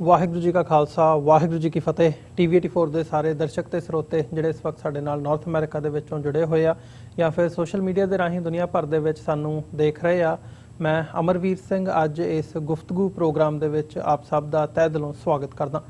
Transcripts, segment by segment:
ਵਾਹਿਗੁਰੂ ਜੀ ਕਾ ਖਾਲਸਾ ਵਾਹਿਗੁਰੂ ਜੀ ਕੀ ਫਤਿਹ। ਟੀਵੀ 84 ਦੇ ਸਾਰੇ ਦਰਸ਼ਕ ਤੇ ਸਰੋਤੇ ਜਿਹੜੇ ਇਸ ਵਕਤ ਸਾਡੇ ਨਾਲ ਨਾਰਥ ਅਮਰੀਕਾ ਦੇ ਵਿੱਚੋਂ ਜੁੜੇ ਹੋਏ ਆ ਜਾਂ ਫਿਰ ਸੋਸ਼ਲ ਮੀਡੀਆ ਦੇ ਰਾਹੀਂ ਦੁਨੀਆ ਭਰ ਦੇ ਵਿੱਚ ਸਾਨੂੰ ਦੇਖ ਰਹੇ ਆ, ਮੈਂ ਅਮਰਵੀਰ ਸਿੰਘ ਅੱਜ ਇਸ ਗੁਫ਼ਤਗੂ ਪ੍ਰੋਗਰਾਮ ਦੇ ਵਿੱਚ ਆਪ ਸਭ ਦਾ ਤਹਿ ਦਿਲੋਂ ਸਵਾਗਤ ਕਰਦਾ।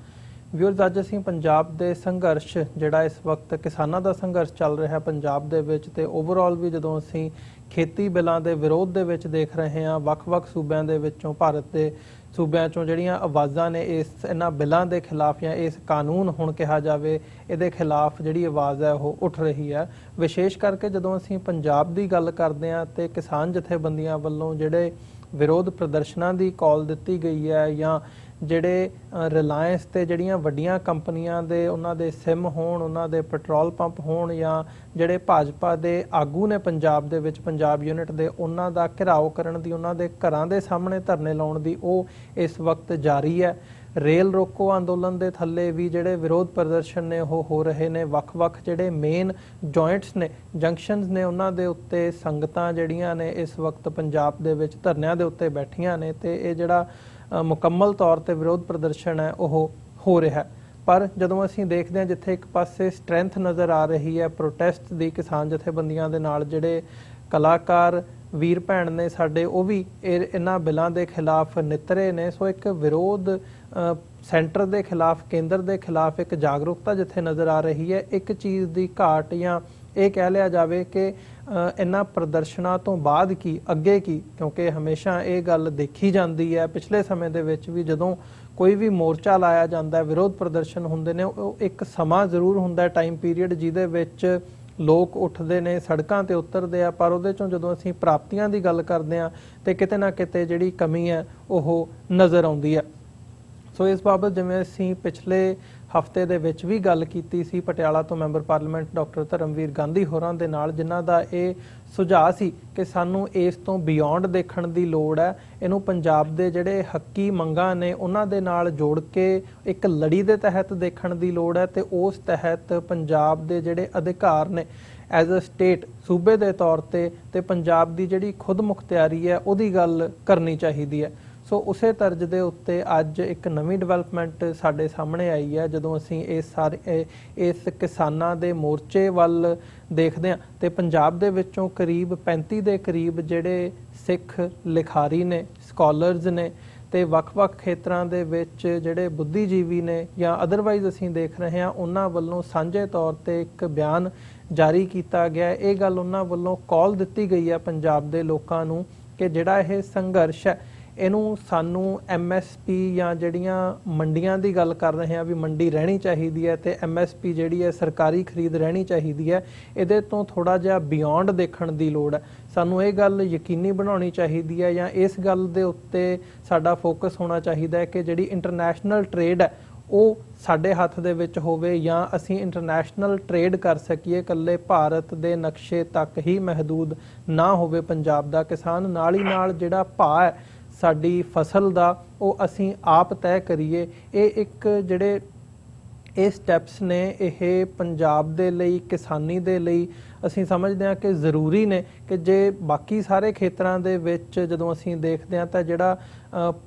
ਵਿਊਅਰਸ, ਅੱਜ ਅਸੀਂ ਪੰਜਾਬ ਦੇ ਸੰਘਰਸ਼ ਜਿਹੜਾ ਇਸ ਵਕਤ ਕਿਸਾਨਾਂ ਦਾ ਸੰਘਰਸ਼ ਚੱਲ ਰਿਹਾ ਪੰਜਾਬ ਦੇ ਵਿੱਚ ਤੇ ਓਵਰਆਲ ਵੀ ਜਦੋਂ ਅਸੀਂ ਖੇਤੀ ਬਿੱਲਾਂ ਦੇ ਵਿਰੋਧ ਦੇ ਵਿੱਚ ਦੇਖ ਰਹੇ ਹਾਂ, ਵੱਖ-ਵੱਖ ਸੂਬਿਆਂ ਦੇ ਵਿੱਚੋਂ ਭਾਰਤ ਦੇ ਸੂਬਿਆਂ ਚੋਂ ਜਿਹੜੀਆਂ ਆਵਾਜ਼ਾਂ ਨੇ ਇਹਨਾਂ ਬਿੱਲਾਂ ਦੇ ਖਿਲਾਫ ਜਾਂ ਇਸ ਕਾਨੂੰਨ ਹੁਣ ਕਿਹਾ ਜਾਵੇ ਇਹਦੇ ਖਿਲਾਫ ਜਿਹੜੀ ਆਵਾਜ਼ ਹੈ ਉਹ ਉੱਠ ਰਹੀ ਹੈ। ਵਿਸ਼ੇਸ਼ ਕਰਕੇ ਜਦੋਂ ਅਸੀਂ ਪੰਜਾਬ ਦੀ ਗੱਲ ਕਰਦੇ ਹਾਂ ਤੇ ਕਿਸਾਨ ਜਥੇਬੰਦੀਆਂ ਵੱਲੋਂ ਜਿਹੜੇ ਵਿਰੋਧ ਪ੍ਰਦਰਸ਼ਨਾਂ ਦੀ ਕਾਲ ਦਿੱਤੀ ਗਈ ਹੈ ਜਾਂ ਜਿਹੜੇ ਰਿਲਾਇੰਸ ਤੇ ਜਿਹੜੀਆਂ ਵੱਡੀਆਂ ਕੰਪਨੀਆਂ ਦੇ ਉਹਨਾਂ ਦੇ ਸਿਮ ਹੋਣ, ਉਹਨਾਂ ਦੇ ਪੈਟਰੋਲ ਪੰਪ ਹੋਣ ਜਾਂ ਜਿਹੜੇ ਭਾਜਪਾ ਦੇ ਆਗੂ ਨੇ ਪੰਜਾਬ ਦੇ ਵਿੱਚ ਪੰਜਾਬ ਯੂਨਿਟ ਦੇ, ਉਹਨਾਂ ਦਾ ਘਿਰਾਓ ਕਰਨ ਦੀ, ਉਹਨਾਂ ਦੇ ਘਰਾਂ ਦੇ ਸਾਹਮਣੇ ਧਰਨੇ ਲਾਉਣ ਦੀ ਉਹ ਇਸ ਵਕਤ ਜਾਰੀ ਹੈ। ਰੇਲ ਰੋਕੋ ਅੰਦੋਲਨ ਦੇ ਥੱਲੇ ਵੀ ਜਿਹੜੇ ਵਿਰੋਧ ਪ੍ਰਦਰਸ਼ਨ ਨੇ ਉਹ ਹੋ ਰਹੇ ਨੇ। ਵੱਖ-ਵੱਖ ਜਿਹੜੇ ਮੇਨ ਜੁਆਇੰਟਸ ਨੇ, ਜੰਕਸ਼ਨਸ ਨੇ, ਉਹਨਾਂ ਦੇ ਉੱਤੇ ਸੰਗਤਾਂ ਜਿਹੜੀਆਂ ਨੇ ਇਸ ਵਕਤ ਪੰਜਾਬ ਦੇ ਵਿੱਚ ਧਰਨਿਆਂ ਦੇ ਉੱਤੇ ਬੈਠੀਆਂ ਨੇ ਤੇ ਇਹ ਜਿਹੜਾ ਮੁਕੰਮਲ ਤੌਰ ਤੇ ਵਿਰੋਧ ਪ੍ਰਦਰਸ਼ਨ ਹੈ ਉਹ ਹੋ ਰਿਹਾ। ਪਰ ਜਦੋਂ ਅਸੀਂ ਦੇਖਦੇ ਹਾਂ ਜਿੱਥੇ ਇੱਕ ਪਾਸੇ ਸਟਰੈਂਥ ਨਜ਼ਰ ਆ ਰਹੀ ਹੈ ਪ੍ਰੋਟੈਸਟ ਦੀ ਕਿਸਾਨ ਜਥੇਬੰਦੀਆਂ ਦੇ ਨਾਲ, ਜਿਹੜੇ ਕਲਾਕਾਰ ਵੀਰ ਭੈਣ ਨੇ ਸਾਡੇ ਉਹ ਵੀ ਇਹਨਾਂ ਬਿੱਲਾਂ ਦੇ ਖਿਲਾਫ ਨਿੱਤਰੇ ਨੇ। ਸੋ ਇੱਕ ਵਿਰੋਧ ਸੈਂਟਰ ਦੇ ਖਿਲਾਫ, ਕੇਂਦਰ ਦੇ ਖਿਲਾਫ ਇੱਕ ਜਾਗਰੂਕਤਾ ਜਿੱਥੇ ਨਜ਼ਰ ਆ ਰਹੀ ਹੈ। ਇੱਕ ਚੀਜ਼ ਦੀ ਘਾਟ ਜਾਂ ਇਹ ਕਹਿ ਲਿਆ ਜਾਵੇ ਕਿ ਇਹਨਾਂ ਪ੍ਰਦਰਸ਼ਨਾਂ ਤੋਂ ਬਾਅਦ ਕੀ ਅੱਗੇ ਕੀ, ਕਿਉਂਕਿ ਹਮੇਸ਼ਾ ਇਹ ਗੱਲ ਦੇਖੀ ਜਾਂਦੀ ਹੈ ਪਿਛਲੇ ਸਮੇਂ ਦੇ ਵਿੱਚ ਵੀ ਜਦੋਂ ਕੋਈ ਵੀ ਮੋਰਚਾ ਲਾਇਆ ਜਾਂਦਾ, ਵਿਰੋਧ ਪ੍ਰਦਰਸ਼ਨ ਹੁੰਦੇ ਨੇ, ਉਹ ਇੱਕ ਸਮਾਂ ਜ਼ਰੂਰ ਹੁੰਦਾ ਟਾਈਮ ਪੀਰੀਅਡ ਜਿਹਦੇ ਵਿੱਚ ਲੋਕ ਉੱਠਦੇ ਨੇ, ਸੜਕਾਂ ਤੇ ਉਤਰਦੇ ਆ, ਪਰ ਉਹਦੇ ਚੋਂ ਜਦੋਂ ਅਸੀਂ ਪ੍ਰਾਪਤੀਆਂ ਦੀ ਗੱਲ ਕਰਦੇ ਹਾਂ ਤੇ ਕਿਤੇ ਨਾ ਕਿਤੇ ਜਿਹੜੀ ਕਮੀ ਹੈ ਉਹ ਨਜ਼ਰ ਆਉਂਦੀ ਹੈ। ਸੋ ਇਸ ਬਾਬਤ ਜਿਵੇਂ ਅਸੀਂ ਪਿਛਲੇ ਹਫ਼ਤੇ ਦੇ ਵਿੱਚ ਵੀ ਗੱਲ ਕੀਤੀ ਸੀ ਪਟਿਆਲਾ ਤੋਂ member parliament doctor Dharamvir Gandhi ਹੋਰਾਂ ਦੇ ਨਾਲ, ਜਿਨ੍ਹਾਂ ਦਾ ਇਹ ਸੁਝਾਅ ਸੀ ਕਿ ਸਾਨੂੰ ਇਸ ਤੋਂ ਬਿਯੋਂਡ ਦੇਖਣ ਦੀ ਲੋੜ ਹੈ, ਇਹਨੂੰ ਪੰਜਾਬ ਦੇ ਜਿਹੜੇ ਹੱਕੀ ਮੰਗਾਂ ਨੇ ਉਹਨਾਂ ਦੇ ਨਾਲ ਜੋੜ ਕੇ ਇੱਕ ਲੜੀ ਦੇ ਤਹਿਤ ਦੇਖਣ ਦੀ ਲੋੜ ਹੈ ਤੇ ਉਸ ਤਹਿਤ ਪੰਜਾਬ ਦੇ ਜਿਹੜੇ ਅਧਿਕਾਰ ਨੇ ਐਜ਼ ਅ ਸਟੇਟ, ਸੂਬੇ ਦੇ ਤੌਰ ਤੇ ਪੰਜਾਬ ਦੀ ਜਿਹੜੀ ਖੁਦ ਮੁਖਤਿਆਰੀ ਹੈ ਉਹਦੀ ਗੱਲ ਕਰਨੀ ਚਾਹੀਦੀ ਹੈ। ਸੋ ਉਸੇ ਤਰਜ਼ ਦੇ ਉੱਤੇ ਅੱਜ ਇੱਕ ਨਵੀਂ ਡਿਵੈਲਪਮੈਂਟ ਸਾਡੇ ਸਾਹਮਣੇ ਆਈ ਹੈ। ਜਦੋਂ ਅਸੀਂ ਇਸ ਕਿਸਾਨਾਂ ਦੇ ਮੋਰਚੇ ਵੱਲ ਦੇਖਦੇ ਹਾਂ ਤੇ ਪੰਜਾਬ ਦੇ ਵਿੱਚੋਂ ਕਰੀਬ 35 ਦੇ ਕਰੀਬ ਜਿਹੜੇ ਸਿੱਖ ਲਿਖਾਰੀ ਨੇ, ਸਕਾਲਰਸ ਨੇ ਤੇ ਵੱਖ-ਵੱਖ ਖੇਤਰਾਂ ਦੇ ਵਿੱਚ ਜਿਹੜੇ ਬੁੱਧੀਜੀਵੀ ਨੇ ਜਾਂ ਅਦਰਵਾਈਜ਼ ਅਸੀਂ ਦੇਖ ਰਹੇ ਹਾਂ, ਉਹਨਾਂ ਵੱਲੋਂ ਸਾਂਝੇ ਤੌਰ ਤੇ ਇੱਕ ਬਿਆਨ ਜਾਰੀ ਕੀਤਾ ਗਿਆ। ਇਹ ਗੱਲ ਉਹਨਾਂ ਵੱਲੋਂ ਕਾਲ ਦਿੱਤੀ ਗਈ ਹੈ ਪੰਜਾਬ ਦੇ ਲੋਕਾਂ ਨੂੰ ਕਿ ਜਿਹੜਾ ਇਹ ਸੰਘਰਸ਼ ਹੈ ਇਹਨੂੰ ਸਾਨੂੰ MSP ਜਾਂ ਜਿਹੜੀਆਂ ਮੰਡੀਆਂ ਦੀ ਗੱਲ ਕਰ ਰਹੇ ਹਾਂ ਵੀ ਮੰਡੀ ਰਹਿਣੀ ਚਾਹੀਦੀ ਹੈ ਤੇ MSP ਜਿਹੜੀ ਹੈ ਸਰਕਾਰੀ ਖਰੀਦ ਰਹਿਣੀ ਚਾਹੀਦੀ ਹੈ, ਇਹਦੇ ਤੋਂ ਥੋੜ੍ਹਾ ਜਿਹਾ ਬਿਯੋਂਡ ਦੇਖਣ ਦੀ ਲੋੜ ਹੈ। ਸਾਨੂੰ ਇਹ ਗੱਲ ਯਕੀਨੀ ਬਣਾਉਣੀ ਚਾਹੀਦੀ ਹੈ ਜਾਂ ਇਸ ਗੱਲ ਦੇ ਉੱਤੇ ਸਾਡਾ ਫੋਕਸ ਹੋਣਾ ਚਾਹੀਦਾ ਹੈ ਕਿ ਜਿਹੜੀ ਇੰਟਰਨੈਸ਼ਨਲ ਟਰੇਡ ਹੈ ਉਹ ਸਾਡੇ ਹੱਥ ਦੇ ਵਿੱਚ ਹੋਵੇ ਜਾਂ ਅਸੀਂ ਇੰਟਰਨੈਸ਼ਨਲ ਟਰੇਡ ਕਰ ਸਕੀਏ, ਇਕੱਲੇ ਭਾਰਤ ਦੇ ਨਕਸ਼ੇ ਤੱਕ ਹੀ ਮਹਿਦੂਦ ਨਾ ਹੋਵੇ ਪੰਜਾਬ ਦਾ ਕਿਸਾਨ। ਨਾਲ ਹੀ ਨਾਲ ਜਿਹੜਾ ਭਾਅ ਹੈ ਸਾਡੀ ਫਸਲ ਦਾ ਉਹ ਅਸੀਂ ਆਪ ਤੈਅ ਕਰੀਏ। ਇਹ ਇੱਕ ਜਿਹੜੇ ਇਹ ਸਟੈਪਸ ਨੇ ਇਹ ਪੰਜਾਬ ਦੇ ਲਈ, ਕਿਸਾਨੀ ਦੇ ਲਈ ਅਸੀਂ ਸਮਝਦੇ ਹਾਂ ਕਿ ਜ਼ਰੂਰੀ ਨੇ ਕਿ ਜੇ ਬਾਕੀ ਸਾਰੇ ਖੇਤਰਾਂ ਦੇ ਵਿੱਚ ਜਦੋਂ ਅਸੀਂ ਦੇਖਦੇ ਹਾਂ ਤਾਂ ਜਿਹੜਾ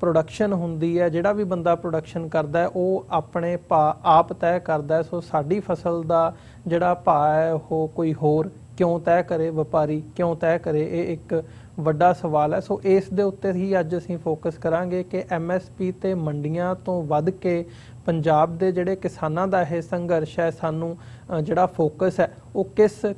ਪ੍ਰੋਡਕਸ਼ਨ ਹੁੰਦੀ ਹੈ, ਜਿਹੜਾ ਵੀ ਬੰਦਾ ਪ੍ਰੋਡਕਸ਼ਨ ਕਰਦਾ ਹੈ ਉਹ ਆਪਣੇ ਭਾਅ ਆਪ ਤੈਅ ਕਰਦਾ ਹੈ। ਸੋ ਸਾਡੀ ਫਸਲ ਦਾ ਜਿਹੜਾ ਭਾਅ ਹੈ ਉਹ ਕੋਈ ਹੋਰ ਕਿਉਂ ਤੈਅ ਕਰੇ, ਵਪਾਰੀ ਕਿਉਂ ਤੈਅ ਕਰੇ, ਇਹ ਇੱਕ ਵੱਡਾ ਸਵਾਲ ਹੈ। ਸੋ ਇਸ ਦੇ ਉੱਤੇ ਹੀ ਅੱਜ ਅਸੀਂ ਫੋਕਸ ਕਰਾਂਗੇ ਕਿ MSP ਤੇ ਮੰਡੀਆਂ ਤੋਂ ਵੱਧ ਕੇ ਪੰਜਾਬ ਦੇ ਜਿਹੜੇ ਕਿਸਾਨਾਂ ਦਾ ਇਹ ਸੰਘਰਸ਼ ਹੈ, ਸਾਨੂੰ ਜਿਹੜਾ ਫੋਕਸ ਹੈ ਉਹ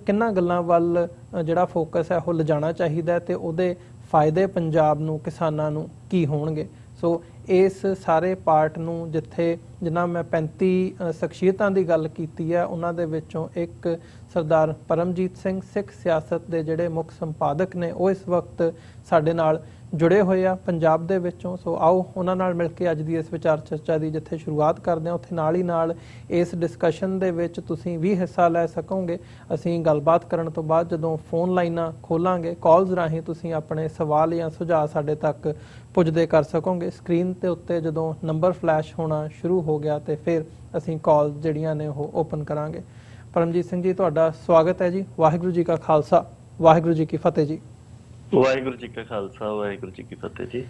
ਕਿੰਨਾਂ ਗੱਲਾਂ ਵੱਲ ਜਿਹੜਾ ਫੋਕਸ ਹੈ ਉਹ ਲਿਜਾਣਾ ਚਾਹੀਦਾ ਤੇ ਉਹਦੇ ਫਾਇਦੇ ਪੰਜਾਬ ਨੂੰ, ਕਿਸਾਨਾਂ ਨੂੰ ਕੀ ਹੋਣਗੇ। ਸੋ ਇਸ ਸਾਰੇ ਪਾਰਟ ਨੂੰ ਜਿਨ੍ਹਾਂ ਮੈਂ 35 ਸ਼ਖਸੀਅਤਾਂ ਦੀ ਗੱਲ ਕੀਤੀ ਹੈ ਉਹਨਾਂ ਦੇ ਵਿੱਚੋਂ ਇੱਕ ਸਰਦਾਰ ਪਰਮਜੀਤ ਸਿੰਘ, ਸਿੱਖ ਸਿਆਸਤ ਦੇ ਜਿਹੜੇ ਮੁੱਖ ਸੰਪਾਦਕ ਨੇ, ਉਹ ਇਸ ਵਕਤ ਸਾਡੇ ਨਾਲ ਜੁੜੇ ਹੋਏ ਆ ਪੰਜਾਬ ਦੇ ਵਿੱਚੋਂ। ਸੋ ਆਓ ਉਹਨਾਂ ਨਾਲ ਮਿਲ ਕੇ ਅੱਜ ਦੀ ਇਸ ਵਿਚਾਰ ਚਰਚਾ ਦੀ ਜਿੱਥੇ ਸ਼ੁਰੂਆਤ ਕਰਦੇ ਹਾਂ ਉੱਥੇ ਨਾਲ ਹੀ ਨਾਲ ਇਸ ਡਿਸਕਸ਼ਨ ਦੇ ਵਿੱਚ ਤੁਸੀਂ ਵੀ ਹਿੱਸਾ ਲੈ ਸਕੋਗੇ। ਅਸੀਂ ਗੱਲਬਾਤ ਕਰਨ ਤੋਂ ਬਾਅਦ ਜਦੋਂ ਫੋਨ ਲਾਈਨਾਂ ਖੋਲਾਂਗੇ, ਕਾਲਸ ਰਾਹੀਂ ਤੁਸੀਂ ਆਪਣੇ ਸਵਾਲ ਜਾਂ ਸੁਝਾਅ ਸਾਡੇ ਤੱਕ ਪੁੱਜਦੇ ਕਰ ਸਕੋਗੇ। ਸਕਰੀਨ ਤੇ ਉੱਤੇ ਜਦੋਂ ਨੰਬਰ ਫਲੈਸ਼ ਹੋਣਾ ਸ਼ੁਰੂ ਹੋ ਗਿਆ ਤੇ ਫਿਰ ਅਸੀਂ ਕਾਲ ਜਿਹੜੀਆਂ ਨੇ ਉਹ ਓਪਨ ਕਰਾਂਗੇ। ਪਰਮਜੀਤ ਸਿੰਘ ਜੀ, ਤੁਹਾਡਾ ਸਵਾਗਤ ਹੈ ਜੀ। ਵਾਹਿਗੁਰੂ ਜੀ ਕਾ ਖਾਲਸਾ, ਵਾਹਿਗੁਰੂ ਜੀ ਕੀ ਫਤਿਹ ਜੀ। ਵਾਹਿਗੁਰੂ ਜੀ ਕਾ ਖਾਲਸਾ, ਵਾਹਿਗੁਰੂ ਜੀ ਕੀ ਫਤਿਹ ਜੀ।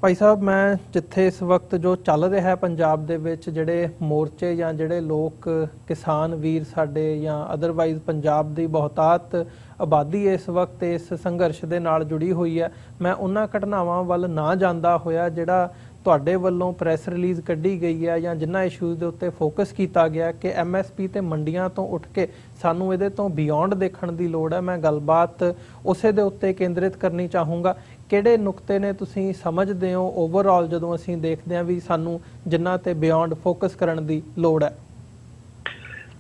ਭਾਈ ਸਾਹਿਬ, ਮੈਂ ਜਿੱਥੇ ਇਸ ਵਕਤ ਜੋ ਚੱਲ ਰਿਹਾ ਹੈ ਪੰਜਾਬ ਦੇ ਵਿੱਚ, ਜਿਹੜੇ ਮੋਰਚੇ ਜਾਂ ਜਿਹੜੇ ਲੋਕ ਕਿਸਾਨ ਵੀਰ ਸਾਡੇ ਜਾਂ ਅਦਰਵਾਈਜ਼ ਪੰਜਾਬ ਦੀ ਬਹੁਤਾਤ ਆਬਾਦੀ ਇਸ ਵਕਤ ਇਸ ਸੰਘਰਸ਼ ਦੇ ਨਾਲ ਜੁੜੀ ਹੋਈ ਹੈ, ਮੈਂ ਉਹਨਾਂ ਘਟਨਾਵਾਂ ਵੱਲ ਨਾ ਜਾਂਦਾ ਹੋਇਆ ਜਿਹੜਾ ਤੁਹਾਡੇ ਵੱਲੋਂ ਪ੍ਰੈਸ ਰਿਲੀਜ਼ ਕੱਢੀ ਗਈ ਹੈ ਜਾਂ ਜਿਨ੍ਹਾਂ ਇਸ਼ੂਜ਼ ਦੇ ਉੱਤੇ ਫੋਕਸ ਕੀਤਾ ਗਿਆ ਕਿ ਐਮਐਸਪੀ ਤੇ ਮੰਡੀਆਂ ਤੋਂ ਉੱਠ ਕੇ ਸਾਨੂੰ ਇਹਦੇ ਤੋਂ ਬਿਯੋਂਡ ਦੇਖਣ ਦੀ ਲੋੜ ਹੈ, ਮੈਂ ਗੱਲਬਾਤ ਉਸੇ ਦੇ ਉੱਤੇ ਕੇਂਦਰਿਤ ਕਰਨੀ ਚਾਹੂੰਗਾ। ਕਿਹੜੇ ਨੁਕਤੇ ਨੇ ਤੁਸੀਂ ਸਮਝਦੇ ਹੋ ਓਵਰਆਲ ਜਦੋਂ ਅਸੀਂ ਦੇਖਦੇ ਹਾਂ ਵੀ ਸਾਨੂੰ ਜਿਨ੍ਹਾਂ ਤੇ ਬਿਯੋਂਡ ਫੋਕਸ ਕਰਨ ਦੀ ਲੋੜ ਹੈ?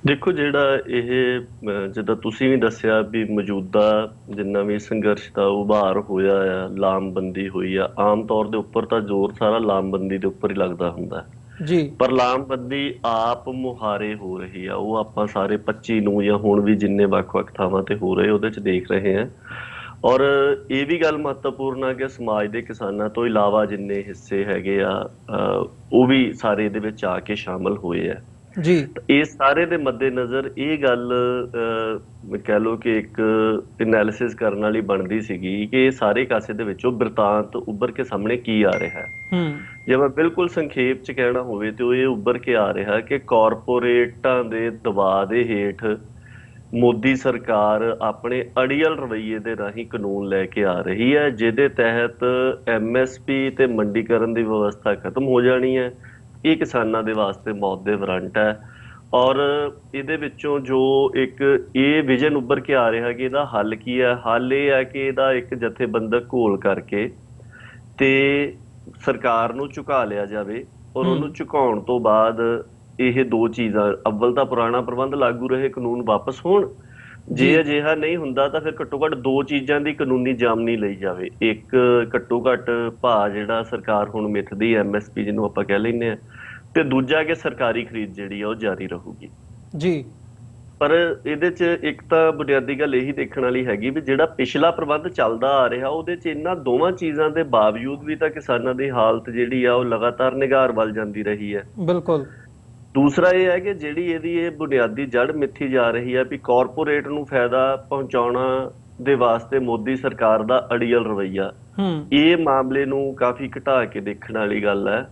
ਦੇਖੋ, ਜਿਹੜਾ ਇਹ ਜਿੱਦਾਂ ਤੁਸੀਂ ਵੀ ਦੱਸਿਆ ਵੀ ਮੌਜੂਦਾ ਜਿੰਨਾ ਵੀ ਸੰਘਰਸ਼ ਦਾ ਉਭਾਰ ਹੋਇਆ ਆ, ਲਾਮਬੰਦੀ ਹੋਈ ਆ, ਆਮ ਤੌਰ ਦੇ ਉੱਪਰ ਤਾਂ ਜ਼ੋਰ ਸਾਰਾ ਲਾਮਬੰਦੀ ਦੇ ਉੱਪਰ ਹੀ ਲੱਗਦਾ ਹੁੰਦਾ ਜੀ, ਪਰ ਲਾਮਬੰਦੀ ਆਪ ਮੁਹਾਰੇ ਹੋ ਰਹੀ ਆ। ਉਹ ਆਪਾਂ ਸਾਰੇ 25 ਨੂੰ ਜਾਂ ਹੁਣ ਵੀ ਜਿੰਨੇ ਵੱਖ-ਵੱਖ ਥਾਵਾਂ ਤੇ ਹੋ ਰਹੇ ਉਹਦੇ ਚ ਦੇਖ ਰਹੇ ਆ। ਔਰ ਇਹ ਵੀ ਗੱਲ ਮਹੱਤਵਪੂਰਨ ਆ ਕਿ ਸਮਾਜ ਦੇ ਕਿਸਾਨਾਂ ਤੋਂ ਇਲਾਵਾ ਜਿੰਨੇ ਹਿੱਸੇ ਹੈਗੇ ਆ ਉਹ ਵੀ ਸਾਰੇ ਇਹਦੇ ਵਿੱਚ ਆ ਕੇ ਸ਼ਾਮਲ ਹੋਏ ਆ ਜੀ। ਇਸ ਸਾਰੇ ਦੇ ਮੱਦੇਨਜ਼ਰ ਇਹ ਗੱਲ ਕਹਿ ਲਓ ਕਿ ਇੱਕ ਐਨਾਲਿਸਿਸ ਕਰਨ ਵਾਲੀ ਬਣਦੀ ਸੀਗੀ ਕਿ ਇਹ ਸਾਰੇ ਕਾਸੇ ਦੇ ਵਿੱਚੋਂ ਬਿਰਤਾਂਤ ਉੱਭਰ ਕੇ ਸਾਹਮਣੇ ਕੀ ਆ ਰਿਹਾ ਹੈ। ਜੇ ਮੈਂ ਬਿਲਕੁਲ ਸੰਖੇਪ ਚ ਕਹਿਣਾ ਹੋਵੇ ਤੇ ਉਹ ਇਹ ਉੱਭਰ ਕੇ ਆ ਰਿਹਾ ਕਿ ਕਾਰਪੋਰੇਟਾਂ ਦੇ ਦਬਾਅ ਦੇ ਹੇਠ ਮੋਦੀ ਸਰਕਾਰ ਆਪਣੇ ਅੜੀਅਲ ਰਵੱਈਏ ਦੇ ਰਾਹੀਂ ਕਾਨੂੰਨ ਲੈ ਕੇ ਆ ਰਹੀ ਹੈ, ਜਿਹਦੇ ਤਹਿਤ ਐਮਐਸਪੀ ਤੇ ਮੰਡੀਕਰਨ ਦੀ ਵਿਵਸਥਾ ਖਤਮ ਹੋ ਜਾਣੀ ਹੈ। ਇਹ ਕਿਸਾਨਾਂ ਦੇ ਵਾਸਤੇ ਮੌਤ ਦੇ ਵਾਰੰਟ ਹੈ। ਔਰ ਇਹਦੇ ਵਿੱਚੋਂ ਜੋ ਇੱਕ ਇਹ ਵਿਜ਼ਨ ਉੱਭਰ ਕੇ ਆ ਰਿਹਾ ਕਿ ਇਹਦਾ ਹੱਲ ਕੀ ਹੈ, ਹੱਲ ਇਹ ਹੈ ਕਿ ਇਹਦਾ ਇੱਕ ਜਥੇਬੰਦਕ ਘੋਲ ਕਰਕੇ ਤੇ ਸਰਕਾਰ ਨੂੰ ਝੁਕਾ ਲਿਆ ਜਾਵੇ। ਔਰ ਉਹਨੂੰ ਝੁਕਾਉਣ ਤੋਂ ਬਾਅਦ ਇਹ ਦੋ ਚੀਜ਼ਾਂ, ਅੱਵਲ ਤਾਂ ਪੁਰਾਣਾ ਪ੍ਰਬੰਧ ਲਾਗੂ ਰਹੇ, ਕਾਨੂੰਨ ਵਾਪਸ ਹੋਣ। ਜੇ ਅਜਿਹਾ ਨਹੀਂ ਹੁੰਦਾ ਤਾਂ ਫਿਰ ਘੱਟੋ ਘੱਟ ਦੋ ਚੀਜ਼ਾਂ ਦੀ ਕਾਨੂੰਨੀ ਜਾਮਨੀ ਲਈ ਜਾਵੇ। ਇੱਕ, ਘੱਟੋ ਘੱਟ ਭਾਅ ਜਿਹੜਾ ਸਰਕਾਰ ਹੁਣ ਮਿੱਥਦੀ ਐਮਐਸਪੀ ਜਿਹਨੂੰ ਆਪਾਂ ਕਹਿ ਲੈਂਦੇ ਹਾਂ, ਤੇ ਦੂਜਾ ਕਿ ਸਰਕਾਰੀ ਖਰੀਦ ਜਿਹੜੀ ਆ ਉਹ ਜਾਰੀ ਰਹੂਗੀ ਜੀ। ਪਰ ਇਹਦੇ ਚ ਇੱਕ ਤਾਂ ਬੁਨਿਆਦੀ ਗੱਲ ਇਹੀ ਦੇਖਣ ਵਾਲੀ ਹੈਗੀ ਵੀ ਜਿਹੜਾ ਪਿਛਲਾ ਪ੍ਰਬੰਧ ਚੱਲਦਾ ਆ ਰਿਹਾ ਉਹਦੇ ਚ ਇਹਨਾਂ ਦੋਵਾਂ ਚੀਜ਼ਾਂ ਦੇ ਬਾਵਜੂਦ ਵੀ ਤਾਂ ਕਿਸਾਨਾਂ ਦੀ ਹਾਲਤ ਜਿਹੜੀ ਆ ਉਹ ਲਗਾਤਾਰ ਨਿਘਾਰ ਵੱਲ ਜਾਂਦੀ ਰਹੀ ਹੈ। ਬਿਲਕੁਲ। ਦੂਸਰਾ ਇਹ ਹੈ ਕਿ ਜਿਹੜੀ ਇਹਦੀ ਇਹ ਬੁਨਿਆਦੀ ਜੜ ਮਿੱਥੀ ਜਾ ਰਹੀ ਹੈ ਵੀ ਕਾਰਪੋਰੇਟ ਨੂੰ ਫਾਇਦਾ ਪਹੁੰਚਾਉਣਾ ਦੇ ਵਾਸਤੇ ਮੋਦੀ ਸਰਕਾਰ ਦਾ ਅੜੀਅਲ ਰਵੱਈਆ, ਇਹ ਮਾਮਲੇ ਨੂੰ ਕਾਫੀ ਘਟਾ ਕੇ ਦੇਖਣ ਵਾਲੀ ਗੱਲ ਹੈ।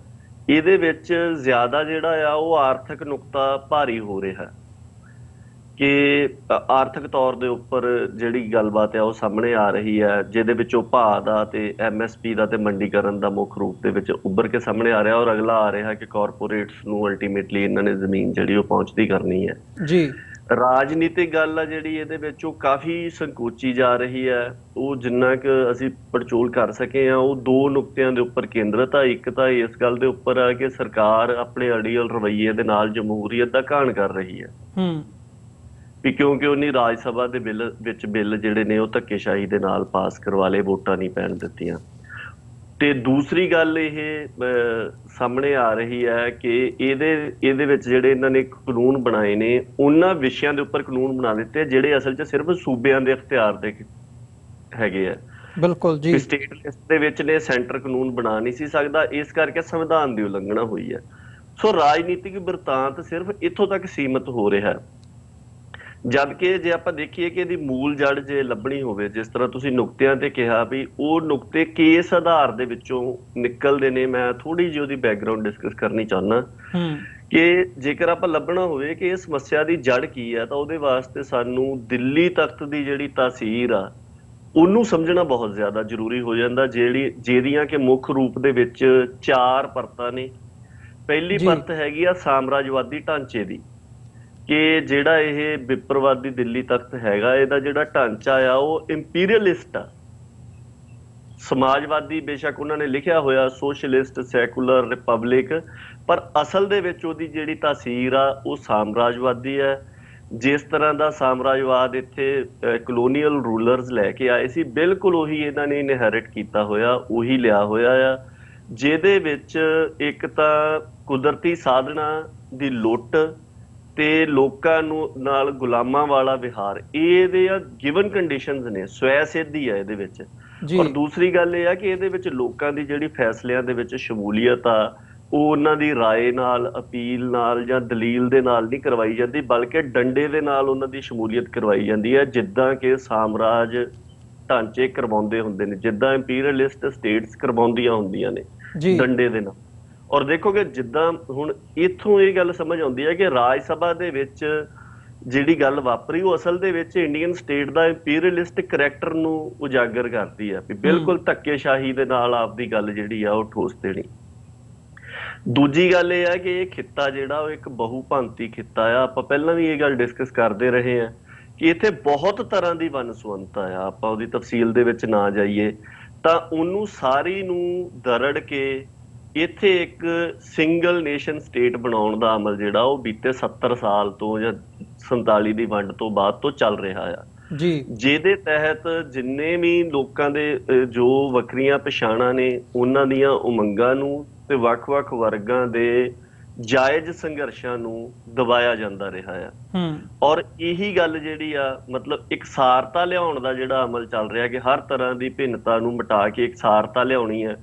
ਇਹਦੇ ਵਿੱਚ ਜ਼ਿਆਦਾ ਜਿਹੜਾ ਆ ਉਹ ਆਰਥਿਕ ਨੁਕਤਾ ਭਾਰੀ ਹੋ ਰਿਹਾ ਕਿ ਆਰਥਿਕ ਤੌਰ ਦੇ ਉੱਪਰ ਜਿਹੜੀ ਗੱਲਬਾਤ ਹੈ ਉਹ ਸਾਹਮਣੇ ਆ ਰਹੀ ਹੈ, ਜਿਹਦੇ ਵਿੱਚੋਂ ਭਾਅ ਦਾ ਤੇ ਐਮਐਸਪੀ ਦਾ ਤੇ ਮੰਡੀਕਰਨ ਦਾ ਮੁੱਖ ਰੂਪ ਦੇ ਵਿੱਚ ਉੱਭਰ ਕੇ ਸਾਹਮਣੇ ਆ ਰਿਹਾ। ਔਰ ਅਗਲਾ ਆ ਰਿਹਾ ਕਿ ਕਾਰਪੋਰੇਟਸ ਨੂੰ ਅਲਟੀਮੇਟਲੀ ਇਹਨਾਂ ਨੇ ਜ਼ਮੀਨ ਜਿਹੜੀ ਉਹ ਪਹੁੰਚਦੀ ਕਰਨੀ ਹੈ ਜੀ। ਰਾਜਨੀਤਿਕ ਗੱਲ ਆ ਜਿਹੜੀ ਇਹਦੇ ਵਿੱਚ ਉਹ ਕਾਫੀ ਸੰਕੋਚੀ ਜਾ ਰਹੀ ਹੈ। ਉਹ ਜਿੰਨਾ ਕੁ ਅਸੀਂ ਪੜਚੋਲ ਕਰ ਸਕੇ ਆ ਉਹ ਦੋ ਨੁਕਤਿਆਂ ਦੇ ਉੱਪਰ ਕੇਂਦਰਿਤ ਆ। ਇੱਕ ਤਾਂ ਇਸ ਗੱਲ ਦੇ ਉੱਪਰ ਆ ਕਿ ਸਰਕਾਰ ਆਪਣੇ ਅੜੀਅਲ ਰਵੱਈਏ ਦੇ ਨਾਲ ਜਮਹੂਰੀਅਤ ਦਾ ਘਾਣ ਕਰ ਰਹੀ ਹੈ ਵੀ ਕਿਉਂਕਿ ਉਹਨੇ ਰਾਜ ਸਭਾ ਦੇ ਬਿੱਲ ਜਿਹੜੇ ਨੇ ਉਹ ਧੱਕੇਸ਼ਾਹੀ ਦੇ ਨਾਲ ਪਾਸ ਕਰਵਾ ਲਏ, ਵੋਟਾਂ ਨਹੀਂ ਪੈਣ ਦਿੱਤੀਆਂ। ਤੇ ਦੂਸਰੀ ਗੱਲ ਇਹ ਸਾਹਮਣੇ ਆ ਰਹੀ ਹੈ ਕਿ ਇਹਦੇ ਵਿੱਚ ਜਿਹੜੇ ਇਹਨਾਂ ਨੇ ਕਾਨੂੰਨ ਬਣਾਏ ਨੇ ਉਹਨਾਂ ਵਿਸ਼ਿਆਂ ਦੇ ਉੱਪਰ ਕਾਨੂੰਨ ਬਣਾ ਦਿੱਤੇ ਜਿਹੜੇ ਅਸਲ 'ਚ ਸਿਰਫ ਸੂਬਿਆਂ ਦੇ ਅਖਤਿਆਰ ਦੇ ਹੈਗੇ ਆ। ਬਿਲਕੁਲ ਜੀ। ਸਟੇਟ ਲਿਸਟ ਦੇ ਵਿੱਚ ਨੇ ਸੈਂਟਰ ਕਾਨੂੰਨ ਬਣਾ ਨਹੀਂ ਸੀ ਸਕਦਾ, ਇਸ ਕਰਕੇ ਸੰਵਿਧਾਨ ਦੀ ਉਲੰਘਣਾ ਹੋਈ ਹੈ। ਸੋ ਰਾਜਨੀਤਿਕ ਬਿਰਤਾਂਤ ਸਿਰਫ ਇੱਥੋਂ ਤੱਕ ਸੀਮਿਤ ਹੋ ਰਿਹਾ ਹੈ। ਜਦ ਕਿ ਜੇ ਆਪਾਂ ਦੇਖੀਏ ਕਿ ਇਹਦੀ ਮੂਲ ਜੜ ਜੇ ਲੱਭਣੀ ਹੋਵੇ, ਜਿਸ ਤਰ੍ਹਾਂ ਤੁਸੀਂ ਨੁਕਤਿਆਂ ਤੇ ਕਿਹਾ ਵੀ ਉਹ ਨੁਕਤੇ ਕਿਸ ਆਧਾਰ ਦੇ ਵਿੱਚੋਂ ਨਿਕਲਦੇ ਨੇ, ਮੈਂ ਥੋੜੀ ਜਿਹੀ ਉਹਦੀ ਬੈਕਗਰਾਉਂਡ ਡਿਸਕਸ ਕਰਨੀ ਚਾਹੁੰਦਾ ਕਿ ਜੇਕਰ ਆਪਾਂ ਲੱਭਣਾ ਹੋਵੇ ਕਿ ਇਹ ਸਮੱਸਿਆ ਦੀ ਜੜ ਕੀ ਹੈ ਤਾਂ ਉਹਦੇ ਵਾਸਤੇ ਸਾਨੂੰ ਦਿੱਲੀ ਤਖਤ ਦੀ ਜਿਹੜੀ ਤਾਸੀਰ ਆ ਉਹਨੂੰ ਸਮਝਣਾ ਬਹੁਤ ਜ਼ਿਆਦਾ ਜ਼ਰੂਰੀ ਹੋ ਜਾਂਦਾ, ਜਿਹਦੀਆਂ ਕਿ ਮੁੱਖ ਰੂਪ ਦੇ ਵਿੱਚ 4 ਪਰਤਾਂ ਨੇ। ਪਹਿਲੀ ਪਰਤ ਹੈਗੀ ਆ ਸਾਮਰਾਜਵਾਦੀ ਢਾਂਚੇ ਦੀ, ਕਿ ਜਿਹੜਾ ਇਹ ਵਿਪਰਵਾਦੀ ਦਿੱਲੀ ਤਖਤ ਹੈਗਾ ਇਹਦਾ ਜਿਹੜਾ ਢਾਂਚਾ ਆ ਉਹ ਇੰਪੀਰੀਅਲਿਸਟ ਆ, ਸਮਾਜਵਾਦੀ। ਬੇਸ਼ੱਕ ਉਹਨਾਂ ਨੇ ਲਿਖਿਆ ਹੋਇਆ ਸੋਸ਼ਲਿਸਟ, ਸੈਕੂਲਰ, ਰਿਪਬਲਿਕ, ਪਰ ਅਸਲ ਦੇ ਵਿੱਚ ਉਹਦੀ ਜਿਹੜੀ ਤਾਸੀਰ ਆ ਉਹ ਸਾਮਰਾਜਵਾਦੀ ਹੈ। ਜਿਸ ਤਰ੍ਹਾਂ ਦਾ ਸਾਮਰਾਜਵਾਦ ਇੱਥੇ ਕਲੋਨੀਅਲ ਰੂਲਰਸ ਲੈ ਕੇ ਆਏ ਸੀ, ਬਿਲਕੁਲ ਉਹੀ ਇਹਨਾਂ ਨੇ ਇਨਹੈਰਿਟ ਕੀਤਾ ਹੋਇਆ, ਉਹੀ ਲਿਆ ਹੋਇਆ ਆ, ਜਿਹਦੇ ਵਿੱਚ ਇੱਕ ਤਾਂ ਕੁਦਰਤੀ ਸਾਧਨਾਂ ਦੀ ਲੁੱਟ ਤੇ ਲੋਕਾਂ ਨੂੰ ਨਾਲ ਗੁਲਾਮਾਂ ਵਾਲਾ ਵਿਹਾਰ, ਇਹਦੇ ਆ ਗਿਵਨ ਕੰਡੀਸ਼ਨਸ ਨੇ, ਸਵੈ ਸਿੱਧੀ ਆ ਇਹਦੇ ਵਿੱਚ। ਔਰ ਦੂਸਰੀ ਗੱਲ ਇਹ ਆ ਕਿ ਇਹਦੇ ਵਿੱਚ ਲੋਕਾਂ ਦੀ ਜਿਹੜੀ ਫੈਸਲਿਆਂ ਦੇ ਵਿੱਚ ਸ਼ਮੂਲੀਅਤ ਆ ਉਹ ਉਹਨਾਂ ਦੀ ਰਾਏ ਨਾਲ, ਅਪੀਲ ਨਾਲ ਜਾਂ ਦਲੀਲ ਦੇ ਨਾਲ ਨਹੀਂ ਕਰਵਾਈ ਜਾਂਦੀ, ਬਲਕਿ ਡੰਡੇ ਦੇ ਨਾਲ ਉਹਨਾਂ ਦੀ ਸ਼ਮੂਲੀਅਤ ਕਰਵਾਈ ਜਾਂਦੀ ਹੈ, ਜਿੱਦਾਂ ਕਿ ਸਾਮਰਾਜ ਢਾਂਚੇ ਕਰਵਾਉਂਦੇ ਹੁੰਦੇ ਨੇ, ਜਿੱਦਾਂ ਇੰਪੀਰੀਅਲਿਸਟ ਸਟੇਟਸ ਕਰਵਾਉਂਦੀਆਂ ਹੁੰਦੀਆਂ ਨੇ। ਡੰਡੇ ਦੇ ਨਾਲ। ਔਰ ਦੇਖੋਗੇ ਜਿੱਦਾਂ ਹੁਣ ਇੱਥੋਂ ਇਹ ਗੱਲ ਸਮਝ ਆਉਂਦੀ ਹੈ ਕਿ ਰਾਜ ਸਭਾ ਦੇ ਵਿੱਚ ਜਿਹੜੀ ਗੱਲ ਵਾਪਰੀ ਉਹ ਅਸਲ ਦੇ ਵਿੱਚ ਇੰਡੀਅਨ ਸਟੇਟ ਦਾ ਇੰਪੀਰੀਅਲਿਸਟਿਕ ਕਰੈਕਟਰ ਨੂੰ ਉਜਾਗਰ ਕਰਦੀ ਹੈ ਵੀ ਬਿਲਕੁਲ ਧੱਕੇਸ਼ਾਹੀ ਦੇ ਨਾਲ ਆਪਦੀ ਗੱਲ ਜਿਹੜੀ ਆ ਉਹ ਠੋਸ ਦੇਣੀ। ਦੂਜੀ ਗੱਲ ਇਹ ਹੈ ਕਿ ਇਹ ਖਿੱਤਾ ਜਿਹੜਾ ਉਹ ਇੱਕ ਬਹੁਭਾਂਤੀ ਖਿੱਤਾ ਆ। ਆਪਾਂ ਪਹਿਲਾਂ ਵੀ ਇਹ ਗੱਲ ਡਿਸਕਸ ਕਰਦੇ ਰਹੇ ਹਾਂ ਕਿ ਇੱਥੇ ਬਹੁਤ ਤਰ੍ਹਾਂ ਦੀ ਵੰਨ-ਸੁਵੰਨਤਾ ਆ। ਆਪਾਂ ਉਹਦੀ ਤਫਸੀਲ ਦੇ ਵਿੱਚ ਨਾ ਜਾਈਏ ਤਾਂ ਉਹਨੂੰ ਸਾਰੀ ਨੂੰ ਦਰੜ ਕੇ ਇੱਥੇ ਇੱਕ ਸਿੰਗਲ ਨੇਸ਼ਨ ਸਟੇਟ ਬਣਾਉਣ ਦਾ ਅਮਲ ਜਿਹੜਾ ਉਹ ਬੀਤੇ 70 ਸਾਲ ਤੋਂ ਜਾਂ 47 ਦੀ ਵੰਡ ਤੋਂ ਬਾਅਦ ਤੋਂ ਚੱਲ ਰਿਹਾ ਆ ਜੀ, ਜਿਹਦੇ ਤਹਿਤ ਜਿੰਨੇ ਵੀ ਲੋਕਾਂ ਦੇ ਜੋ ਵੱਖਰੀਆਂ ਪਛਾਣਾਂ ਨੇ ਉਹਨਾਂ ਦੀਆਂ ਉਮੰਗਾਂ ਨੂੰ ਤੇ ਵੱਖ-ਵੱਖ ਵਰਗਾਂ ਦੇ ਜਾਇਜ਼ ਸੰਘਰਸ਼ਾਂ ਨੂੰ ਦਬਾਇਆ ਜਾਂਦਾ ਰਿਹਾ ਆ। ਔਰ ਇਹੀ ਗੱਲ ਜਿਹੜੀ ਆ ਮਤਲਬ ਇਕਸਾਰਤਾ ਲਿਆਉਣ ਦਾ ਜਿਹੜਾ ਅਮਲ ਚੱਲ ਰਿਹਾ ਕਿ ਹਰ ਤਰ੍ਹਾਂ ਦੀ ਭਿੰਨਤਾ ਨੂੰ ਮਿਟਾ ਕੇ ਇਕਸਾਰਤਾ ਲਿਆਉਣੀ ਹੈ,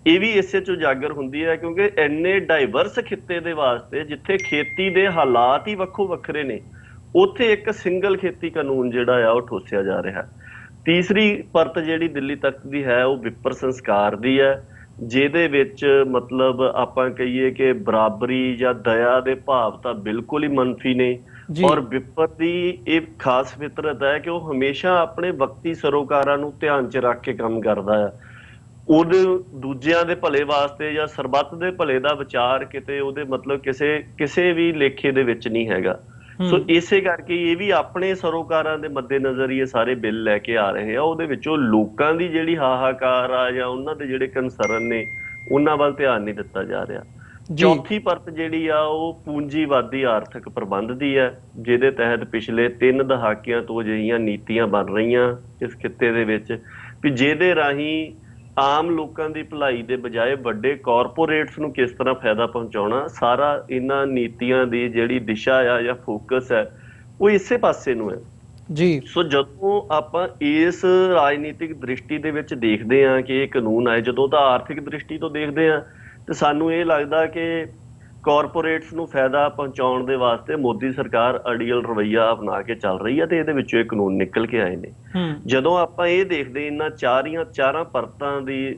ਇਹ ਵੀ ਇਸੇ ਚ ਉਜਾਗਰ ਹੁੰਦੀ ਹੈ ਕਿਉਂਕਿ ਇੰਨੇ ਡਾਈਵਰਸ ਖਿੱਤੇ ਦੇ ਵਾਸਤੇ ਜਿੱਥੇ ਖੇਤੀ ਦੇ ਹਾਲਾਤ ਹੀ ਵੱਖੋ ਵੱਖਰੇ ਨੇ ਉੱਥੇ ਇੱਕ ਸਿੰਗਲ ਖੇਤੀ ਕਾਨੂੰਨ ਜਿਹੜਾ ਆ ਉਹ ਠੋਸਿਆ ਜਾ ਰਿਹਾ। ਤੀਸਰੀ ਪਰਤ ਜਿਹੜੀ ਦਿੱਲੀ ਤਖਤ ਦੀ ਹੈ ਉਹ ਵਿਪਰ ਸੰਸਕਾਰ ਦੀ ਹੈ, ਜਿਹਦੇ ਵਿੱਚ ਮਤਲਬ ਆਪਾਂ ਕਹੀਏ ਕਿ ਬਰਾਬਰੀ ਜਾਂ ਦਇਆ ਦੇ ਭਾਵ ਤਾਂ ਬਿਲਕੁਲ ਹੀ ਮੰਨਫੀ ਨੇ। ਔਰ ਵਿਪਰ ਦੀ ਇਹ ਖਾਸ ਫਿਤਰਤ ਹੈ ਕਿ ਉਹ ਹਮੇਸ਼ਾ ਆਪਣੇ ਵਕਤੀ ਸਰੋਕਾਰਾਂ ਨੂੰ ਧਿਆਨ ਚ ਰੱਖ ਕੇ ਕੰਮ ਕਰਦਾ ਆ। ਉਹਦੇ ਦੂਜਿਆਂ ਦੇ ਭਲੇ ਵਾਸਤੇ ਜਾਂ ਸਰਬੱਤ ਦੇ ਭਲੇ ਦਾ ਵਿਚਾਰ ਕਿਤੇ ਉਹਦੇ ਮਤਲਬ ਕਿਸੇ ਵੀ ਲੇਖੇ ਦੇ ਵਿੱਚ ਨਹੀਂ ਹੈਗਾ। ਸੋ ਇਸੇ ਕਰਕੇ ਇਹ ਵੀ ਆਪਣੇ ਸਰੋਕਾਰਾਂ ਦੇ ਮੱਦੇਨਜ਼ਰ ਹੀ ਇਹ ਸਾਰੇ ਬਿੱਲ ਲੈ ਕੇ ਆ ਰਹੇ ਆ। ਉਹਦੇ ਵਿੱਚੋਂ ਲੋਕਾਂ ਦੀ ਜਿਹੜੀ ਹਾਹਾਕਾਰ ਆ ਜਾਂ ਉਹਨਾਂ ਦੇ ਜਿਹੜੇ ਕੰਸਰਨ ਨੇ ਉਹਨਾਂ ਵੱਲ ਧਿਆਨ ਨਹੀਂ ਦਿੱਤਾ ਜਾ ਰਿਹਾ। ਚੌਥੀ ਪਰਤ ਜਿਹੜੀ ਆ ਉਹ ਪੂੰਜੀਵਾਦੀ ਆਰਥਿਕ ਪ੍ਰਬੰਧ ਦੀ ਹੈ, ਜਿਹਦੇ ਤਹਿਤ ਪਿਛਲੇ 3 ਦਹਾਕਿਆਂ ਤੋਂ ਅਜਿਹੀਆਂ ਨੀਤੀਆਂ ਬਣ ਰਹੀਆਂ ਇਸ ਖਿੱਤੇ ਦੇ ਵਿੱਚ ਵੀ ਜਿਹਦੇ ਰਾਹੀਂ ਆਮ ਲੋਕਾਂ ਦੀ ਭਲਾਈ ਦੇ ਬਜਾਏ ਵੱਡੇ ਕਾਰਪੋਰੇਟਸ ਨੂੰ ਕਿਸ ਤਰ੍ਹਾਂ ਫਾਇਦਾ ਪਹੁੰਚਾਉਣਾ, ਸਾਰਾ ਇਹਨਾਂ ਨੀਤੀਆਂ ਦੀ ਜਿਹੜੀ ਦਿਸ਼ਾ ਆ ਜਾਂ ਫੋਕਸ ਹੈ ਉਹ ਇਸੇ ਪਾਸੇ ਨੂੰ ਹੈ ਜੀ। ਸੋ ਜਦੋਂ ਆਪਾਂ ਇਸ ਰਾਜਨੀਤਿਕ ਦ੍ਰਿਸ਼ਟੀ ਦੇ ਵਿੱਚ ਦੇਖਦੇ ਹਾਂ ਕਿ ਇਹ ਕਾਨੂੰਨ ਆਏ, ਜਦੋਂ ਤਾਂ ਆਰਥਿਕ ਦ੍ਰਿਸ਼ਟੀ ਤੋਂ ਦੇਖਦੇ ਹਾਂ ਤੇ ਸਾਨੂੰ ਇਹ ਲੱਗਦਾ ਕਿ ਕਾਰਪੋਰੇਟਸ ਨੂੰ ਫਾਇਦਾ ਪਹੁੰਚਾਉਣ ਦੇ ਵਾਸਤੇ ਮੋਦੀ ਸਰਕਾਰ ਅੜੀਅਲ ਰਵੱਈਆ ਅਪਣਾ ਕੇ ਚੱਲ ਰਹੀ ਹੈ ਤੇ ਇਹਦੇ ਵਿੱਚੋਂ ਇਹ ਕਾਨੂੰਨ ਨਿਕਲ ਕੇ ਆਏ ਨੇ। ਜਦੋਂ ਆਪਾਂ ਇਹ ਦੇਖਦੇ ਇਹਨਾਂ ਚਾਰਾਂ ਪਰਤਾਂ ਦੀ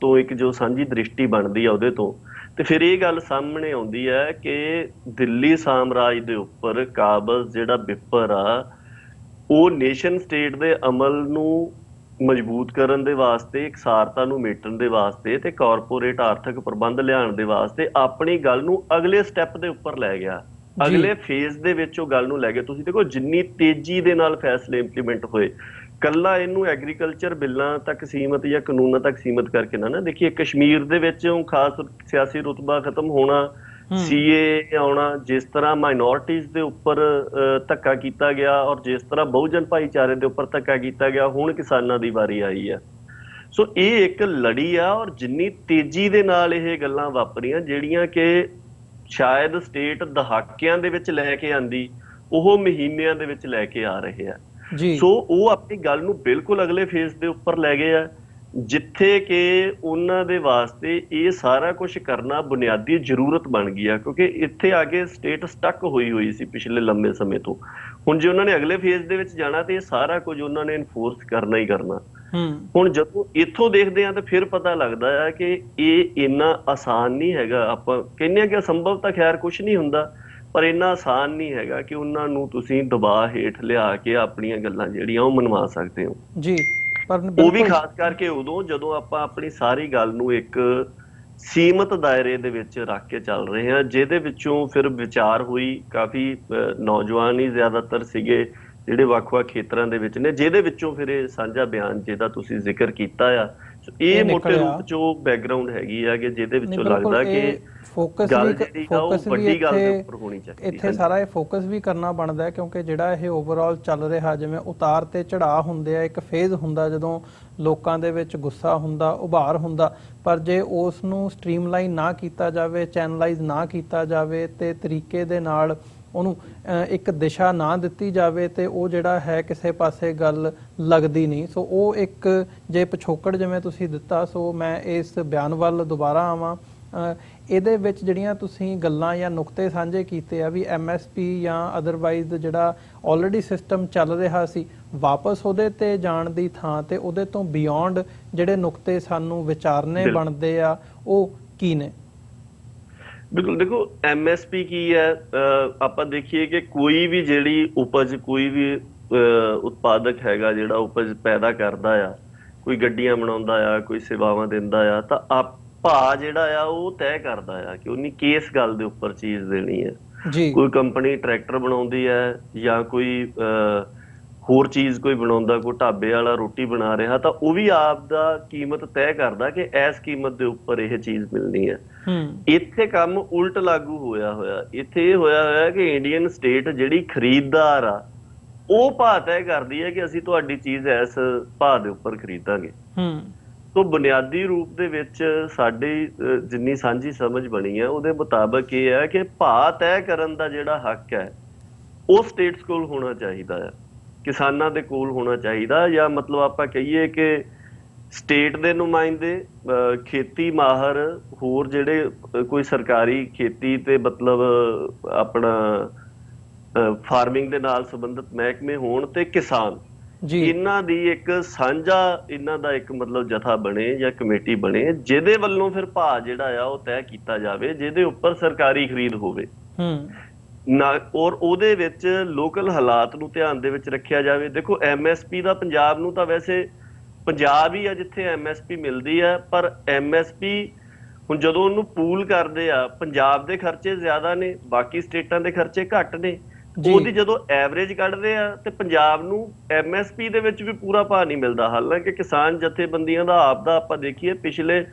ਤੋਂ ਇੱਕ ਜੋ ਸਾਂਝੀ ਦ੍ਰਿਸ਼ਟੀ ਬਣਦੀ ਆ ਉਹਦੇ ਤੋਂ, ਤੇ ਫਿਰ ਇਹ ਗੱਲ ਸਾਹਮਣੇ ਆਉਂਦੀ ਹੈ ਕਿ ਦਿੱਲੀ ਸਾਮਰਾਜ ਦੇ ਉੱਪਰ ਕਾਬਜ਼ ਜਿਹੜਾ ਵਿਪਰ ਆ ਉਹ ਨੇਸ਼ਨ ਸਟੇਟ ਦੇ ਅਮਲ ਨੂੰ ਮਜ਼ਬੂਤ ਕਰਨ ਦੇ ਵਾਸਤੇ, ਇਕਸਾਰਤਾ ਨੂੰ ਮੇਟਣ ਦੇ ਵਾਸਤੇ ਤੇ ਕਾਰਪੋਰੇਟ ਆਰਥਿਕ ਪ੍ਰਬੰਧ ਲਿਆਉਣ ਦੇ ਵਾਸਤੇ ਆਪਣੀ ਗੱਲ ਨੂੰ ਅਗਲੇ ਸਟੈਪ ਦੇ ਉੱਪਰ ਲੈ ਗਿਆ, ਅਗਲੇ ਫੇਜ਼ ਦੇ ਵਿੱਚ ਉਹ ਗੱਲ ਨੂੰ ਲੈ ਗਿਆ। ਤੁਸੀਂ ਦੇਖੋ ਜਿੰਨੀ ਤੇਜ਼ੀ ਦੇ ਨਾਲ ਫੈਸਲੇ ਇੰਪਲੀਮੈਂਟ ਹੋਏ, ਕੱਲਾ ਇਹਨੂੰ ਐਗਰੀਕਲਚਰ ਬਿੱਲਾਂ ਤੱਕ ਸੀਮਤ ਜਾਂ ਕਾਨੂੰਨਾਂ ਤੱਕ ਸੀਮਤ ਕਰਕੇ ਨਾ ਦੇਖੀਏ। ਕਸ਼ਮੀਰ ਦੇ ਵਿੱਚ ਖਾਸ ਸਿਆਸੀ ਰੁਤਬਾ ਖਤਮ ਹੋਣਾ, ਸੀਏ ਆਉਣਾ, ਜਿਸ ਤਰ੍ਹਾਂ ਮਾਈਨੋਰਟੀਜ਼ ਦੇ ਉੱਪਰ ਧੱਕਾ ਕੀਤਾ ਗਿਆ ਔਰ ਜਿਸ ਤਰ੍ਹਾਂ ਬਹੁਜਨ ਭਾਈਚਾਰੇ ਦੇ ਉੱਪਰ ਧੱਕਾ ਕੀਤਾ ਗਿਆ, ਹੁਣ ਕਿਸਾਨਾਂ ਦੀ ਵਾਰੀ ਆਈ ਆ। ਸੋ ਇਹ ਇੱਕ ਲੜੀ ਆ ਔਰ ਜਿੰਨੀ ਤੇਜ਼ੀ ਦੇ ਨਾਲ ਇਹ ਗੱਲਾਂ ਵਾਪਰੀਆਂ ਜਿਹੜੀਆਂ ਕਿ ਸ਼ਾਇਦ ਸਟੇਟ ਦਹਾਕਿਆਂ ਦੇ ਵਿੱਚ ਲੈ ਕੇ ਆਂਦੀ, ਉਹ ਮਹੀਨਿਆਂ ਦੇ ਵਿੱਚ ਲੈ ਕੇ ਆ ਰਹੇ ਆ। ਸੋ ਉਹ ਆਪਣੀ ਗੱਲ ਨੂੰ ਬਿਲਕੁਲ ਅਗਲੇ ਫੇਜ਼ ਦੇ ਉੱਪਰ ਲੈ ਗਏ ਆ, ਜਿੱਥੇ ਕਿ ਉਹਨਾਂ ਦੇ ਵਾਸਤੇ ਇਹ ਸਾਰਾ ਕੁਝ ਕਰਨਾ ਬੁਨਿਆਦੀ ਜ਼ਰੂਰਤ ਬਣ ਗਈ ਆ ਕਿਉਂਕਿ ਇੱਥੇ ਆ ਕੇ ਸਟੇਟ ਸਟਕ ਹੋਈ ਸੀ ਪਿਛਲੇ ਲੰਮੇ ਸਮੇਂ ਤੋਂ। ਹੁਣ ਜੇ ਉਹਨਾਂ ਨੇ ਅਗਲੇ ਫੇਜ਼ ਦੇ ਵਿੱਚ ਜਾਣਾ ਤੇ ਇਹ ਸਾਰਾ ਕੁਝ ਉਹਨਾਂ ਨੇ ਇਨਫੋਰਸ ਕਰਨਾ ਹੀ ਕਰਨਾ। ਹੁਣ ਜਦੋਂ ਇੱਥੋਂ ਦੇਖਦੇ ਆ ਤਾਂ ਫਿਰ ਪਤਾ ਲੱਗਦਾ ਆ ਕਿ ਇਹ ਇੰਨਾ ਆਸਾਨ ਨਹੀਂ ਹੈਗਾ। ਆਪਾਂ ਕਹਿੰਦੇ ਆ ਕਿ ਅਸੰਭਵ ਤਾਂ ਖੈਰ ਕੁਝ ਨਹੀਂ ਹੁੰਦਾ, ਪਰ ਇੰਨਾ ਆਸਾਨ ਨਹੀਂ ਹੈਗਾ ਕਿ ਉਹਨਾਂ ਨੂੰ ਤੁਸੀਂ ਦਬਾਅ ਹੇਠ ਲਿਆ ਕੇ ਆਪਣੀਆਂ ਗੱਲਾਂ ਜਿਹੜੀਆਂ ਉਹ ਮਨਵਾ ਸਕਦੇ ਹੋ ਜੀ। ਉਹ ਵੀ ਖਾਸ ਕਰਕੇ ਉਦੋਂ ਜਦੋਂ ਆਪਾਂ ਆਪਣੀ ਸਾਰੀ ਗੱਲ ਨੂੰ ਇੱਕ ਸੀਮਤ ਦਾਇਰੇ ਦੇ ਵਿੱਚ ਰੱਖ ਕੇ ਚੱਲ ਰਹੇ ਹਾਂ, ਜਿਹਦੇ ਵਿੱਚੋਂ ਫਿਰ ਵਿਚਾਰ ਹੋਈ। ਕਾਫੀ ਨੌਜਵਾਨ ਹੀ ਜ਼ਿਆਦਾਤਰ ਸੀਗੇ ਜਿਹੜੇ ਵੱਖ-ਵੱਖ ਖੇਤਰਾਂ ਦੇ ਵਿੱਚ ਨੇ, ਜਿਹਦੇ ਵਿੱਚੋਂ ਫਿਰ ਇਹ ਸਾਂਝਾ ਬਿਆਨ ਜਿਹਦਾ ਤੁਸੀਂ ਜ਼ਿਕਰ ਕੀਤਾ ਆ, ਇਹ ਮੋਟੇ ਰੂਪ ਚ ਉਹ ਬੈਕਗ੍ਰਾਉਂਡ ਹੈਗੀ ਆ ਕਿ ਜਿਹਦੇ ਵਿੱਚੋਂ ਲੱਗਦਾ ਕਿ ਫੋਕਸ ਵੀ ਇੱਥੇ ਸਾਰਾ ਇਹ ਫੋਕਸ ਵੀ ਕਰਨਾ ਬਣਦਾ ਹੈ ਕਿਉਂਕਿ ਜਿਹੜਾ ਇਹ ਓਵਰਆਲ ਚੱਲ ਰਿਹਾ, ਜਿਵੇਂ ਉਤਾਰ ਤੇ ਚੜਾਅ ਹੁੰਦੇ ਆ, ਇੱਕ ਫੇਜ਼ ਹੁੰਦਾ ਜਦੋਂ ਲੋਕਾਂ ਦੇ ਵਿੱਚ ਗੁੱਸਾ ਹੁੰਦਾ, ਉਭਾਰ ਹੁੰਦਾ, ਪਰ ਜੇ ਉਸ ਨੂੰ ਸਟ੍ਰੀਮਲਾਈਨ ਨਾ ਕੀਤਾ ਜਾਵੇ, ਚੈਨਲਾਈਜ਼ ਨਾ ਕੀਤਾ ਜਾਵੇ ਤੇ ਤਰੀਕੇ ਦੇ ਨਾਲ ਉਹਨੂੰ ਇੱਕ ਦਿਸ਼ਾ ਨਾ ਦਿੱਤੀ ਜਾਵੇ ਤੇ ਉਹ ਜਿਹੜਾ ਹੈ ਕਿਸੇ ਪਾਸੇ ਗੱਲ ਲੱਗਦੀ ਨਹੀਂ। ਸੋ ਉਹ ਇੱਕ ਜੇ ਪਿਛੋਕੜ ਜਿਵੇਂ ਤੁਸੀਂ ਦਿੱਤਾ, ਸੋ ਮੈਂ ਇਸ ਬਿਆਨ ਵੱਲ ਦੁਬਾਰਾ ਆਵਾਂ। ਇਹਦੇ ਵਿੱਚ ਜਿਹੜੀਆਂ ਤੁਸੀਂ ਗੱਲਾਂ ਜਾਂ ਨੁਕਤੇ ਸਾਂਝੇ ਕੀਤੇ ਆ ਵੀ MSP ਜਾਂ ਅਦਰਵਾਈਜ਼ ਜਿਹੜਾ ਆਲਰੇਡੀ ਸਿਸਟਮ ਚੱਲ ਰਿਹਾ ਸੀ, ਵਾਪਸ ਉਹਦੇ ਤੇ ਜਾਣ ਦੀ ਥਾਂ ਤੇ ਉਹਦੇ ਤੋਂ ਬਿਯੋਂਡ ਜਿਹੜੇ ਨੁਕਤੇ ਸਾਨੂੰ ਵਿਚਾਰਨੇ ਬਣਦੇ ਆ ਉਹ ਕੀ ਨੇ? ਬਿਲਕੁਲ, ਦੇਖੋ ਐਮਐਸਪੀ ਕੀ ਹੈ, ਆਪਾਂ ਦੇਖੀਏ ਕਿ ਕੋਈ ਵੀ ਜਿਹੜੀ ਉਪਜ, ਕੋਈ ਵੀ ਉਤਪਾਦਕ ਹੈਗਾ ਜਿਹੜਾ ਉਪਜ ਪੈਦਾ ਕਰਦਾ ਆ, ਕੋਈ ਗੱਡੀਆਂ ਬਣਾਉਂਦਾ ਆ, ਕੋਈ ਸੇਵਾਵਾਂ ਦਿੰਦਾ ਆ, ਤਾਂ ਭਾਅ ਜਿਹੜਾ ਆ ਉਹ ਤੈਅ ਕਰਦਾ ਆ ਕਿ ਉਹਨੇ ਕਿਸ ਗੱਲ ਦੇ ਉੱਪਰ ਚੀਜ਼ ਦੇਣੀ ਹੈ। ਜੀ। ਕੋਈ ਕੰਪਨੀ ਟਰੈਕਟਰ ਬਣਾਉਂਦੀ ਹੈ ਜਾਂ ਕੋਈ ਹੋਰ ਚੀਜ਼ ਕੋਈ ਬਣਾਉਂਦਾ, ਕੋਈ ਢਾਬੇ ਵਾਲਾ ਰੋਟੀ ਬਣਾ ਰਿਹਾ, ਤਾਂ ਉਹ ਵੀ ਆਪ ਦਾ ਕੀਮਤ ਤੈਅ ਕਰਦਾ ਕਿ ਇਸ ਕੀਮਤ ਦੇ ਉੱਪਰ ਇਹ ਚੀਜ਼ ਮਿਲਣੀ ਹੈ। ਇੱਥੇ ਕੰਮ ਉਲਟ ਲਾਗੂ ਹੋਇਆ। ਇੱਥੇ ਇਹ ਹੋਇਆ ਕਿ ਇੰਡੀਅਨ ਸਟੇਟ ਜਿਹੜੀ ਖਰੀਦਦਾਰ ਆ ਉਹ ਭਾਅ ਤੈਅ ਕਰਦੀ ਹੈ ਕਿ ਅਸੀਂ ਤੁਹਾਡੀ ਚੀਜ਼ ਇਸ ਭਾਅ ਦੇ ਉੱਪਰ ਖਰੀਦਾਂਗੇ। ਤੋਂ ਬੁਨਿਆਦੀ ਰੂਪ ਦੇ ਵਿੱਚ ਸਾਡੀ ਜਿੰਨੀ ਸਾਂਝੀ ਸਮਝ ਬਣੀ ਹੈ ਉਹਦੇ ਮੁਤਾਬਕ ਇਹ ਹੈ ਕਿ ਭਾਅ ਤੈਅ ਕਰਨ ਦਾ ਜਿਹੜਾ ਹੱਕ ਹੈ ਉਹ ਸਟੇਟਸ ਕੋਲ ਹੋਣਾ ਚਾਹੀਦਾ ਹੈ, ਕਿਸਾਨਾਂ ਦੇ ਕੋਲ ਹੋਣਾ ਚਾਹੀਦਾ, ਜਾਂ ਮਤਲਬ ਆਪਾਂ ਕਹੀਏ ਕਿ ਸਟੇਟ ਦੇ ਨੁਮਾਇੰਦੇ, ਖੇਤੀ ਮਾਹਰ, ਹੋਰ ਜਿਹੜੇ ਕੋਈ ਸਰਕਾਰੀ ਖੇਤੀ ਤੇ ਮਤਲਬ ਆਪਣਾ ਫਾਰਮਿੰਗ ਦੇ ਨਾਲ ਸੰਬੰਧਿਤ ਮਹਿਕਮੇ ਹੋਣ ਤੇ ਕਿਸਾਨ, ਇਹਨਾਂ ਦੀ ਇੱਕ ਸਾਂਝਾ, ਇਹਨਾਂ ਦਾ ਇੱਕ ਮਤਲਬ ਜਥਾ ਬਣੇ ਜਾਂ ਕਮੇਟੀ ਬਣੇ ਜਿਹਦੇ ਵੱਲੋਂ ਫਿਰ ਭਾਅ ਜਿਹੜਾ ਆ ਉਹ ਤੈਅ ਕੀਤਾ ਜਾਵੇ, ਜਿਹਦੇ ਉੱਪਰ ਸਰਕਾਰੀ ਖਰੀਦ ਹੋਵੇ ਨਾ, ਔਰ ਉਹਦੇ ਵਿੱਚ ਲੋਕਲ ਹਾਲਾਤ ਨੂੰ ਧਿਆਨ ਦੇ ਵਿੱਚ ਰੱਖਿਆ ਜਾਵੇ। ਦੇਖੋ ਐਮਐਸਪੀ ਦਾ ਪੰਜਾਬ ਨੂੰ ਤਾਂ ਵੈਸੇ ਪੰਜਾਬ ਹੀ ਆ ਜਿੱਥੇ ਐਮਐਸਪੀ ਮਿਲਦੀ ਆ, ਪਰ ਐਮਐਸਪੀ ਹੁਣ ਜਦੋਂ ਉਹਨੂੰ ਪੂਲ ਕਰਦੇ ਆ, ਪੰਜਾਬ ਦੇ ਖਰਚੇ ਜ਼ਿਆਦਾ ਨੇ, ਬਾਕੀ ਸਟੇਟਾਂ ਦੇ ਖਰਚੇ ਘੱਟ ਨੇ, ਉਹਦੀ ਜਦੋਂ ਐਵਰੇਜ ਕੱਢਦੇ ਆ ਤੇ ਪੰਜਾਬ ਨੂੰ ਐਮਐਸਪੀ ਦੇ ਵਿੱਚ ਵੀ ਪੂਰਾ ਭਾਅ ਨਹੀਂ ਮਿਲਦਾ। ਹਾਲਾਂਕਿ ਕਿਸਾਨ ਜਥੇਬੰਦੀਆਂ ਦਾ ਆਪ ਦਾ ਆਪਾਂ ਦੇਖੀਏ ਪਿਛਲੇ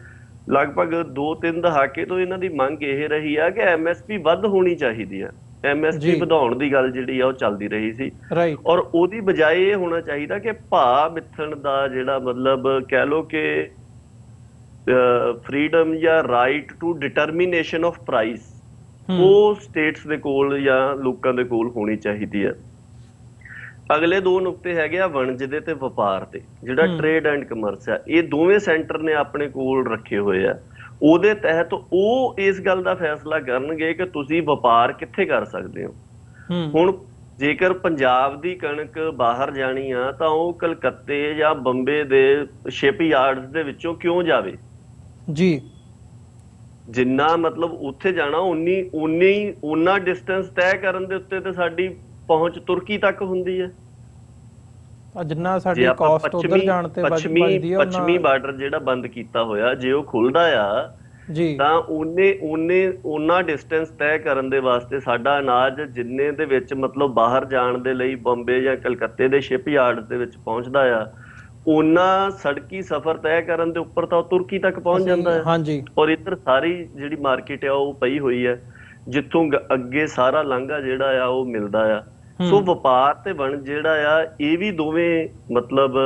ਲਗਭਗ 2-3 ਦਹਾਕੇ ਤੋਂ ਇਹਨਾਂ ਦੀ ਮੰਗ ਇਹ ਰਹੀ ਆ ਕਿ ਐਮਐਸਪੀ ਵੱਧ ਹੋਣੀ ਚਾਹੀਦੀ ਆ, ਐਮਐਸਪੀ ਵਧਾਉਣ ਦੀ ਗੱਲ ਜਿਹੜੀ ਆ ਉਹ ਚੱਲਦੀ ਰਹੀ ਸੀ, ਔਰ ਉਹਦੀ ਬਜਾਏ ਇਹ ਹੋਣਾ ਚਾਹੀਦਾ ਕਿ ਭਾਅ ਮਿੱਥਣ ਦਾ ਜਿਹੜਾ ਮਤਲਬ ਕਹਿ ਲਓ ਕਿ ਫਰੀडम ਜਾਂ right to determination of price ਉਹ ਸਟੇਟਸ ਦੇ ਕੋਲ ਜਾਂ ਲੋਕਾਂ ਦੇ ਕੋਲ ਹੋਣੀ ਚਾਹੀਦੀ ਹੈ। ਅਗਲੇ ਦੋ ਨੁਕਤੇ ਹੈਗੇ ਆ ਵਣਜ ਦੇ ਤੇ ਵਪਾਰ ਦੇ, ਜਿਹੜਾ ਟ੍ਰੇਡ ਐਂਡ ਕਮਰਸ ਆ, ਇਹ ਦੋਵੇਂ ਸੈਂਟਰ ਨੇ ਆਪਣੇ ਕੋਲ ਰੱਖੇ ਹੋਏ ਆ। ਉਹਦੇ ਤਹਿਤ ਉਹ ਇਸ ਗੱਲ ਦਾ ਫੈਸਲਾ ਕਰਨਗੇ ਕਿ ਤੁਸੀਂ ਵਪਾਰ ਕਿੱਥੇ ਕਰ ਸਕਦੇ ਹੋ। ਹੁਣ ਜੇਕਰ ਪੰਜਾਬ ਦੀ ਕਣਕ ਬਾਹਰ ਜਾਣੀ ਆ ਤਾਂ ਉਹ ਕਲਕੱਤੇ ਜਾਂ ਬੰਬੇ ਦੇ ਸ਼ਿਪ ਯਾਰਡਸ ਦੇ ਵਿੱਚੋਂ ਕਿਉਂ ਜਾਵੇ ਜੀ? ਜਿੰਨਾ ਮਤਲਬ ਉੱਥੇ ਜਾਣਾ ਉਨਾ ਡਿਸਟੈਂਸ ਤੈਅ ਕਰਨ ਦੇ ਉੱਤੇ ਤੇ ਸਾਡੀ ਪਹੁੰਚ ਤੁਰਕੀ ਤੱਕ ਹੁੰਦੀ ਹੈ। ਜਿੰਨਾ ਸਾਡੀ ਕਾਸਟ ਉਧਰ ਜਾਣ ਤੇ ਵੱਧਦੀ ਹੈ। ਪੱਛਮੀ ਬਾਰਡਰ ਜਿਹੜਾ ਬੰਦ ਕੀਤਾ ਹੋਇਆ, ਜੇ ਉਹ ਖੁੱਲਦਾ ਆ ਜੀ ਤਾਂ ਉਹਨਾਂ ਡਿਸਟੈਂਸ ਤੈਅ ਕਰਨ ਦੇ ਵਾਸਤੇ ਸਾਡਾ ਅਨਾਜ ਜਿੰਨੇ ਦੇ ਵਿੱਚ ਮਤਲਬ ਬਾਹਰ ਜਾਣ ਦੇ ਲਈ ਬੰਬੇ ਜਾਂ ਕਲਕੱਤੇ ਦੇ ਸ਼ਿਪ ਯਾਰਡ ਦੇ ਵਿੱਚ ਪਹੁੰਚਦਾ ਆ, ਉਹਨਾਂ ਸੜਕੀ ਸਫ਼ਰ ਤੈਅ ਕਰਨ ਦੇ ਉੱਪਰ ਤਾਂ ਉਹ ਤੁਰਕੀ ਤੱਕ ਪਹੁੰਚ ਜਾਂਦਾ ਹੈ। ਹਾਂਜੀ, ਔਰ ਇੱਧਰ ਸਾਰੀ ਜਿਹੜੀ ਮਾਰਕੀਟ ਆ ਉਹ ਪਈ ਹੋਈ ਹੈ ਜਿੱਥੋਂ ਅੱਗੇ ਸਾਰਾ ਲਾਂਘਾ ਜਿਹੜਾ ਆ ਉਹ ਮਿਲਦਾ ਆ। ਸੋ ਵਪਾਰ ਤੇ ਵਣਜ ਜਿਹੜਾ ਆ ਇਹ ਵੀ ਦੋਵੇਂ ਮਤਲਬ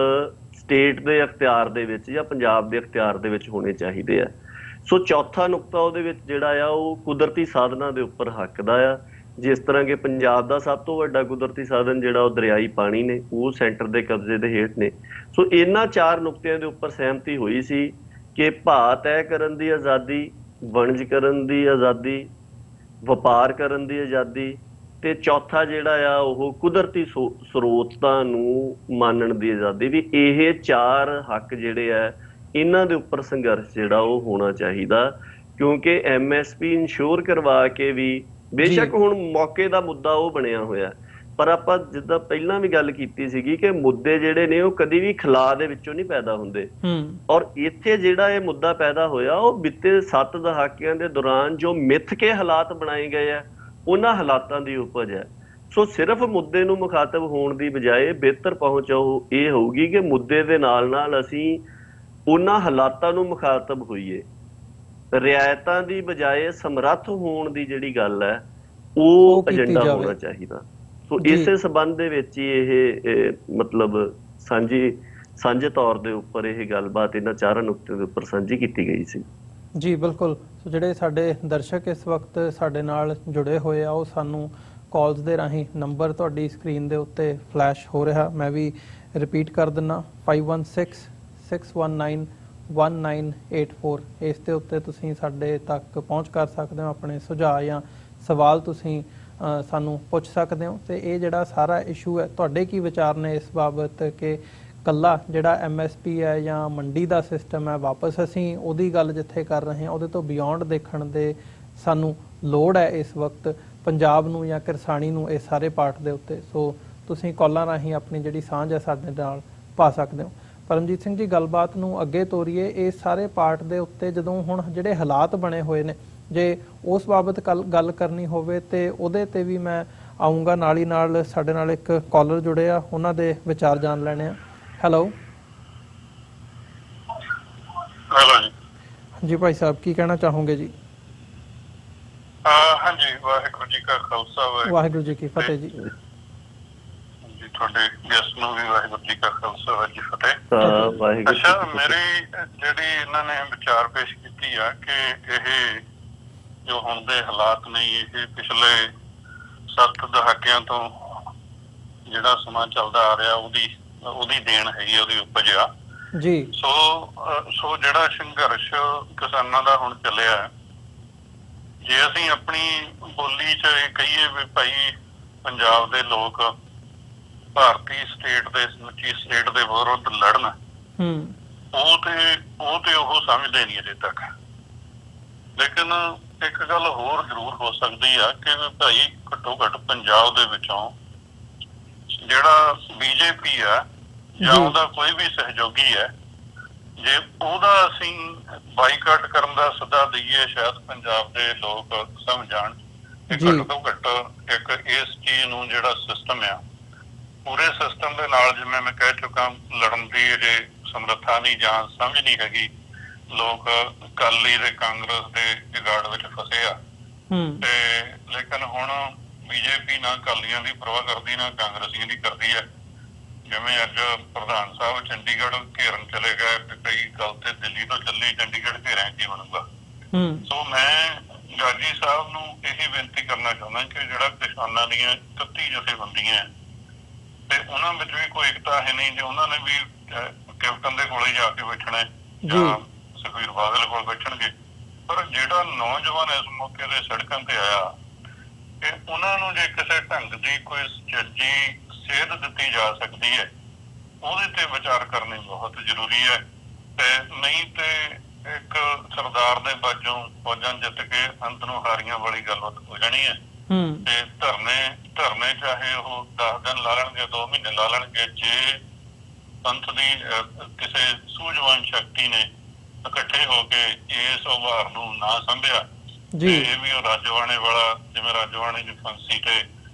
ਸਟੇਟ ਦੇ ਅਖਤਿਆਰ ਦੇ ਵਿੱਚ ਜਾਂ ਪੰਜਾਬ ਦੇ ਅਖਤਿਆਰ ਦੇ ਵਿੱਚ ਹੋਣੇ ਚਾਹੀਦੇ ਆ। ਸੋ ਚੌਥਾ ਨੁਕਤਾ ਉਹਦੇ ਵਿੱਚ ਜਿਹੜਾ ਆ ਉਹ ਕੁਦਰਤੀ ਸਾਧਨਾਂ ਦੇ ਉੱਪਰ ਹੱਕ ਦਾ ਆ। ਜਿਸ ਤਰ੍ਹਾਂ ਕਿ ਪੰਜਾਬ ਦਾ ਸਭ ਤੋਂ ਵੱਡਾ ਕੁਦਰਤੀ ਸਾਧਨ ਜਿਹੜਾ ਉਹ ਦਰਿਆਈ ਪਾਣੀ ਨੇ, ਉਹ ਸੈਂਟਰ ਦੇ ਕਬਜ਼ੇ ਦੇ ਹੇਠ ਨੇ। ਸੋ ਇਹਨਾਂ ਚਾਰ ਨੁਕਤਿਆਂ ਦੇ ਉੱਪਰ ਸਹਿਮਤੀ ਹੋਈ ਸੀ ਕਿ ਭਾਅ ਤੈਅ ਕਰਨ ਦੀ ਆਜ਼ਾਦੀ, ਵਣਜ ਕਰਨ ਦੀ ਆਜ਼ਾਦੀ, ਵਪਾਰ ਕਰਨ ਦੀ ਆਜ਼ਾਦੀ, ਤੇ ਚੌਥਾ ਜਿਹੜਾ ਆ ਉਹ ਕੁਦਰਤੀ ਸਰੋਤਾਂ ਨੂੰ ਮਾਨਣ ਦੀ ਆਜ਼ਾਦੀ, ਵੀ ਇਹ ਚਾਰ ਹੱਕ ਜਿਹੜੇ ਆ ਇਹਨਾਂ ਦੇ ਉੱਪਰ ਸੰਘਰਸ਼ ਜਿਹੜਾ ਉਹ ਹੋਣਾ ਚਾਹੀਦਾ। ਕਿਉਂਕਿ ਐਮਐਸਪੀ ਇਨਸ਼ੋਰ ਕਰਵਾ ਕੇ ਵੀ ਬੇਸ਼ੱਕ ਹੁਣ ਮੌਕੇ ਦਾ ਮੁੱਦਾ ਉਹ ਬਣਿਆ ਹੋਇਆ, ਪਰ ਆਪਾਂ ਜਿੱਦਾਂ ਪਹਿਲਾਂ ਵੀ ਗੱਲ ਕੀਤੀ ਸੀਗੀ ਕਿ ਮੁੱਦੇ ਜਿਹੜੇ ਨੇ ਉਹ ਕਦੀ ਵੀ ਖਿਲਾਅ ਦੇ ਵਿੱਚੋਂ ਨਹੀਂ ਪੈਦਾ ਹੁੰਦੇ। ਔਰ ਇੱਥੇ ਜਿਹੜਾ ਇਹ ਮੁੱਦਾ ਪੈਦਾ ਹੋਇਆ ਉਹ ਬੀਤੇ 7 ਦਹਾਕਿਆਂ ਦੇ ਦੌਰਾਨ ਜੋ ਮਿੱਥ ਕੇ ਹਾਲਾਤ ਬਣਾਏ ਗਏ ਆ ਉਹਨਾਂ ਹਾਲਾਤਾਂ ਦੀ ਉਪਜ ਹੈ। ਸੋ ਸਿਰਫ ਮੁੱਦੇ ਨੂੰ ਮੁਖਾਤਬ ਹੋਣ ਦੀ ਬਜਾਏ ਬਿਹਤਰ ਪਹੁੰਚ ਇਹ ਹੋਊਗੀ ਕਿ ਮੁੱਦੇ ਦੇ ਨਾਲ ਨਾਲ ਅਸੀਂ ਉਹਨਾਂ ਹਾਲਾਤਾਂ ਨੂੰ ਮੁਖਾਤਬ ਹੋਈਏ। ਰਿਆਇਤਾਂ ਦੀ ਬਜਾਏ ਸਮਰੱਥ ਹੋਣ ਦੀ ਜਿਹੜੀ ਗੱਲ ਹੈ ਉਹ ਏਜੰਡਾ ਹੋਣਾ ਚਾਹੀਦਾ। ਸੋ ਇਸੇ ਸੰਬੰਧ ਦੇ ਵਿੱਚ ਹੀ ਇਹ ਮਤਲਬ ਸਾਂਝੇ ਤੌਰ ਦੇ ਉੱਪਰ ਇਹ ਗੱਲਬਾਤ ਇਹਨਾਂ ਚਾਰਾਂ ਨੁਕਤਿਆਂ ਦੇ ਉੱਪਰ ਸਾਂਝੀ ਕੀਤੀ ਗਈ ਸੀ। ਜੀ ਬਿਲਕੁਲ। ਸੋ ਜਿਹੜੇ ਸਾਡੇ ਦਰਸ਼ਕ ਇਸ ਵਕਤ ਸਾਡੇ ਨਾਲ ਜੁੜੇ ਹੋਏ ਆ ਉਹ ਸਾਨੂੰ ਕਾਲਸ ਦੇ ਰਾਹੀਂ ਨੰਬਰ ਤੁਹਾਡੀ ਸਕਰੀਨ ਦੇ ਉੱਤੇ ਫਲੈਸ਼ ਹੋ ਰਿਹਾ, ਮੈਂ ਵੀ ਰਿਪੀਟ ਕਰ ਦਿੰਦਾ 5166191984। ਇਸ ਦੇ ਉੱਤੇ ਤੁਸੀਂ ਸਾਡੇ ਤੱਕ ਪਹੁੰਚ ਕਰ ਸਕਦੇ ਹੋ, ਆਪਣੇ ਸੁਝਾਅ ਜਾਂ ਸਵਾਲ ਤੁਸੀਂ ਸਾਨੂੰ ਪੁੱਛ ਸਕਦੇ ਹੋ। ਤੇ ਇਹ ਜਿਹੜਾ ਸਾਰਾ ਇਸ਼ੂ ਹੈ, ਤੁਹਾਡੇ ਕੀ ਵਿਚਾਰ ਨੇ ਇਸ ਬਾਬਤ ਕਿ ਕੱਲਾ ਜਿਹੜਾ MSP ਹੈ ਜਾਂ ਮੰਡੀ ਦਾ ਸਿਸਟਮ ਹੈ, ਵਾਪਸ ਅਸੀਂ ਉਹਦੀ ਗੱਲ ਜਿੱਥੇ ਕਰ ਰਹੇ ਹਾਂ ਉਹਦੇ ਤੋਂ ਬਿਯੋਂਡ ਦੇਖਣ ਦੇ ਸਾਨੂੰ ਲੋੜ ਹੈ ਇਸ ਵਕਤ ਪੰਜਾਬ ਨੂੰ ਜਾਂ ਕਿਰਸਾਨੀ ਨੂੰ ਇਸ ਸਾਰੇ ਪਾਰਟ ਦੇ ਉੱਤੇ। ਸੋ ਤੁਸੀਂ ਕਾਲਾਂ ਰਾਹੀਂ ਆਪਣੀ ਜਿਹੜੀ ਸਾਂਝ ਹੈ ਸਾਡੇ ਨਾਲ ਪਾ ਸਕਦੇ ਹੋ। ਪਰਮਜੀਤ ਸਿੰਘ ਜੀ, ਗੱਲਬਾਤ ਨੂੰ ਅੱਗੇ ਤੋਰੀਏ। ਇਸ ਸਾਰੇ ਪਾਰਟ ਦੇ ਉੱਤੇ ਜਦੋਂ ਹੁਣ ਜਿਹੜੇ ਹਾਲਾਤ ਬਣੇ ਹੋਏ ਨੇ, ਜੇ ਉਸ ਬਾਬਤ ਗੱਲ ਕਰਨੀ ਹੋਵੇ ਤੇ ਉਹਦੇ ਤੇ ਵੀ ਮੈਂ ਆਉਂਗਾ। ਨਾਲ ਹੀ ਨਾਲ ਸਾਡੇ ਨਾਲ ਇੱਕ ਕਾਲਰ ਜੁੜੇ ਆ, ਉਹਨਾਂ ਦੇ ਵਿਚਾਰ ਜਾਣ ਲੈਣੇ ਆ। ਹੈਲੋ ਜੀ ਭਾਈ ਸਾਹਿਬ, ਕੀ ਕਹਿਣਾ ਚਾਹੋਗੇ ਜੀ? ਹਾਂਜੀ, ਵਾਹਿਗੁਰੂ ਜੀ ਕਾ ਖਾਲਸਾ ਵਾਹਿਗੁਰੂ ਜੀ ਕੀ ਫਤਿਹ ਜੀ। ਜੀ ਤੁਹਾਡੇ ਗੈਸਟ ਨੂੰ ਵੀ ਵਾਹਿਗੁਰੂ ਜੀ ਕਾ ਖਾਲਸਾ ਵਾਹਿਗੁਰੂ ਜੀ ਫਤਿਹ। ਅੱਛਾ, ਮੇਰੀ ਜਿਹੜੀ ਇਹਨਾਂ ਨੇ ਵਿਚਾਰ ਪੇਸ਼ ਕੀਤੀ ਆ ਕਿ ਇਹ ਜੋ ਹੁਣ ਦੇ ਹਾਲਾਤ ਨੇ, ਇਹ ਪਿਛਲੇ 7 ਦਹਾਕਿਆਂ ਤੋਂ ਜਿਹੜਾ ਸਮਾਂ ਚੱਲਦਾ ਆ ਰਿਹਾ ਉਹਦੀ ਦੇਣ ਹੈਗੀ, ਉਹਦੀ ਉਪਜ ਆ ਜੀ। ਸੋ ਜਿਹੜਾ ਸੰਘਰਸ਼ ਕਿਸਾਨਾਂ ਦਾ ਹੁਣ ਚੱਲਿਆ, ਜੇ ਅਸੀਂ ਆਪਣੀ ਬੋਲੀ 'ਚ ਇਹ ਕਹੀਏ ਵੀ ਭਾਈ ਪੰਜਾਬ ਦੇ ਲੋਕ ਭਾਰਤੀ ਸਟੇਟ ਦੇ ਸਮੁੱਚੀ ਸਟੇਟ ਦੇ ਵਿਰੁੱਧ ਲੜਨ, ਉਹ ਤੇ ਉਹ ਸਮਝਦੇ ਨਹੀਂ ਅਜੇ ਤੱਕ। ਲੇਕਿਨ ਇੱਕ ਗੱਲ ਹੋਰ ਜ਼ਰੂਰ ਹੋ ਸਕਦੀ ਆ ਕਿ ਭਾਈ ਘੱਟੋ ਘੱਟ ਪੰਜਾਬ ਦੇ ਵਿੱਚੋਂ ਜਿਹੜਾ BJP ਆ ਜਾਂ ਉਹਦਾ ਕੋਈ ਵੀ ਸਹਿਯੋਗੀ ਹੈ, ਜੇ ਉਹਦਾ ਅਸੀਂ ਬਾਈਕਾਟ ਕਰਨ ਦਾ ਸੱਦਾ ਦਈਏ, ਸ਼ਾਇਦ ਪੰਜਾਬ ਦੇ ਲੋਕ ਸਮਝ ਜਾਣ ਕਿ ਘੱਟ ਤੋਂ ਘੱਟ ਇੱਕ ਇਸ ਚੀਜ਼ ਨੂੰ ਜਿਹੜਾ ਸਿਸਟਮ ਆ, ਪੂਰੇ ਸਿਸਟਮ ਦੇ ਨਾਲ, ਜਿਵੇਂ ਮੈਂ ਕਹਿ ਚੁੱਕਾ, ਲੜਨ ਦੀ ਅਜੇ ਸਮਰੱਥਾ ਨਹੀਂ ਜਾਂ ਸਮਝ ਨਹੀਂ ਹੈਗੀ। ਲੋਕ ਅਕਾਲੀ ਤੇ ਕਾਂਗਰਸ ਦੇ ਜੁਗਾੜ ਵਿੱਚ ਫਸੇ ਆ ਤੇ ਲੇਕਿਨ ਹੁਣ BJP ਨਾ ਅਕਾਲੀਆਂ ਦੀ ਪਰਵਾਹ ਕਰਦੀ, ਨਾ ਕਾਂਗਰਸੀਆਂ ਦੀ ਕਰਦੀ ਹੈ। ਜਿਵੇਂ ਅੱਜ ਪ੍ਰਧਾਨ ਸਾਹਿਬ ਚੰਡੀਗੜ੍ਹ ਘੇਰਨ ਚਲੇ ਗਏ, ਕਈ ਗੱਲ ਤੇ ਦਿੱਲੀ ਤੋਂ ਚੱਲੀ, ਚੰਡੀਗੜ੍ਹ ਘੇਰਿਆ ਕੀ ਬਣੂਗਾ। ਸੋ ਮੈਂ ਗਾਜੀ ਸਾਹਿਬ ਨੂੰ ਇਹ ਬੇਨਤੀ ਕਰਨਾ ਚਾਹੁੰਦਾ ਕਿ ਜਿਹੜਾ ਕਿਸਾਨਾਂ ਦੀਆਂ 31 ਜਥੇਬੰਦੀਆਂ ਤੇ ਉਹਨਾਂ ਵਿੱਚ ਵੀ ਕੋਈ ਏਕਤਾ ਹੈ ਨਹੀਂ, ਜੇ ਉਹਨਾਂ ਨੇ ਵੀ ਕੈਪਟਨ ਦੇ ਕੋਲੇ ਜਾ ਕੇ ਬੈਠਣਾ ਜਾਂ ਸੁਖਬੀਰ ਬਾਦਲ ਕੋਲ ਬੈਠਣਗੇ। ਪਰ ਜਿਹੜਾ ਨੌਜਵਾਨ ਇਸ ਮੌਕੇ ਤੇ ਸੜਕਾਂ ਤੇ ਆਇਆ, ਕਿ ਉਹਨਾਂ ਨੂੰ ਜੇ ਕਿਸੇ ਢੰਗ ਦੀ ਕੋਈ ਸੁਚੱਜੀ ਸੇਧ ਦਿੱਤੀ ਜਾ ਸਕਦੀ ਹੈ, ਉਹਦੇ ਤੇ ਵਿਚਾਰ ਕਰਨੀ ਬਹੁਤ ਜ਼ਰੂਰੀ ਹੈ। ਤੇ ਨਹੀਂ ਤੇ ਇੱਕ ਸਰਦਾਰ ਦੇ ਬਾਝੋਂ ਫੌਜਾਂ ਜਿੱਤ ਕੇ ਅੰਤ ਨੂੰ ਹਾਰੀਆਂ ਵਾਲੀ ਗੱਲਬਾਤ ਹੋ ਜਾਣੀ ਹੈ। ਤੇ ਧਰਨੇ ਚਾਹੇ ਉਹ 10 ਦਿਨ ਲਾ ਲੈਣਗੇ, 2 ਮਹੀਨੇ ਲਾ ਲੈਣਗੇ, ਜੇ ਪੰਥ ਦੀ ਕਿਸੇ ਸੂਝਵਾਨ ਸ਼ਕਤੀ ਨੇ ਇਕੱਠੇ ਹੋ ਕੇ ਇਸ ਉਭਾਰ ਨੂੰ ਨਾ ਸੰਭਿਆ ਤੇ ਇਹ ਵੀ ਉਹ ਰਾਜਵਾਣੇ ਵਾਲਾ, ਜਿਵੇਂ ਰਾਜਵਾਣੇ ਦੀ ਫਾਂਸੀ ਤੇ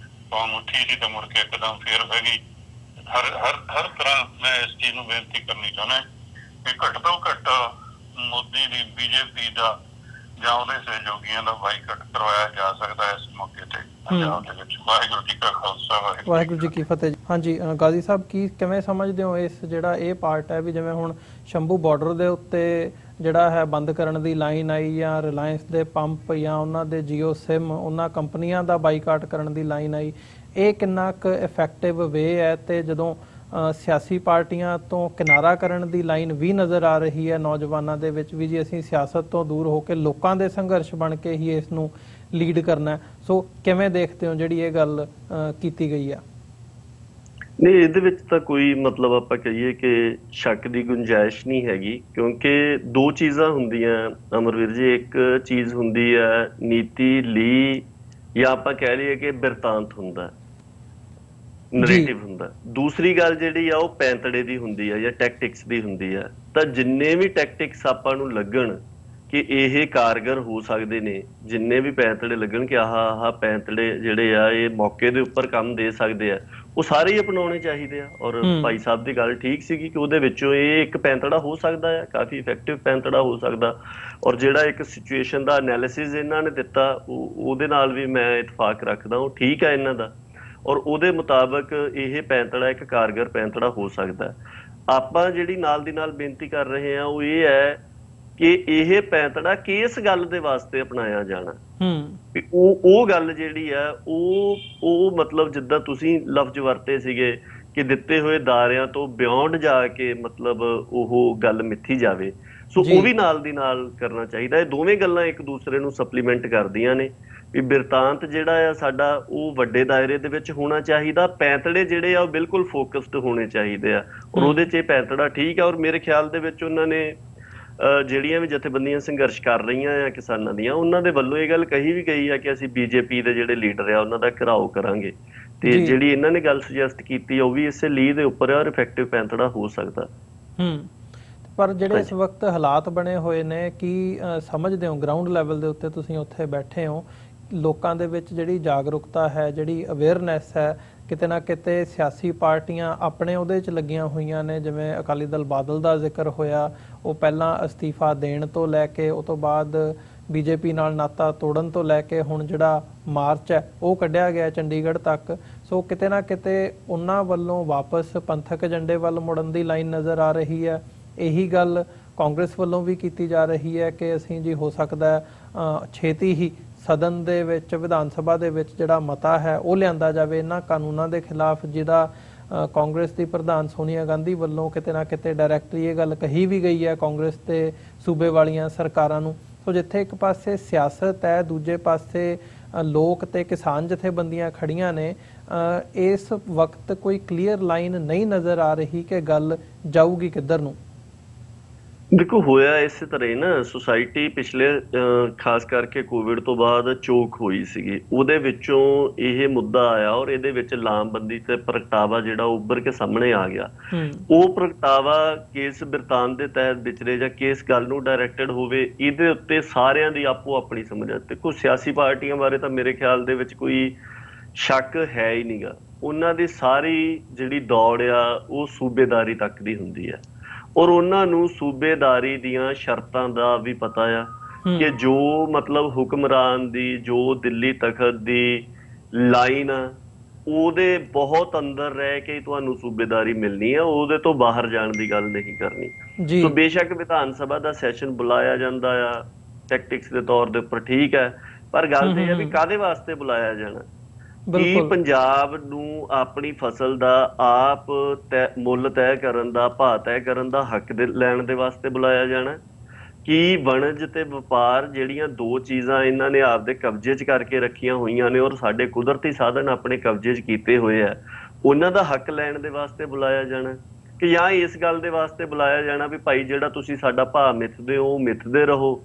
ਕੌਮ ਉੱਠੀ ਸੀ ਤੇ ਮੁੜ ਕੇ ਇੱਕਦਮ ਫੇਰ ਬਹਿ ਗਈ। ਹਰ ਤਰ੍ਹਾਂ ਮੈਂ ਇਸ ਚੀਜ਼ ਨੂੰ ਬੇਨਤੀ ਕਰਨੀ ਚਾਹੁੰਦਾ ਕਿ ਘੱਟ ਤੋਂ ਘੱਟ ਮੋਦੀ ਦੀ BJP ਦਾ ਜਾਂ ਉਹਦੇ ਸਹਿਯੋਗੀਆਂ ਦਾ ਬਾਈਕਾਟ ਕਰਵਾਇਆ ਜਾ ਸਕਦਾ ਇਸ ਮੌਕੇ ਤੇ ਪੰਜਾਬ ਦੇ ਵਿੱਚ। ਵਾਹਿਗੁਰੂ ਜੀ ਕਾ ਖਾਲਸਾ ਵਾਹਿਗੁਰੂ ਜੀ ਕੀ ਫਤਿਹ। ਹਾਂਜੀ ਗਾਜ਼ੀ ਸਾਹਿਬ, ਕਿਵੇਂ ਸਮਝਦੇ ਹੋ ਇਸ ਜਿਹੜਾ ਇਹ ਪਾਰਟ ਹੈ ਵੀ ਜਿਵੇਂ ਹੁਣ ਸ਼ੰਭੂ ਬਾਰਡਰ ਦੇ ਉੱਤੇ ਜਿਹੜਾ ਹੈ ਬੰਦ ਕਰਨ ਦੀ ਲਾਈਨ ਆਈ, ਜਾਂ ਰਿਲਾਇੰਸ ਦੇ ਪੰਪ ਜਾਂ ਉਹਨਾਂ ਦੇ Jio SIM ਉਹਨਾਂ ਕੰਪਨੀਆਂ ਦਾ ਬਾਈਕਾਟ ਕਰਨ ਦੀ ਲਾਈਨ ਆਈ, ਇਹ ਕਿੰਨਾ ਕੁ ਇਫੈਕਟਿਵ ਵੇ ਹੈ? ਤੇ ਜਦੋਂ ਸਿਆਸੀ ਪਾਰਟੀਆਂ ਤੋਂ ਕਿਨਾਰਾ ਕਰਨ ਦੀ ਲਾਈਨ ਵੀ ਨਜ਼ਰ ਆ ਰਹੀ ਹੈ ਨੌਜਵਾਨਾਂ ਦੇ ਵਿੱਚ ਵੀ, ਜੀ ਅਸੀਂ ਸਿਆਸਤ ਤੋਂ ਦੂਰ ਹੋ ਕੇ ਲੋਕਾਂ ਦੇ ਸੰਘਰਸ਼ ਬਣ ਕੇ ਹੀ ਇਸ ਨੂੰ ਲੀਡ ਕਰਨਾ ਹੈ। ਸੋ ਕਿਵੇਂ ਦੇਖਦੇ ਹੋ ਜਿਹੜੀ ਇਹ ਗੱਲ ਕੀਤੀ ਗਈ ਆ? ਨਹੀਂ, ਇਹਦੇ ਵਿੱਚ ਤਾਂ ਕੋਈ ਮਤਲਬ ਆਪਾਂ ਕਹੀਏ ਕਿ ਸ਼ੱਕ ਦੀ ਗੁੰਜਾਇਸ਼ ਨਹੀਂ ਹੈਗੀ, ਕਿਉਂਕਿ 2 ਚੀਜ਼ਾਂ ਹੁੰਦੀਆਂ ਅਮਰਵੀਰ ਜੀ। ਇੱਕ ਚੀਜ਼ ਹੁੰਦੀ ਹੈ ਨੀਤੀ ਲਈ, ਜਾਂ ਆਪਾਂ ਕਹਿ ਲਈਏ ਕਿ ਬਿਰਤਾਂਤ ਹੁੰਦਾ, ਨਰੇਟਿਵ ਹੁੰਦਾ। ਦੂਸਰੀ ਗੱਲ ਜਿਹੜੀ ਆ ਉਹ ਪੈਂਤੜੇ ਦੀ ਹੁੰਦੀ ਆ ਜਾਂ ਟੈਕਟਿਕਸ ਦੀ ਹੁੰਦੀ ਆ। ਤਾਂ ਜਿੰਨੇ ਵੀ ਟੈਕਟਿਕਸ ਆਪਾਂ ਨੂੰ ਲੱਗਣ ਕਿ ਇਹ ਕਾਰਗਰ ਹੋ ਸਕਦੇ ਨੇ, ਜਿੰਨੇ ਵੀ ਪੈਂਤੜੇ ਲੱਗਣ ਕਿ ਆਹ ਪੈਂਤੜੇ ਜਿਹੜੇ ਆ ਇਹ ਮੌਕੇ ਦੇ ਉੱਪਰ ਕੰਮ ਦੇ ਸਕਦੇ ਆ, ਉਹ ਸਾਰੇ ਹੀ ਅਪਣਾਉਣੇ ਚਾਹੀਦੇ ਆ। ਔਰ ਭਾਈ ਸਾਹਿਬ ਦੀ ਗੱਲ ਠੀਕ ਸੀਗੀ ਕਿ ਉਹਦੇ ਵਿੱਚੋਂ ਇਹ ਇੱਕ ਪੈਂਤੜਾ ਹੋ ਸਕਦਾ ਹੈ, ਕਾਫੀ ਇਫੈਕਟਿਵ ਪੈਂਤੜਾ ਹੋ ਸਕਦਾ। ਔਰ ਜਿਹੜਾ ਇੱਕ ਸਿਚੁਏਸ਼ਨ ਦਾ ਐਨਾਲਿਸਿਸ ਇਹਨਾਂ ਨੇ ਦਿੱਤਾ, ਉਹਦੇ ਨਾਲ ਵੀ ਮੈਂ ਇਤਫਾਕ ਰੱਖਦਾ, ਉਹ ਠੀਕ ਹੈ ਇਹਨਾਂ ਦਾ। ਔਰ ਉਹਦੇ ਮੁਤਾਬਕ ਇਹ ਪੈਂਤੜਾ ਇੱਕ ਕਾਰਗਰ ਪੈਂਤੜਾ ਹੋ ਸਕਦਾ। ਆਪਾਂ ਜਿਹੜੀ ਨਾਲ ਦੀ ਨਾਲ ਬੇਨਤੀ ਕਰ ਰਹੇ ਹਾਂ ਉਹ ਇਹ ਹੈ ਕਿ ਇਹ ਪੈਂਤੜਾ ਕਿਸ ਗੱਲ ਦੇ ਵਾਸਤੇ ਅਪਣਾਇਆ ਜਾਣਾ। ਉਹ ਗੱਲ ਜਿਹੜੀ ਆ ਉਹ ਮਤਲਬ ਜਿੱਦਾਂ ਤੁਸੀਂ ਲਫ਼ਜ਼ ਵਰਤੇ ਸੀਗੇ ਕਿ ਦਿੱਤੇ ਹੋਏ ਦਾਇਰਿਆਂ ਤੋਂ ਬਿਯੋਂਡ ਜਾ ਕੇ ਮਤਲਬ ਉਹ ਗੱਲ ਮਿੱਥੀ ਜਾਵੇ। ਸੋ ਉਹ ਵੀ ਨਾਲ ਦੀ ਨਾਲ ਕਰਨਾ ਚਾਹੀਦਾ। ਇਹ ਦੋਵੇਂ ਗੱਲਾਂ ਇੱਕ ਦੂਸਰੇ ਨੂੰ ਸਪਲੀਮੈਂਟ ਕਰਦੀਆਂ ਨੇ। ਵੀ ਬਿਰਤਾਂਤ ਜਿਹੜਾ ਆ ਸਾਡਾ ਉਹ ਵੱਡੇ ਦਾਇਰੇ ਦੇ ਵਿੱਚ ਹੋਣਾ ਚਾਹੀਦਾ, ਪੈਂਤੜੇ ਜਿਹੜੇ ਆ ਉਹ ਬਿਲਕੁਲ ਫੋਕਸਡ ਹੋਣੇ ਚਾਹੀਦੇ ਆ, ਔਰ ਉਹਦੇ 'ਚ ਇਹ ਪੈਂਤੜਾ ਠੀਕ ਆ। ਔਰ ਮੇਰੇ ਖਿਆਲ ਦੇ ਵਿੱਚ ਉਹਨਾਂ ਨੇ ਜਿਹੜੀਆਂ ਵੀ ਜਥੇਬੰਦੀਆਂ ਸੰਘਰਸ਼ ਕਰ ਰਹੀਆਂ ਆ ਕਿਸਾਨਾਂ ਦੀਆਂ, ਉਹਨਾਂ ਦੇ ਵੱਲੋਂ ਇਹ ਗੱਲ ਕਹੀ ਵੀ ਗਈ ਆ ਕਿ ਅਸੀਂ ਬੀਜੇਪੀ ਦੇ ਜਿਹੜੇ ਲੀਡਰ ਆ ਉਹਨਾਂ ਦਾ ਘਿਰਾਓ ਕਰਾਂਗੇ, ਤੇ ਜਿਹੜੀ ਇਹਨਾਂ ਨੇ ਗੱਲ ਸੁਜੈਸਟ ਕੀਤੀ ਆ ਉਹ ਵੀ ਇਸੇ ਲੀਹ ਦੇ ਉੱਪਰ ਆ, ਔਰ ਇਫੈਕਟਿਵ ਪੈਂਤੜਾ ਹੋ ਸਕਦਾ। ਪਰ ਜਿਹੜੇ ਇਸ ਵਕਤ ਹਾਲਾਤ ਬਣੇ ਹੋਏ ਨੇ, ਕੀ ਸਮਝਦੇ ਹੋ ਗਰਾਊਂਡ ਲੈਵਲ ਦੇ ਉੱਤੇ, ਤੁਸੀਂ ਉੱਥੇ ਬੈਠੇ ਹੋ, ਲੋਕਾਂ ਦੇ ਵਿੱਚ ਜਿਹੜੀ ਜਾਗਰੂਕਤਾ ਹੈ, ਜਿਹੜੀ ਅਵੇਅਰਨੈਸ ਹੈ, ਕਿਤੇ ਨਾ ਕਿਤੇ ਸਿਆਸੀ ਪਾਰਟੀਆਂ ਆਪਣੇ ਉਹਦੇ 'ਚ ਲੱਗੀਆਂ ਹੋਈਆਂ ਨੇ? ਜਿਵੇਂ ਅਕਾਲੀ ਦਲ ਬਾਦਲ ਦਾ ਜ਼ਿਕਰ ਹੋਇਆ, ਉਹ ਪਹਿਲਾਂ ਅਸਤੀਫਾ ਦੇਣ ਤੋਂ ਲੈ ਕੇ ਉਹ ਤੋਂ ਬਾਅਦ ਬੀਜੇਪੀ ਨਾਲ ਨਾਤਾ ਤੋੜਨ ਤੋਂ ਲੈ ਕੇ ਹੁਣ ਜਿਹੜਾ ਮਾਰਚ ਹੈ ਉਹ ਕੱਢਿਆ ਗਿਆ ਚੰਡੀਗੜ੍ਹ ਤੱਕ। ਸੋ ਕਿਤੇ ਨਾ ਕਿਤੇ ਉਹਨਾਂ ਵੱਲੋਂ ਵਾਪਸ ਪੰਥਕ ਏਜੰਡੇ ਵੱਲ ਮੁੜਨ ਦੀ ਲਾਈਨ ਨਜ਼ਰ ਆ ਰਹੀ ਹੈ। ਇਹੀ ਗੱਲ ਕਾਂਗਰਸ ਵੱਲੋਂ ਵੀ ਕੀਤੀ ਜਾ ਰਹੀ ਹੈ ਕਿ ਅਸੀਂ ਜੀ ਹੋ ਸਕਦਾ ਛੇਤੀ ਹੀ ਸਦਨ ਦੇ ਵਿੱਚ, ਵਿਧਾਨ ਸਭਾ ਦੇ ਵਿੱਚ ਜਿਹੜਾ ਮਤਾ ਹੈ ਉਹ ਲਿਆਂਦਾ ਜਾਵੇ ਇਹਨਾਂ ਕਾਨੂੰਨਾਂ ਦੇ ਖਿਲਾਫ, ਜਿਹਦਾ ਕਾਂਗਰਸ ਦੀ ਪ੍ਰਧਾਨ ਸੋਨੀਆ ਗਾਂਧੀ ਵੱਲੋਂ ਕਿਤੇ ਨਾ ਕਿਤੇ ਡਾਇਰੈਕਟਲੀ ਇਹ ਗੱਲ ਕਹੀ ਵੀ ਗਈ ਹੈ ਕਾਂਗਰਸ ਤੇ ਸੂਬੇ ਵਾਲੀਆਂ ਸਰਕਾਰਾਂ ਨੂੰ। ਸੋ ਜਿੱਥੇ ਇੱਕ ਪਾਸੇ ਸਿਆਸਤ ਹੈ, ਦੂਜੇ ਪਾਸੇ ਲੋਕ ਤੇ ਕਿਸਾਨ ਜਥੇਬੰਦੀਆਂ ਖੜੀਆਂ ਨੇ, ਇਸ ਵਕਤ ਕੋਈ ਕਲੀਅਰ ਲਾਈਨ ਨਹੀਂ ਨਜ਼ਰ ਆ ਰਹੀ ਕਿ ਗੱਲ ਜਾਊਗੀ ਕਿੱਧਰ ਨੂੰ। ਦੇਖੋ, ਹੋਇਆ ਇਸੇ ਤਰ੍ਹਾਂ ਹੀ ਨਾ, ਸੁਸਾਇਟੀ ਪਿਛਲੇ ਖਾਸ ਕਰਕੇ ਕੋਵਿਡ ਤੋਂ ਬਾਅਦ ਚੋਕ ਹੋਈ ਸੀਗੀ, ਉਹਦੇ ਵਿੱਚੋਂ ਇਹ ਮੁੱਦਾ ਆਇਆ, ਔਰ ਇਹਦੇ ਵਿੱਚ ਲਾਮਬੰਦੀ ਤੇ ਪ੍ਰਗਟਾਵਾ ਜਿਹੜਾ ਉੱਭਰ ਕੇ ਸਾਹਮਣੇ ਆ ਗਿਆ। ਉਹ ਪ੍ਰਗਟਾਵਾ ਕੇਸ ਬਿਰਤਾਂਤ ਦੇ ਤਹਿਤ ਵਿਚਰੇ ਜਾਂ ਕਿਸ ਗੱਲ ਨੂੰ ਡਾਇਰੈਕਟਡ ਹੋਵੇ, ਇਹਦੇ ਉੱਤੇ ਸਾਰਿਆਂ ਦੀ ਆਪੋ ਆਪਣੀ ਸਮਝ ਹੈ। ਦੇਖੋ, ਸਿਆਸੀ ਪਾਰਟੀਆਂ ਬਾਰੇ ਤਾਂ ਮੇਰੇ ਖਿਆਲ ਦੇ ਵਿੱਚ ਕੋਈ ਸ਼ੱਕ ਹੈ ਹੀ ਨਹੀਂਗਾ, ਉਹਨਾਂ ਦੀ ਸਾਰੀ ਜਿਹੜੀ ਦੌੜ ਆ ਉਹ ਸੂਬੇਦਾਰੀ ਤੱਕ ਦੀ ਹੁੰਦੀ ਹੈ, ਔਰ ਉਹਨਾਂ ਨੂੰ ਸੂਬੇਦਾਰੀ ਦੀਆਂ ਸ਼ਰਤਾਂ ਦਾ ਵੀ ਪਤਾ ਆ ਕਿ ਜੋ ਮਤਲਬ ਹੁਕਮਰਾਨ ਦੀ ਜੋ ਦਿੱਲੀ ਤਖਤ ਦੀ ਲਾਈਨ ਆ ਉਹਦੇ ਬਹੁਤ ਅੰਦਰ ਰਹਿ ਕੇ ਤੁਹਾਨੂੰ ਸੂਬੇਦਾਰੀ ਮਿਲਣੀ ਆ, ਉਹਦੇ ਤੋਂ ਬਾਹਰ ਜਾਣ ਦੀ ਗੱਲ ਨਹੀਂ ਕਰਨੀ। ਸੋ ਬੇਸ਼ੱਕ ਵਿਧਾਨ ਸਭਾ ਦਾ ਸੈਸ਼ਨ ਬੁਲਾਇਆ ਜਾਂਦਾ ਆ ਟੈਕਟਿਕਸ ਦੇ ਤੌਰ ਦੇ ਉੱਪਰ, ਠੀਕ ਹੈ, ਪਰ ਗੱਲ ਤੇ ਇਹ ਆ ਵੀ ਕਾਹਦੇ ਵਾਸਤੇ ਬੁਲਾਇਆ ਜਾਣਾ? ਕੀ ਪੰਜਾਬ ਨੂੰ ਆਪਣੀ ਫਸਲ ਦਾ ਆਪ ਮੁੱਲ ਤੈਅ ਕਰਨ ਦਾ, ਭਾਅ ਤੈਅ ਕਰਨ ਦਾ ਹੱਕ ਲੈਣ ਦੇ ਵਾਸਤੇ ਬੁਲਾਇਆ ਜਾਣਾ? ਕੀ ਵਣਜ ਤੇ ਵਪਾਰ ਜਿਹੜੀਆਂ ਦੋ ਚੀਜ਼ਾਂ ਇਹਨਾਂ ਨੇ ਆਪਦੇ ਕਬਜ਼ੇ 'ਚ ਕਰਕੇ ਰੱਖੀਆਂ ਹੋਈਆਂ ਨੇ, ਔਰ ਸਾਡੇ ਕੁਦਰਤੀ ਸਾਧਨ ਆਪਣੇ ਕਬਜ਼ੇ 'ਚ ਕੀਤੇ ਹੋਏ ਆ, ਉਹਨਾਂ ਦਾ ਹੱਕ ਲੈਣ ਦੇ ਵਾਸਤੇ ਬੁਲਾਇਆ ਜਾਣਾ? ਕਿ ਜਾਂ ਇਸ ਗੱਲ ਦੇ ਵਾਸਤੇ ਬੁਲਾਇਆ ਜਾਣਾ ਵੀ ਭਾਈ ਜਿਹੜਾ ਤੁਸੀਂ ਸਾਡਾ ਭਾਅ ਮਿੱਥਦੇ ਹੋ ਉਹ ਮਿੱਥਦੇ ਰਹੋ,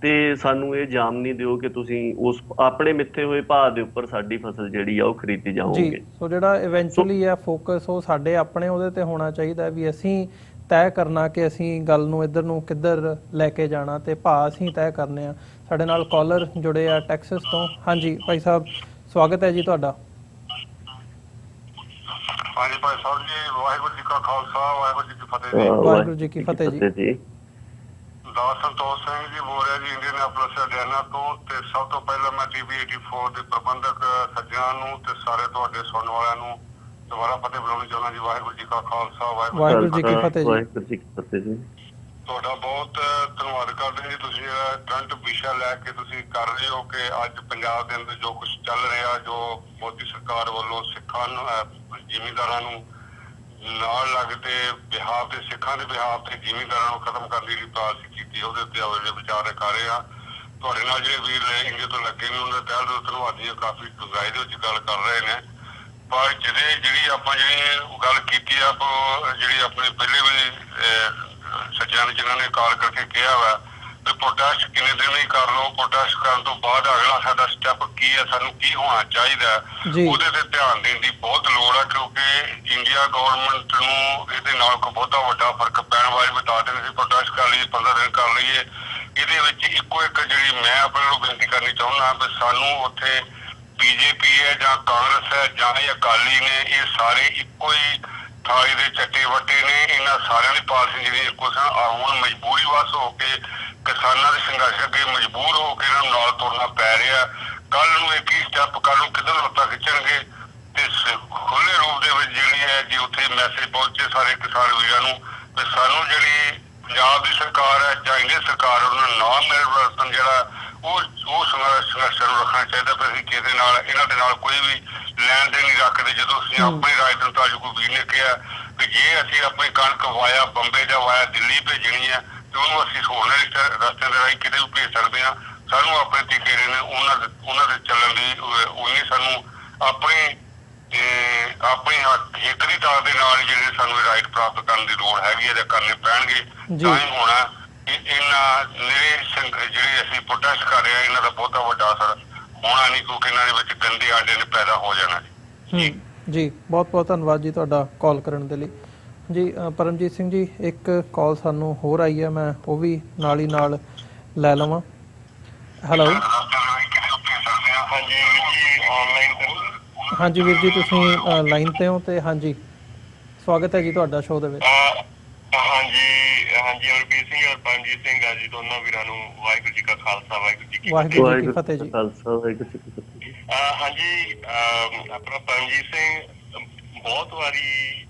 ਤੇ ਸਾਨੂੰ ਇਹ ਜਾਮ ਨਹੀਂ ਦਿਓ ਕਿ ਤੁਸੀਂ ਉਸ ਆਪਣੇ ਮਿੱਥੇ ਹੋਏ ਭਾਅ ਦੇ ਉੱਪਰ ਸਾਡੀ ਫਸਲ ਜਿਹੜੀ ਆ ਉਹ ਖਰੀਦੀ ਜਾਓਗੇ। ਸੋ ਜਿਹੜਾ ਇਵੈਂਚੁਅਲੀ ਹੈ ਫੋਕਸ ਉਹ ਸਾਡੇ ਆਪਣੇ ਉਹਦੇ ਤੇ ਹੋਣਾ ਚਾਹੀਦਾ ਵੀ ਅਸੀਂ ਤੈਅ ਕਰਨਾ ਕਿ ਅਸੀਂ ਗੱਲ ਨੂੰ ਇੱਧਰ ਨੂੰ ਕਿੱਧਰ ਲੈ ਕੇ ਜਾਣਾ, ਤੇ ਭਾਅ ਅਸੀਂ ਤੈਅ ਕਰਨੇ ਆ। ਸਾਡੇ ਨਾਲ ਕਾਲਰ ਜੁੜੇ ਆ ਟੈਕਸਸ ਤੋਂ। ਹਾਂਜੀ ਭਾਈ ਸਾਹਿਬ, ਸਵਾਗਤ ਹੈ ਜੀ ਤੁਹਾਡਾ। ਹਾਂਜੀ ਭਾਈ ਸਾਹਿਬ ਜੀ, ਵਾਹਿਗੁਰੂ ਜੀ ਕਾ ਖਾਲਸਾ, ਵਾਹਿਗੁਰੂ ਜੀ ਕੀ ਫਤਿਹ ਜੀ। ਵਾਹਿਗੁਰੂ ਜੀ ਕੀ ਫਤਿਹ ਜੀ। ਦਾਸ ਸੰਤੋਖ ਸਿੰਘ ਜੀ ਬੋਲ ਰਿਹਾ ਜੀ, ਇੰਡੀਅਨਾਪੋਲਿਸ ਹਰਿਆਣਾ ਤੋਂ। ਤੇ ਸਭ ਤੋਂ ਪਹਿਲਾਂ ਮੈਂ ਟੀਵੀ 84 ਦੇ ਪ੍ਰਬੰਧਕ ਸੱਜਣਾਂ ਨੂੰ ਤੇ ਸਾਰੇ ਤੁਹਾਡੇ ਸੁਣਨ ਵਾਲਿਆਂ ਨੂੰ ਦੁਬਾਰਾ ਫਤਿਹ ਬੁਲਾਉਣੀ ਚਾਹੁੰਦਾ ਜੀ। ਵਾਹਿਗੁਰੂ ਜੀ ਕਾ ਖਾਲਸਾ, ਵਾਹਿਗੁਰੂ ਜੀ ਕੀ ਫਤਿਹ ਜੀ। ਵਾਹਿਗੁਰੂ ਜੀ ਕੀ ਫਤਿਹ ਜੀ। ਤੁਹਾਡਾ ਬਹੁਤ ਧੰਨਵਾਦ ਕਰਦੇ ਜੀ, ਤੁਸੀਂ ਜਿਹੜਾ ਕਰੰਟ ਵਿਸ਼ਾ ਲੈ ਕੇ ਤੁਸੀਂ ਕਰ ਰਹੇ ਹੋ ਕਿ ਅੱਜ ਪੰਜਾਬ ਦੇ ਅੰਦਰ ਜੋ ਕੁਝ ਚੱਲ ਰਿਹਾ, ਜੋ ਮੋਦੀ ਸਰਕਾਰ ਵੱਲੋਂ ਸਿੱਖਾਂ ਨੂੰ, ਜ਼ਿਮੀਂਦਾਰਾਂ ਨੂੰ ਨਾਲ ਲੱਗਦੇ ਬਿਹਾਫ ਤੇ, ਸਿੱਖਾਂ ਦੇ ਬਿਹਾਫ ਤੇ ਜ਼ਿਮੀਂਦਾਰਾਂ ਨੂੰ ਖਤਮ ਕਰਨ ਦੀ ਪਾਲਿਸੀ ਕੀਤੀ, ਉਹਦੇ ਉੱਤੇ ਆਪਣੇ ਵਿਚਾਰ ਕਰ ਰਹੇ ਆ। ਤੁਹਾਡੇ ਨਾਲ ਜਿਹੜੇ ਵੀਰ ਇੰਡੀਆ ਤੋਂ ਲੱਗੇ ਨੇ ਉਹਨਾਂ ਦੇ ਤਹਿ ਦਿਲੋਂ ਧੰਨਵਾਦੀ, ਕਾਫੀ ਡੂੰਘਾਈ ਦੇ ਵਿੱਚ ਗੱਲ ਕਰ ਰਹੇ ਨੇ। ਪਰ ਜਿਹੜੀ ਆਪਾਂ ਗੱਲ ਕੀਤੀ ਆ, ਜਿਹੜੀ ਆਪਣੇ ਪਹਿਲੇ ਵੀ ਸੱਜਣਾਂ ਨੇ ਜਿਨ੍ਹਾਂ ਨੇ ਕਾਲ ਕਰਕੇ ਕਿਹਾ ਵਾ ਵੀ ਪ੍ਰੋਟੈਸਟ ਕਿੰਨੇ ਦਿਨ ਹੀ ਕਰ ਲਓ, ਪ੍ਰੋਟੈਸਟ ਕਰਨ ਤੋਂ ਬਾਅਦ ਅਗਲਾ ਸਾਡਾ ਸਟੈਪ ਕੀ ਹੈ, ਸਾਨੂੰ ਕੀ ਹੋਣਾ ਚਾਹੀਦਾ, ਉਹਦੇ ਤੇ ਧਿਆਨ ਦੇਣ ਦੀ ਬਹੁਤ ਲੋੜ ਆ। ਕਿਉਂਕਿ ਇੰਡੀਆ ਗਵਰਨਮੈਂਟ ਨੂੰ ਇਹਦੇ ਨਾਲ ਕੋਈ ਬਹੁਤਾ ਵੱਡਾ ਫਰਕ ਪੈਣ ਵਾਲੀ ਬਤਾ ਦੇਣ, ਅਸੀਂ ਪ੍ਰੋਟੈਸਟ ਕਰ ਲਈਏ, 15 ਦਿਨ ਕਰ ਲਈਏ, ਇਹਦੇ ਵਿੱਚ ਇੱਕੋ ਇੱਕ ਜਿਹੜੀ ਮੈਂ ਆਪਣੇ ਨੂੰ ਬੇਨਤੀ ਕਰਨੀ ਚਾਹੁੰਦਾ ਵੀ ਸਾਨੂੰ ਉੱਥੇ ਬੀਜੇਪੀ ਹੈ ਜਾਂ ਕਾਂਗਰਸ ਹੈ ਜਾਂ ਇਹ ਅਕਾਲੀ ਨੇ, ਇਹ ਸਾਰੇ ਇੱਕੋ ਹੀ ਥਾਲੀ ਦੇ ਚੱਟੇ ਵੱਟੇ ਨੇ। ਇਹਨਾਂ ਸਾਰਿਆਂ ਦੀ ਪਾਲਿਸੀ ਜਿਹੜੀ ਇੱਕੋ ਹੁਣ ਮਜਬੂਰੀ ਵਸ ਹੋ ਕੇ ਕਿਸਾਨਾਂ ਦੇ ਸੰਘਰਸ਼ ਅੱਗੇ ਮਜਬੂਰ ਹੋ ਕੇ ਇਹਨਾਂ ਨੂੰ ਨਾਲ ਤੁਰਨਾ ਪੈ ਰਿਹਾ। ਕੱਲ ਨੂੰ ਇੱਕ ਹੀ ਸਟੈਪ, ਕੱਲ ਨੂੰ ਕਿੱਧਰ ਲੱਤਾਂ ਖਿੱਚਣਗੇ ਤੇ ਖੁੱਲੇ ਰੂਪ ਦੇ ਵਿੱਚ ਜਿਹੜੀ ਹੈ ਜੀ ਉੱਥੇ ਮੈਸੇਜ ਪਹੁੰਚੇ ਸਾਰੇ ਕਿਸਾਨ ਵੀਰਾਂ ਨੂੰ ਵੀ ਸਾਨੂੰ ਜਿਹੜੀ ਪੰਜਾਬ ਦੀ ਸਰਕਾਰ ਹੈ ਜਾਂ ਇੰਡੀਆ ਸਰਕਾਰ ਉਹਨਾਂ ਨਾਲ ਮਿਲਵਰਤਨ ਜਿਹੜਾ ਉਹ ਸੰਘਰਸ਼ ਨੂੰ ਰੱਖਣਾ ਚਾਹੀਦਾ। ਫਿਰ ਅਸੀਂ ਕਿਸੇ ਨਾਲ ਇਹਨਾਂ ਦੇ ਨਾਲ ਕੋਈ ਵੀ ਲੈਣ ਦੇਣ ਨਹੀਂ ਰੱਖਦੇ। ਜਦੋਂ ਅਸੀਂ ਆਪਣੀ ਰਾਜਨੀਤੀ ਅੱਜ ਕੋਈ ਵੀਰ ਨੇ ਕਿਹਾ ਕਿ ਜੇ ਅਸੀਂ ਆਪਣੀ ਕਣਕ ਵਾਇਆ ਬੰਬੇ ਜਾਂ ਵਾਇਆ ਦਿੱਲੀ ਭੇਜਣੀ ਹੈ ਤੇ ਉਹਨੂੰ ਅਸੀਂ ਹੋਰਨੇ ਰਸਤਿਆਂ ਦੇ ਰਾਹੀਂ ਕਿਤੇ ਵੀ ਭੇਜ ਸਕਦੇ ਹਾਂ, ਸਾਨੂੰ ਆਪਣੇ ਤਰੀਕੇ ਨੇ ਉਹਨਾਂ ਦੇ ਚੱਲਣ ਦੀ ਉਨੀ ਸਾਨੂੰ ਆਪਣੀ ਆਪਣੀ ਹਿੱਕ ਦੀ ਤਾਕਤ ਦੇ ਨਾਲ ਜਿਹੜੇ ਸਾਨੂੰ ਰਾਈਟ ਪ੍ਰਾਪਤ ਕਰਨ ਦੀ ਲੋੜ ਹੈਗੀ ਹੈ ਜਾਂ ਕਰਨੇ ਪੈਣਗੇ। ਤਾਂ ਹੀ ਹੋਣਾ ਇਹਨਾਂ ਜਿਹੜੇ ਅਸੀਂ ਪ੍ਰੋਟੈਸਟ ਕਰ ਰਹੇ ਹਾਂ ਇਹਨਾਂ ਦਾ ਬਹੁਤਾ ਵੱਡਾ ਅਸਰ ਹੋਣਾ ਨਹੀਂ, ਕਿਉਂਕਿ ਇਹਨਾਂ ਦੇ ਵਿੱਚ ਗੰਦੇ ਆਡੇ ਨੇ ਪੈਦਾ ਹੋ ਜਾਣਾ ਜੀ। ਬਹੁਤ ਬਹੁਤ ਧੰਨਵਾਦ ਜੀ ਤੁਹਾਡਾ ਕਾਲ ਕਰਨ ਦੇ ਲਈ ਜੀ। ਪਰਮਜੀਤ ਸਿੰਘ ਜੀ, ਇੱਕ ਕਾਲ ਸਾਨੂੰ ਹੋਰ ਆਈ ਹੈ, ਮੈਂ ਉਹ ਵੀ ਨਾਲ ਹੀ ਨਾਲ ਲੈ ਲਵਾਂ। ਹੈਲੋ, ਹਾਂਜੀ ਵੀਰ ਜੀ, ਤੁਸੀਂ ਲਾਈਨ ਤੇ ਹੋ ਤੇ ਹਾਂਜੀ ਸਵਾਗਤ ਹੈ ਜੀ ਤੁਹਾਡਾ ਸ਼ੋਅ ਦੇ ਵਿੱਚ। ਹਾਂਜੀ ਹਰਪ੍ਰੀਤ ਸਿੰਘ ਔਰ ਪਰਮਜੀਤ ਸਿੰਘ ਆ ਜੀ, ਦੋਨੋਂ ਵੀਰਾਂ ਨੂੰ ਵਾਹਿਗੁਰੂ ਜੀ ਕਾ ਖਾਲਸਾ ਵਾਹਿਗੁਰੂ ਜੀ ਕੀ ਫਤਿਹ ਜੀ। ਹਾਂਜੀ, ਆਪਣਾ ਪਰਮਜੀਤ ਸਿੰਘ, ਬਹੁਤ ਵਾਰੀ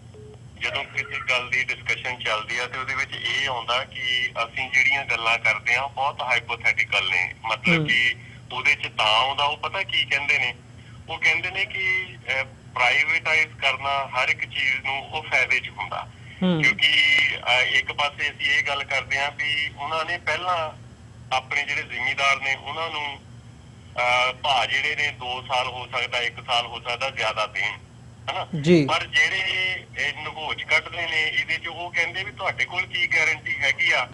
ਜਦੋਂ ਕਿਸੇ ਗੱਲ ਦੀ ਡਿਸਕਸ਼ਨ ਚੱਲਦੀ ਆ ਤੇ ਉਹਦੇ ਵਿੱਚ ਇਹ ਆਉਂਦਾ ਕਿ ਅਸੀਂ ਜਿਹੜੀਆਂ ਗੱਲਾਂ ਕਰਦੇ ਆ ਬਹੁਤ ਹਾਈਪੋਥੈਟੀਕਲ ਨੇ, ਮਤਲਬ ਕਿ ਉਹਦੇ ਚ ਤਾਂ ਆਉਂਦਾ, ਉਹ ਪਤਾ ਕੀ ਕਹਿੰਦੇ ਨੇ, ਉਹ ਕਹਿੰਦੇ ਨੇ ਕਿ ਪ੍ਰਾਈਵੇਟਾਈਜ਼ ਕਰਨਾ ਹਰ ਇੱਕ ਚੀਜ਼ ਨੂੰ ਉਹ ਫਾਇਦੇ ਚ ਹੁੰਦਾ, ਕਿਉਂਕਿ ਇੱਕ ਪਾਸੇ ਅਸੀਂ ਇਹ ਗੱਲ ਕਰਦੇ ਹਾਂ ਵੀ ਉਹਨਾਂ ਨੇ ਪਹਿਲਾਂ ਆਪਣੇ ਜਿਹੜੇ ਜ਼ਿਮੀਂਦਾਰ ਨੇ ਉਹਨਾਂ ਨੂੰ ਭਾਅ ਜਿਹੜੇ ਨੇ 2 ਸਾਲ ਹੋ ਸਕਦਾ, 1 ਸਾਲ ਹੋ ਸਕਦਾ ਜ਼ਿਆਦਾ ਦੇਣ, ਹਨਾ। ਪਰ ਜਿਹੜੇ ਨਗੋਚ ਕੱਢਦੇ ਨੇ ਇਹਦੇ ਚ ਉਹ ਕਹਿੰਦੇ ਵੀ ਤੁਹਾਡੇ ਕੋਲ ਕੀ ਗਾਰੰਟੀ ਹੈਗੀ ਆ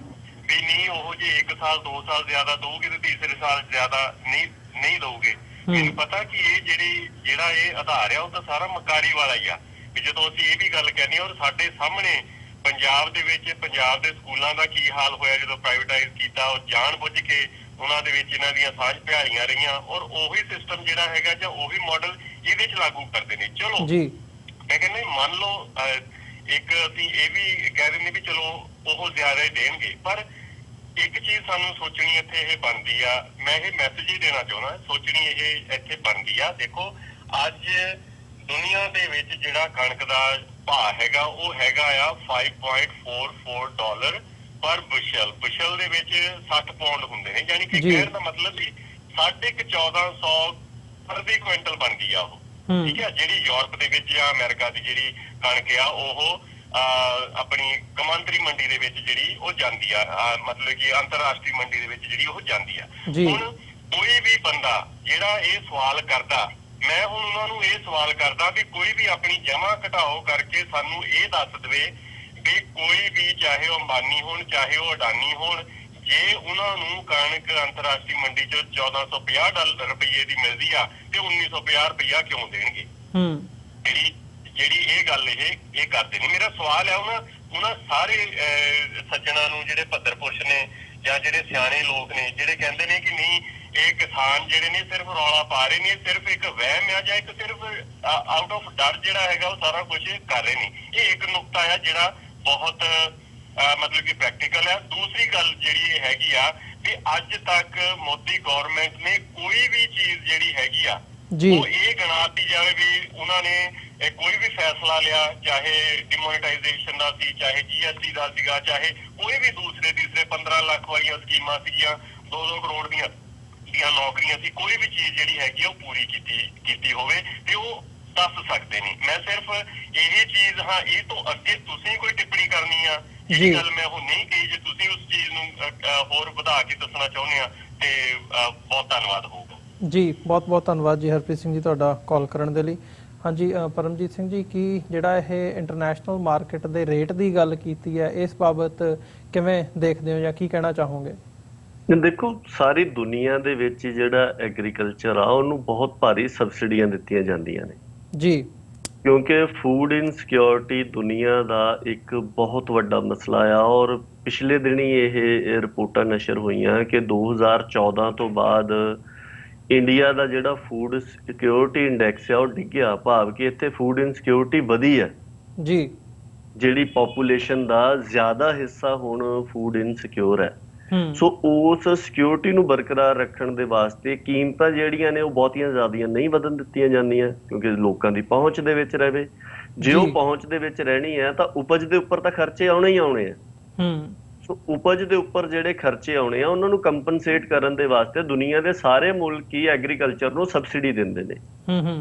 ਵੀ ਨਹੀਂ ਉਹ ਜੇ 1 ਸਾਲ 2 ਸਾਲ ਜ਼ਿਆਦਾ ਦਊਗੇ ਤੇ ਤੀਸਰੇ ਸਾਲ ਜ਼ਿਆਦਾ ਨਹੀਂ ਦਊਗੇ। ਮੈਨੂੰ ਪਤਾ ਕਿ ਇਹ ਜਿਹੜਾ ਇਹ ਆਧਾਰ ਆ ਉਹ ਤਾਂ ਸਾਰਾ ਮਕਾਰੀ ਵਾਲਾ ਹੀ ਆ ਵੀ ਜਦੋਂ ਅਸੀਂ ਇਹ ਵੀ ਗੱਲ ਕਹਿੰਦੇ ਹਾਂ। ਔਰ ਸਾਡੇ ਸਾਹਮਣੇ ਪੰਜਾਬ ਦੇ ਵਿੱਚ ਪੰਜਾਬ ਦੇ ਸਕੂਲਾਂ ਦਾ ਕੀ ਹਾਲ ਹੋਇਆ ਜਦੋਂ ਪ੍ਰਾਈਵੇਟਾਈਜ਼ ਕੀਤਾ, ਉਹ ਜਾਣ ਬੁੱਝ ਕੇ ਉਹਨਾਂ ਦੇ ਵਿੱਚ ਇਹਨਾਂ ਦੀਆਂ ਸਾਂਝ ਭਿਆਲੀਆਂ ਰਹੀਆਂ ਔਰ ਉਹੀ ਸਿਸਟਮ ਜਿਹੜਾ ਹੈਗਾ ਜਾਂ ਉਹੀ ਮਾਡਲ ਇਹਦੇ ਚ ਲਾਗੂ ਕਰਦੇ ਨੇ। ਚਲੋ ਮੈਂ ਕਹਿੰਦਾ ਮੰਨ ਲਓ ਇੱਕ ਅਸੀਂ ਇਹ ਵੀ ਕਹਿ ਦਿੰਦੇ ਵੀ ਚਲੋ ਉਹ ਜ਼ਿਆਦਾ ਹੀ ਦੇਣਗੇ, ਪਰ ਇੱਕ ਚੀਜ਼ ਸਾਨੂੰ ਸੋਚਣੀ ਇੱਥੇ ਇਹ ਬਣਦੀ ਆ, ਮੈਂ ਇਹ ਮੈਸੇਜ ਹੀ ਦੇਣਾ ਚਾਹੁੰਦਾ, ਸੋਚਣੀ ਇਹ ਇੱਥੇ ਬਣਦੀ ਆ। ਦੇਖੋ ਅੱਜ ਦੁਨੀਆ ਦੇ ਵਿੱਚ ਜਿਹੜਾ ਕਣਕ ਦਾ ਭਾਅ ਹੈਗਾ ਉਹ ਹੈਗਾ ਆ $5.44 ਪਰ ਬੁਸ਼ਲ ਦੇ ਵਿੱਚ 60 ਪਾਉਂਡ ਹੁੰਦੇ ਨੇ, ਯਾਨੀ ਕਿ ਕਹਿਣ ਦਾ ਮਤਲਬ ਵੀ 1450 ਪ੍ਰਤੀ ਕੁਇੰਟਲ ਬਣਦੀ ਆ ਉਹ, ਠੀਕ ਹੈ। ਜਿਹੜੀ ਯੂਰਪ ਦੇ ਵਿੱਚ ਜਾਂ ਅਮਰੀਕਾ ਦੀ ਜਿਹੜੀ ਕਣਕ ਆ ਉਹ ਆਪਣੀ ਕੌਮਾਂਤਰੀ ਮੰਡੀ ਦੇ ਵਿੱਚ ਜਿਹੜੀ ਉਹ ਜਾਂਦੀ ਆ, ਮਤਲਬ ਕਿ ਅੰਤਰਰਾਸ਼ਟਰੀ ਮੰਡੀ ਦੇ ਵਿੱਚ ਜਿਹੜੀ ਉਹ ਜਾਂਦੀ ਆ। ਹੁਣ ਕੋਈ ਵੀ ਬੰਦਾ ਜਿਹੜਾ ਇਹ ਸਵਾਲ ਕਰਦਾ, ਮੈਂ ਹੁਣ ਉਹਨਾਂ ਨੂੰ ਇਹ ਸਵਾਲ ਕਰਦਾ ਵੀ ਕੋਈ ਵੀ ਆਪਣੀ ਜਮਾ ਘਟਾਓ ਕਰਕੇ ਸਾਨੂੰ ਇਹ ਦੱਸ ਦੇਵੇ ਵੀ ਕੋਈ ਵੀ, ਚਾਹੇ ਉਹ ਅੰਬਾਨੀ ਹੋਣ ਚਾਹੇ ਉਹ ਅਡਾਨੀ ਹੋਣ, ਜੇ ਉਹਨਾਂ ਨੂੰ ਕਣਕ ਅੰਤਰਰਾਸ਼ਟਰੀ ਮੰਡੀ ਚ $1450 ਰੁਪਏ ਦੀ ਮਿਲਦੀ ਆ ਤੇ 1950 ਰੁਪਇਆ ਕਿਉਂ ਦੇਣਗੇ? ਜਿਹੜੀ ਇਹ ਗੱਲ ਇਹ ਕਰਦੇ ਨੇ। ਮੇਰਾ ਸਵਾਲ ਹੈ ਉਹਨਾਂ ਸਾਰੇ ਸੱਜਣਾ ਨੂੰ ਜਿਹੜੇ ਭੱਦਰ ਪੁਰਸ਼ ਨੇ ਜਾਂ ਜਿਹੜੇ ਸਿਆਣੇ ਲੋਕ ਨੇ ਜਿਹੜੇ ਕਹਿੰਦੇ ਨੇ ਕਿ ਨਹੀਂ ਇਹ ਕਿਸਾਨ ਜਿਹੜੇ ਨੇ ਸਿਰਫ ਰੌਲਾ ਪਾ ਰਹੇ ਨੇ, ਸਿਰਫ ਇੱਕ ਵਹਿਮ ਆ ਜਾਂ ਇੱਕ ਸਿਰਫ ਆਊਟ ਆਫ ਡਰ ਜਿਹੜਾ ਹੈਗਾ ਉਹ ਸਾਰਾ ਕੁਝ ਕਰ ਰਹੇ ਨੇ। ਇਹ ਇੱਕ ਨੁਕਤਾ ਆ ਜਿਹੜਾ ਬਹੁਤ ਮਤਲਬ ਕਿ ਪ੍ਰੈਕਟੀਕਲ ਆ। ਦੂਸਰੀ ਗੱਲ ਜਿਹੜੀ ਹੈਗੀ ਆ ਵੀ ਅੱਜ ਤੱਕ ਮੋਦੀ ਗਵਰਨਮੈਂਟ ਨੇ ਕੋਈ ਵੀ ਚੀਜ਼ ਜਿਹੜੀ ਹੈਗੀ ਆ ਉਹ ਇਹ ਗਿਣਾਤੀ ਜਾਵੇ ਵੀ ਉਹਨਾਂ ਨੇ ਕੋਈ ਵੀ ਫੈਸਲਾ ਲਿਆ, ਚਾਹੇ ਡਿਮੋਨੇਟਾਈਜੇਸ਼ਨ ਦਾ ਸੀ, ਚਾਹੇ GST ਦਾ ਸੀਗਾ, ਚਾਹੇ ਕੋਈ ਵੀ ਦੂਸਰੇ ਤੀਸਰੇ 15 ਲੱਖ ਵਾਲੀਆਂ ਸਕੀਮਾਂ ਸੀਗੀਆਂ, 2-2 ਕਰੋੜ ਦੀਆਂ ਨੌਕਰੀਆਂ ਸੀ, ਕੋਈ ਵੀ ਚੀਜ਼ ਜਿਹੜੀ ਹੈਗੀ ਉਹ ਪੂਰੀ ਕੀਤੀ ਹੋਵੇ ਤੇ ਉਹ ਦੱਸ ਸਕਦੇ ਨੇ। ਮੈਂ ਸਿਰਫ ਇਹ ਚੀਜ਼ ਇਹ ਤੋਂ ਅੱਗੇ ਤੁਸੀਂ ਕੋਈ ਟਿੱਪਣੀ ਕਰਨੀ ਆ ਇਹ ਗੱਲ ਮੈਂ ਉਹ ਨਹੀਂ ਕਹੀ। ਜੇ ਤੁਸੀਂ ਉਸ ਚੀਜ਼ ਨੂੰ ਹੋਰ ਵਧਾ ਕੇ ਦੱਸਣਾ ਚਾਹੁੰਦੇ ਆ ਤੇ ਬਹੁਤ ਧੰਨਵਾਦ ਹੋਊਗਾ ਜੀ। ਬਹੁਤ ਬਹੁਤ ਧੰਨਵਾਦ ਜੀ ਹਰਪ੍ਰੀਤ ਸਿੰਘ ਜੀ ਤੁਹਾਡਾ ਕਾਲ ਕਰਨ ਦੇ ਲਈ। ਹਾਂਜੀ ਪਰਮਜੀਤ ਸਿੰਘ ਜੀ, ਕੀ ਜਿਹੜਾ ਇਹ ਇੰਟਰਨੈਸ਼ਨਲ ਮਾਰਕੀਟ ਦੇ ਰੇਟ ਦੀ ਗੱਲ ਕੀਤੀ ਹੈ ਇਸ ਬਾਬਤ ਕਿਵੇਂ ਦੇਖਦੇ ਹੋ ਜਾਂ ਕੀ ਕਹਿਣਾ ਚਾਹੋਗੇ? ਦੇਖੋ ਸਾਰੀ ਦੁਨੀਆ ਦੇ ਵਿੱਚ ਜਿਹੜਾ ਐਗਰੀਕਲਚਰ ਆ ਉਹਨੂੰ ਬਹੁਤ ਭਾਰੀ ਸਬਸਿਡੀਆਂ ਦਿੱਤੀਆਂ ਜਾਂਦੀਆਂ ਨੇ ਜੀ, ਕਿਉਂਕਿ ਫੂਡ ਇਨਸਿਕਿਉਰਿਟੀ ਦੁਨੀਆ ਦਾ ਇੱਕ ਬਹੁਤ ਵੱਡਾ ਮਸਲਾ ਆ। ਔਰ ਪਿਛਲੇ ਦਿਨੀ ਇਹ ਰਿਪੋਰਟਾਂ ਨਸ਼ਰ ਹੋਈਆਂ ਕਿ 2014 ਤੋਂ ਬਾਅਦ ਇੰਡੀਆ ਦਾ ਜਿਹੜਾ ਫੂਡ ਸਿਕਿਉਰਿਟੀ ਇੰਡੈਕਸ ਆ ਉਹ ਡਿੱਗਿਆ, ਭਾਵ ਕਿ ਇੱਥੇ ਫੂਡ ਇਨਸਿਕਿਉਰਿਟੀ ਵਧੀ ਹੈ ਜੀ। ਜਿਹੜੀ ਪੋਪੂਲੇਸ਼ਨ ਦਾ ਜ਼ਿਆਦਾ ਹਿੱਸਾ ਹੁਣ ਫੂਡ ਇਨਸਿਕਿਉਰ ਹੈ। ਸੋ ਉਸ ਸਿਕਿਉਰਿਟੀ ਨੂੰ ਬਰਕਰਾਰ ਰੱਖਣ ਦੇ ਵਾਸਤੇ ਕੀਮਤਾਂ ਜਿਹੜੀਆਂ ਨੇ ਉਹ ਬਹੁਤੀਆਂ ਜ਼ਿਆਦੀਆਂ ਨਹੀਂ ਵਧਣ ਦਿੱਤੀਆਂ ਜਾਂਦੀਆਂ, ਕਿਉਂਕਿ ਲੋਕਾਂ ਦੀ ਪਹੁੰਚ ਦੇ ਵਿੱਚ ਰਹੇ। ਜੇ ਉਹ ਪਹੁੰਚ ਦੇ ਵਿੱਚ ਰਹਿਣੀ ਹੈ ਤਾਂ ਉਪਜ ਦੇ ਉੱਪਰ ਤਾਂ ਖਰਚੇ ਆਉਣੇ ਹੀ ਆਉਣੇ ਆ। ਸੋ ਉਪਜ ਦੇ ਉੱਪਰ ਜਿਹੜੇ ਖਰਚੇ ਆਉਣੇ ਆ ਉਹਨਾਂ ਨੂੰ ਕੰਪਨਸੇਟ ਕਰਨ ਦੇ ਵਾਸਤੇ ਦੁਨੀਆ ਦੇ ਸਾਰੇ ਮੁਲਕ ਹੀ ਐਗਰੀਕਲਚਰ ਨੂੰ ਸਬਸਿਡੀ ਦਿੰਦੇ ਨੇ।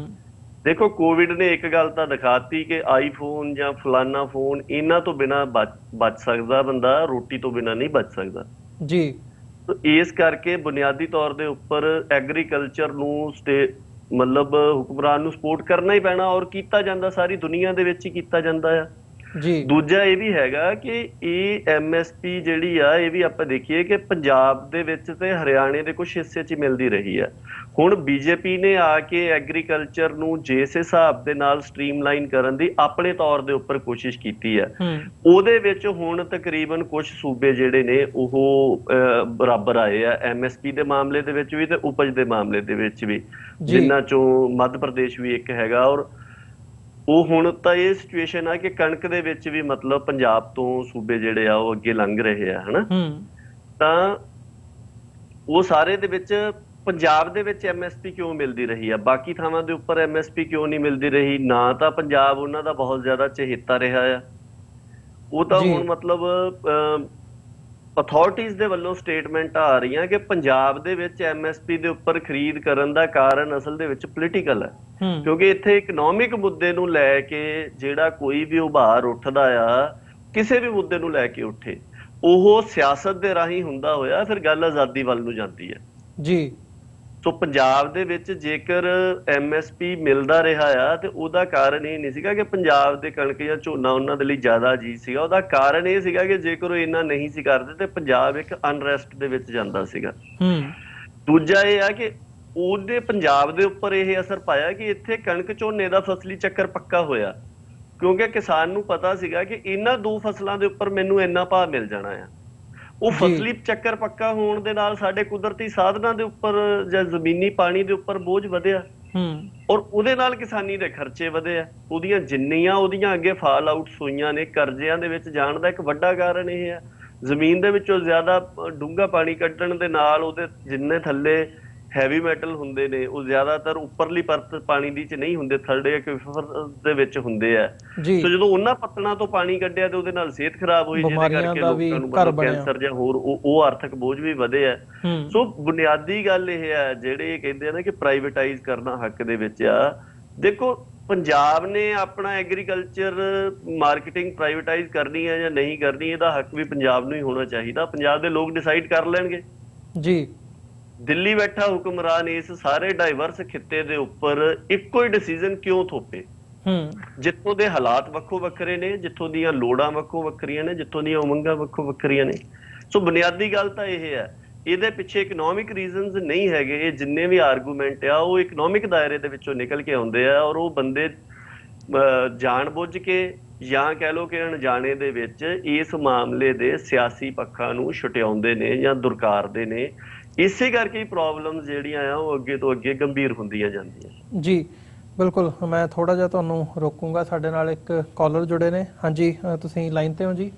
ਦੇਖੋ ਕੋਵਿਡ ਨੇ ਇੱਕ ਗੱਲ ਤਾਂ ਦਿਖਾਤੀ ਕਿ ਆਈਫੋਨ ਜਾਂ ਫਲਾਨਾ ਫੋਨ ਇਹਨਾਂ ਤੋਂ ਬਿਨਾਂ ਬਚ ਸਕਦਾ ਬੰਦਾ, ਰੋਟੀ ਤੋਂ ਬਿਨਾਂ ਨਹੀਂ ਬਚ ਸਕਦਾ ਜੀ। ਇਸ ਕਰਕੇ ਬੁਨਿਆਦੀ ਤੌਰ ਦੇ ਉੱਪਰ ਐਗਰੀਕਲਚਰ ਨੂੰ ਮਤਲਬ ਹੁਕਮਰਾਨ ਨੂੰ ਸਪੋਰਟ ਕਰਨਾ ਹੀ ਪੈਣਾ, ਔਰ ਕੀਤਾ ਜਾਂਦਾ, ਸਾਰੀ ਦੁਨੀਆ ਦੇ ਵਿੱਚ ਹੀ ਕੀਤਾ ਜਾਂਦਾ ਆ ਜੀ। ਦੂਜਾ ਇਹ ਵੀ ਹੈਗਾ ਕਿ ਇਹ MSP ਜਿਹੜੀ ਆ, ਇਹ ਵੀ ਆਪਾਂ ਦੇਖੀਏ ਕਿ ਪੰਜਾਬ ਦੇ ਵਿੱਚ ਤੇ ਹਰਿਆਣੇ ਦੇ ਕੁਝ ਹਿੱਸੇ 'ਚ ਹੀ ਮਿਲਦੀ ਰਹੀ ਆ। ਹੁਣ BJP ਨੇ ਆ ਕੇ ਐਗਰੀਕਲਚਰ ਨੂੰ ਜਿਸ ਹਿਸਾਬ ਦੇ ਨਾਲ ਸਟ੍ਰੀਮਲਾਈਨ ਕਰਨ ਦੀ ਆਪਣੇ ਤੌਰ ਦੇ ਉੱਪਰ ਕੋਸ਼ਿਸ਼ ਕੀਤੀ ਆ, ਉਹਦੇ ਵਿੱਚ ਹੁਣ ਤਕਰੀਬਨ ਕੁਝ ਸੂਬੇ ਜਿਹੜੇ ਨੇ ਉਹ ਬਰਾਬਰ ਆਏ ਆ MSP ਦੇ ਮਾਮਲੇ ਦੇ ਵਿੱਚ ਵੀ ਤੇ ਉਪਜ ਦੇ ਮਾਮਲੇ ਦੇ ਵਿੱਚ ਵੀ, ਜਿਨ੍ਹਾਂ ਚੋਂ ਮੱਧ ਪ੍ਰਦੇਸ਼ ਵੀ ਇੱਕ ਹੈਗਾ। ਔਰ ਉਹ ਹੁਣ ਤਾਂ ਇਹ ਸਿਚੁਏਸ਼ਨ ਆ ਕਿ ਕਣਕ ਦੇ ਵਿੱਚ ਵੀ ਮਤਲਬ ਪੰਜਾਬ ਤੋਂ ਸੂਬੇ ਜਿਹੜੇ ਆ ਉਹ ਅੱਗੇ ਲੰਘ ਰਹੇ ਆ, ਹਨਾ। ਤਾਂ ਉਹ ਸਾਰੇ ਦੇ ਵਿੱਚ ਪੰਜਾਬ ਦੇ ਵਿੱਚ MSP ਕਿਉਂ ਮਿਲਦੀ ਰਹੀ ਆ, ਬਾਕੀ ਥਾਵਾਂ ਦੇ ਉੱਪਰ MSP ਕਿਉਂ ਨਹੀਂ ਮਿਲਦੀ ਰਹੀ? ਨਾ ਤਾਂ ਪੰਜਾਬ ਉਹਨਾਂ ਦਾ ਬਹੁਤ ਜ਼ਿਆਦਾ ਚਹੇਤਾ ਰਿਹਾ ਆ, ਉਹ ਤਾਂ ਹੁਣ ਮਤਲਬ ਅਥਾਰਟੀਜ਼ ਦੇ ਵੱਲੋਂ ਸਟੇਟਮੈਂਟ ਆ ਰਹੀਆਂ ਕਿ ਪੰਜਾਬ ਦੇ ਵਿੱਚ MSP ਦੇ ਉੱਪਰ ਖਰੀਦ ਕਰਨ ਦਾ ਕਾਰਨ ਅਸਲ ਦੇ ਵਿੱਚ ਪੋਲੀਟੀਕਲ ਹੈ, ਕਿਉਂਕਿ ਇੱਥੇ ਇਕਨੋਮਿਕ ਮੁੱਦੇ ਨੂੰ ਲੈ ਕੇ ਜਿਹੜਾ ਕੋਈ ਵੀ ਉਭਾਰ ਉੱਠਦਾ ਆ, ਕਿਸੇ ਵੀ ਮੁੱਦੇ ਨੂੰ ਲੈ ਕੇ ਉੱਠੇ, ਉਹ ਸਿਆਸਤ ਦੇ ਰਾਹੀਂ ਹੁੰਦਾ ਹੋਇਆ ਫਿਰ ਗੱਲ ਆਜ਼ਾਦੀ ਵੱਲ ਨੂੰ ਜਾਂਦੀ ਹੈ ਜੀ। ਸੋ ਪੰਜਾਬ ਦੇ ਵਿੱਚ ਜੇਕਰ MSP ਮਿਲਦਾ ਰਿਹਾ ਆ ਤੇ ਉਹਦਾ ਕਾਰਨ ਇਹ ਨਹੀਂ ਸੀਗਾ ਕਿ ਪੰਜਾਬ ਦੇ ਕਣਕ ਜਾਂ ਝੋਨਾ ਉਹਨਾਂ ਦੇ ਲਈ ਜ਼ਿਆਦਾ ਅਜੀਜ਼ ਸੀਗਾ, ਉਹਦਾ ਕਾਰਨ ਇਹ ਸੀਗਾ ਕਿ ਜੇਕਰ ਉਹ ਇੰਨਾ ਨਹੀਂ ਸੀ ਕਰਦੇ ਤੇ ਪੰਜਾਬ ਇੱਕ ਅਨਰੈਸਟ ਦੇ ਵਿੱਚ ਜਾਂਦਾ ਸੀਗਾ। ਦੂਜਾ ਇਹ ਆ ਕਿ ਉਹਦੇ ਪੰਜਾਬ ਦੇ ਉੱਪਰ ਇਹ ਅਸਰ ਪਾਇਆ ਕਿ ਇੱਥੇ ਕਣਕ ਝੋਨੇ ਦਾ ਫਸਲੀ ਚੱਕਰ ਪੱਕਾ ਹੋਇਆ, ਕਿਉਂਕਿ ਕਿਸਾਨ ਨੂੰ ਪਤਾ ਸੀਗਾ ਕਿ ਇਹਨਾਂ ਦੋ ਫਸਲਾਂ ਦੇ ਉੱਪਰ ਮੈਨੂੰ ਇੰਨਾ ਭਾਅ ਮਿਲ ਜਾਣਾ ਆ। ਉਹ ਫਸਲੀ ਚੱਕਰ ਪੱਕਾ ਹੋਣ ਦੇ ਨਾਲ ਸਾਡੇ ਕੁਦਰਤੀ ਸਾਧਨਾਂ ਦੇ ਉੱਪਰ ਜਾਂ ਜ਼ਮੀਨੀ ਪਾਣੀ ਦੇ ਉੱਪਰ ਬੋਝ ਵਧਿਆ, ਔਰ ਉਹਦੇ ਨਾਲ ਕਿਸਾਨੀ ਦੇ ਖਰਚੇ ਵਧੇ ਆ। ਉਹਦੀਆਂ ਅੱਗੇ ਫਾਲ ਆਊਟਸ ਹੋਈਆਂ ਨੇ, ਕਰਜ਼ਿਆਂ ਦੇ ਵਿੱਚ ਜਾਣ ਦਾ ਇੱਕ ਵੱਡਾ ਕਾਰਨ ਇਹ ਹੈ। ਜ਼ਮੀਨ ਦੇ ਵਿੱਚੋਂ ਜ਼ਿਆਦਾ ਡੂੰਘਾ ਪਾਣੀ ਕੱਢਣ ਦੇ ਨਾਲ ਉਹਦੇ ਜਿੰਨੇ ਥੱਲੇ ਹੈਵੀ ਮੈਟਲ ਹੁੰਦੇ ਨੇ ਉਹ ਜ਼ਿਆਦਾਤਰ ਉੱਪਰਲੀ ਪਰਤ ਪਾਣੀ ਦੀ ਚ ਨਹੀਂ ਹੁੰਦੇ, ਥਰਡ ਐਕੁਆਫਰ ਦੇ ਵਿੱਚ ਹੁੰਦੇ ਆ। ਸੋ ਜਦੋਂ ਉਹਨਾਂ ਪੱਤਣਾਂ ਤੋਂ ਪਾਣੀ ਕੱਢਿਆ ਤੇ ਉਹਦੇ ਨਾਲ ਸਿਹਤ ਖਰਾਬ ਹੋਈ, ਜਿਹਦੇ ਕਰਕੇ ਲੋਕਾਂ ਨੂੰ ਕੈਂਸਰ ਜਾਂ ਹੋਰ ਉਹ ਆਰਥਿਕ ਬੋਝ ਵੀ ਵਧੇ ਆ। ਸੋ ਬੁਨਿਆਦੀ ਗੱਲ ਇਹ ਹੈ, ਜਿਹੜੇ ਕਹਿੰਦੇ ਆ ਨਾ ਕਿ ਪ੍ਰਾਈਵੇਟਾਈਜ਼ ਕਰਨਾ ਹੱਕ ਦੇ ਵਿੱਚ ਆ। ਦੇਖੋ ਪੰਜਾਬ ਨੇ ਆਪਣਾ ਐਗਰੀਕਲਚਰ ਮਾਰਕੀਟਿੰਗ ਪ੍ਰਾਈਵੇਟਾਈਜ਼ ਕਰਨੀ ਹੈ ਜਾਂ ਨਹੀਂ ਕਰਨੀ, ਇਹਦਾ ਹੱਕ ਵੀ ਪੰਜਾਬ ਨੂੰ ਹੀ ਹੋਣਾ ਚਾਹੀਦਾ। ਪੰਜਾਬ ਦੇ ਲੋਕ ਡਿਸਾਈਡ ਕਰ ਲੈਣਗੇ ਜੀ। ਦਿੱਲੀ ਬੈਠਾ ਹੁਕਮਰਾਨ ਇਸ ਸਾਰੇ ਡਾਈਵਰਸ ਖਿੱਤੇ ਦੇ ਉੱਪਰ ਇੱਕੋ ਹੀ ਡਿਸੀਜਨ ਕਿਉਂ ਥੋਪੇ? ਜਿੱਥੋਂ ਦੇ ਹਾਲਾਤ ਵੱਖੋ ਵੱਖਰੇ ਨੇ, ਜਿੱਥੋਂ ਦੀਆਂ ਲੋੜਾਂ ਵੱਖੋ ਵੱਖਰੀਆਂ ਨੇ, ਜਿੱਥੋਂ ਦੀਆਂ ਉਮੰਗਾਂ ਵੱਖੋ ਵੱਖਰੀਆਂ ਨੇ। ਸੋ ਬੁਨਿਆਦੀ ਗੱਲ ਤਾਂ ਇਹ ਹੈ, ਇਹਦੇ ਪਿੱਛੇ ਇਕਨੋਮਿਕ ਰੀਜ਼ਨਸ ਨਹੀਂ ਹੈਗੇ। ਇਹ ਜਿੰਨੇ ਵੀ ਆਰਗੂਮੈਂਟ ਆ ਉਹ ਇਕਨੋਮਿਕ ਦਾਇਰੇ ਦੇ ਵਿੱਚੋਂ ਨਿਕਲ ਕੇ ਆਉਂਦੇ ਆ, ਔਰ ਉਹ ਬੰਦੇ ਜਾਣ ਬੁੱਝ ਕੇ ਜਾਂ ਕਹਿ ਲਓ ਕਿ ਅਣਜਾਣੇ ਦੇ ਵਿੱਚ ਇਸ ਮਾਮਲੇ ਦੇ ਸਿਆਸੀ ਪੱਖਾਂ ਨੂੰ ਛੁਟਿਆਉਂਦੇ ਨੇ ਜਾਂ ਦੁਰਕਾਰਦੇ ਨੇ। ਇਸੇ ਕਰਕੇ ਹੀ ਪ੍ਰੋਬਲਮਸ ਜਿਹੜੀਆਂ ਆ ਉਹ ਅੱਗੇ ਤੋਂ ਅੱਗੇ ਗੰਭੀਰ ਹੁੰਦੀਆਂ ਜਾਂਦੀਆਂ ਜੀ। ਬਿਲਕੁਲ, ਮੈਂ ਥੋੜਾ ਜਿਹਾ ਤੁਹਾਨੂੰ ਰੋਕੂੰਗਾ। ਸਾਡੇ ਨਾਲ ਇੱਕ ਕਾਲਰ ਜੁੜੇ ਨੇ। ਹਾਂਜੀ, ਤੁਸੀਂ ਲਾਈਨ ਤੇ ਹੋ ਜੀ,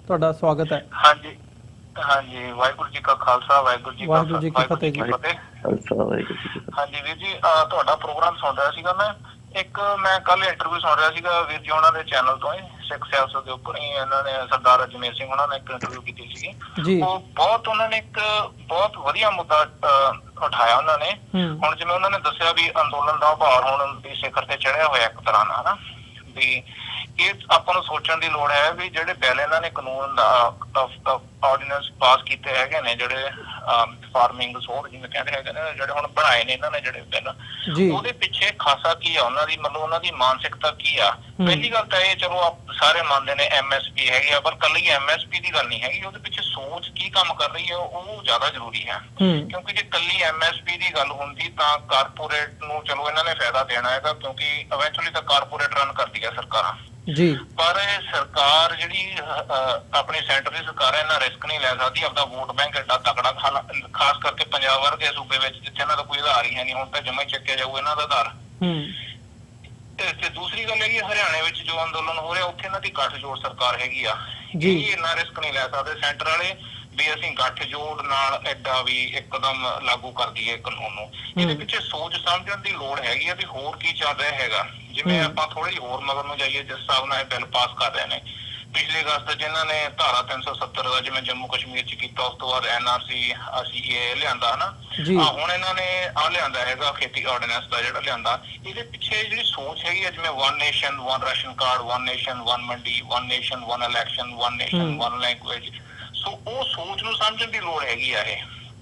ਤੁਹਾਡਾ ਸਵਾਗਤ ਹੈ। ਹਾਂਜੀ, ਵਾਹਿਗੁਰੂ ਜੀ ਕਾ ਖਾਲਸਾ, ਵਾਹਿਗੁਰੂ ਜੀ ਕੀ ਫਤਿਹ ਜੀ। ਹਾਂਜੀ ਵੀਰ ਜੀ, ਤੁਹਾਡਾ ਪ੍ਰੋਗਰਾਮ ਸੁਣ ਰਿਹਾ ਸੀਗਾ ਮੈਂ। ਮੈਂ ਕੱਲ ਇੰਟਰਵਿਊ ਸੁਣ ਰਿਹਾ ਸੀਗਾ ਵੀਰ ਜੀ ਉਹਨਾਂ ਦੇ ਚੈਨਲ ਤੋਂ ਹੀ, ਸਿੱਖ ਸਿਆਸਤ ਦੇ ਉੱਪਰ ਹੀ ਇਹਨਾਂ ਨੇ ਸਰਦਾਰ ਅਜਮੇਰ ਸਿੰਘ ਉਹਨਾਂ ਨੇ ਇੱਕ ਇੰਟਰਵਿਊ ਕੀਤੀ ਸੀਗੀ। ਉਹ ਬਹੁਤ ਉਹਨਾਂ ਨੇ ਇੱਕ ਬਹੁਤ ਵਧੀਆ ਮੁੱਦਾ ਉਠਾਇਆ ਉਹਨਾਂ ਨੇ। ਹੁਣ ਜਿਵੇਂ ਉਹਨਾਂ ਨੇ ਦੱਸਿਆ ਵੀ ਅੰਦੋਲਨ ਦਾ ਭਾਰ ਹੁਣ ਵੀ ਸਿਖਰ ਤੇ ਚੜਿਆ ਹੋਇਆ ਇੱਕ ਤਰ੍ਹਾਂ ਨਾਲ, ਹਨਾ ਵੀ ਇਹ ਆਪਾਂ ਨੂੰ ਸੋਚਣ ਦੀ ਲੋੜ ਹੈ ਵੀ ਜਿਹੜੇ ਪਹਿਲੇ ਇਹਨਾਂ ਨੇ ਕਾਨੂੰਨ ਆਰਡੀਨੈਂਸ ਪਾਸ ਕੀਤੇ ਹੈਗੇ ਨੇ, ਜਿਹੜੇ ਫਾਰਮਿੰਗ ਸੋਧ ਜਿਵੇਂ ਕਹਿੰਦੇ ਹੈਗੇ ਨੇ, ਜਿਹੜੇ ਹੁਣ ਬਣਾਏ ਨੇ ਇਹਨਾਂ ਨੇ ਜਿਹੜੇ ਬਿੱਲ, ਉਹਦੇ ਪਿੱਛੇ ਖਾਸਾ ਕੀ ਆ ਉਹਨਾਂ ਦੀ, ਮਤਲਬ ਉਹਨਾਂ ਦੀ ਮਾਨਸਿਕਤਾ ਕੀ ਆ? ਪਹਿਲੀ ਗੱਲ ਤਾਂ ਇਹ, ਚਲੋ ਸਾਰੇ ਮੰਨਦੇ ਨੇ MSP ਹੈਗੀ ਆ, ਪਰ ਕੱਲੀ MSP ਦੀ ਗੱਲ ਨਹੀਂ ਹੈਗੀ, ਉਹਦੇ ਪਿੱਛੇ ਸੋਚ ਕੀ ਕੰਮ ਕਰ ਰਹੀ ਹੈ ਉਹ ਜ਼ਿਆਦਾ ਜ਼ਰੂਰੀ ਹੈ। ਕਿਉਂਕਿ ਜੇ ਕੱਲੀ MSP ਦੀ ਗੱਲ ਹੁੰਦੀ ਤਾਂ ਕਾਰਪੋਰੇਟ ਨੂੰ ਚਲੋ ਇਹਨਾਂ ਨੇ ਫਾਇਦਾ ਦੇਣਾ ਹੈਗਾ, ਕਿਉਂਕਿ ਇਵੈਂਚੁਅਲੀ ਤਾਂ ਕਾਰਪੋਰੇਟ ਰਨ ਕਰਦੀ ਹੈ ਸਰਕਾਰਾਂ ਜੀ। ਪਰ ਸਰਕਾਰ ਜਿਹੜੀ ਆਪਣੀ ਸੈਂਟਰ ਦੀ ਸਰਕਾਰ ਹੈ, ਇਹਨਾਂ ਰਿਸਕ ਨਹੀਂ ਲੈ ਸਕਦੀ ਆਪਦਾ ਵੋਟ ਬੈਂਕ ਐਡਾ ਤਕੜਾ, ਖਾਸ ਕਰਕੇ ਪੰਜਾਬ ਵਰਗੇ ਸੂਬੇ ਵਿੱਚ ਜਿੱਥੇ ਇਹਨਾਂ ਦਾ ਕੋਈ ਆਧਾਰ ਹੀ ਹੈ ਨਹੀਂ। ਹੁਣ ਤਾਂ ਜਮਾ ਹੀ ਚੱਕਿਆ ਜਾਊ ਇਹਨਾਂ ਦਾ ਆਧਾਰ। ਤੇ ਦੂਸਰੀ ਗੱਲ ਹੈਗੀ ਹਰਿਆਣੇ ਵਿੱਚ ਜੋ ਅੰਦੋਲਨ ਹੋ ਰਿਹਾ, ਉੱਥੇ ਇਹਨਾਂ ਦੀ ਗੱਠਜੋੜ ਸਰਕਾਰ ਹੈਗੀ ਆ, ਇਹ ਇੰਨਾ ਰਿਸਕ ਨਹੀਂ ਲੈ ਸਕਦੇ ਸੈਂਟਰ ਵਾਲੇ ਵੀ ਅਸੀਂ ਗੱਠਜੋੜ ਨਾਲ ਐਡਾ ਵੀ ਇੱਕਦਮ ਲਾਗੂ ਕਰ ਦਈਏ ਕਾਨੂੰਨ ਨੂੰ। ਇਹਦੇ ਪਿੱਛੇ ਸੋਚ ਸਮਝਣ ਦੀ ਲੋੜ ਹੈਗੀ ਆ ਵੀ ਹੋਰ ਕੀ ਚੱਲ ਰਿਹਾ ਹੈਗਾ। ਜਿਵੇਂ ਆਪਾਂ ਥੋੜੀ ਹੋਰ ਮਗਰ ਨੂੰ ਜਾਈਏ, ਜਿਸ ਹਿਸਾਬ ਨਾਲ ਇਹ ਬਿੱਲ ਪਾਸ ਕਰ ਰਹੇ ਨੇ, ਪਿਛਲੇ ਅਗਸਤ ਜਿਨ੍ਹਾਂ ਨੇ ਧਾਰਾ 370 ਦਾ ਜਿਵੇਂ ਜੰਮੂ ਕਸ਼ਮੀਰ ਚ ਕੀਤਾ, ਉਸ ਤੋਂ ਬਾਅਦ NRC CAA ਲਿਆਂਦਾ ਹਨਾ, ਹੁਣ ਇਹਨਾਂ ਨੇ ਲਿਆਂਦਾ ਹੈਗਾ ਖੇਤੀ ਆਰਡੀਨੈਂਸ ਦਾ ਜਿਹੜਾ ਲਿਆਂਦਾ। ਇਹਦੇ ਪਿੱਛੇ ਜਿਹੜੀ ਸੋਚ ਹੈਗੀ ਆ, ਜਿਵੇਂ 1 ਨੇਸ਼ਨ 1 ਰਾਸ਼ਨ ਕਾਰਡ, 1 ਨੇਸ਼ਨ 1 ਮੰਡੀ, 1 ਨੇਸ਼ਨ 1 ਇਲੈਕਸ਼ਨ, 1 ਨੇਸ਼ਨ 1 ਲੈਂਗੁਏਜ, ਸੋ ਉਹ ਸੋਚ ਨੂੰ ਸਮਝਣ ਦੀ ਲੋੜ ਹੈਗੀ ਆ। ਇਹ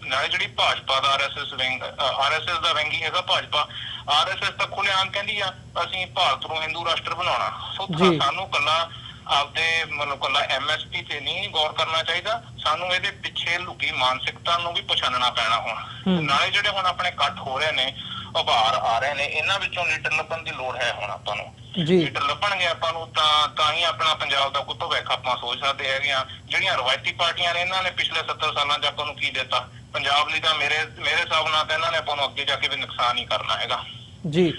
ਨਾਲੇ ਜਿਹੜੀ ਭਾਜਪਾ ਦਾ ਆਰਐਸਐਸ ਦਾ ਵਿੰਗ ਹੀ ਹੈਗਾ ਭਾਜਪਾ। ਆਰਐਸਐਸ ਤਾਂ ਖੁੱਲ੍ਹੇਆਮ ਕਹਿੰਦੀ ਆ ਅਸੀਂ ਭਾਰਤ ਨੂੰ ਹਿੰਦੂ ਰਾਸ਼ਟਰ ਬਣਾਉਣਾ। ਸੋ ਸਾਨੂੰ ਕੱਲਾ ਆਪਦੇ ਮਤਲਬ ਕੱਲਾ MSP ਤੇ ਨਹੀਂ ਗੌਰ ਕਰਨਾ ਚਾਹੀਦਾ, ਸਾਨੂੰ ਇਹਦੇ ਪਿੱਛੇ ਲੁਕੀ ਮਾਨਸਿਕਤਾ ਨੂੰ ਵੀ ਪਛਾਣਨਾ ਪੈਣਾ ਹੁਣ। ਨਾਲੇ ਜਿਹੜੇ ਹੁਣ ਆਪਣੇ ਇਕੱਠ ਹੋ ਰਹੇ ਨੇ, ਉਭਾਰ ਆ ਰਹੇ ਨੇ, ਇਹਨਾਂ ਵਿੱਚੋਂ ਲੀਡਰ ਲੱਭਣ ਦੀ ਲੋੜ ਹੈ ਹੁਣ ਆਪਾਂ ਨੂੰ। ਲੀਡਰ ਲੱਭਣਗੇ ਆਪਾਂ ਨੂੰ ਤਾਂ ਹੀ ਆਪਣਾ ਪੰਜਾਬ ਦਾ ਕੋਈ ਭਵਿੱਖ ਆਪਾਂ ਸੋਚ ਸਕਦੇ ਹੈਗੇ ਆ। ਜਿਹੜੀਆਂ ਰਵਾਇਤੀ ਪਾਰਟੀਆਂ ਨੇ ਇਹਨਾਂ ਨੇ ਪਿਛਲੇ 70 ਸਾਲਾਂ 'ਚ ਆਪਾਂ ਨੂੰ ਕੀ ਦਿੱਤਾ ਪੰਜਾਬ ਲਈ, ਤਾਂ ਮੇਰੇ ਹਿਸਾਬ ਨਾਲ ਤਾਂ ਇਹਨਾਂ ਨੇ ਆਪਾਂ ਨੂੰ ਅੱਗੇ ਜਾ ਕੇ ਵੀ ਨੁਕਸਾਨ ਹੀ ਕਰਨਾ ਹੈਗਾ। ਜੀ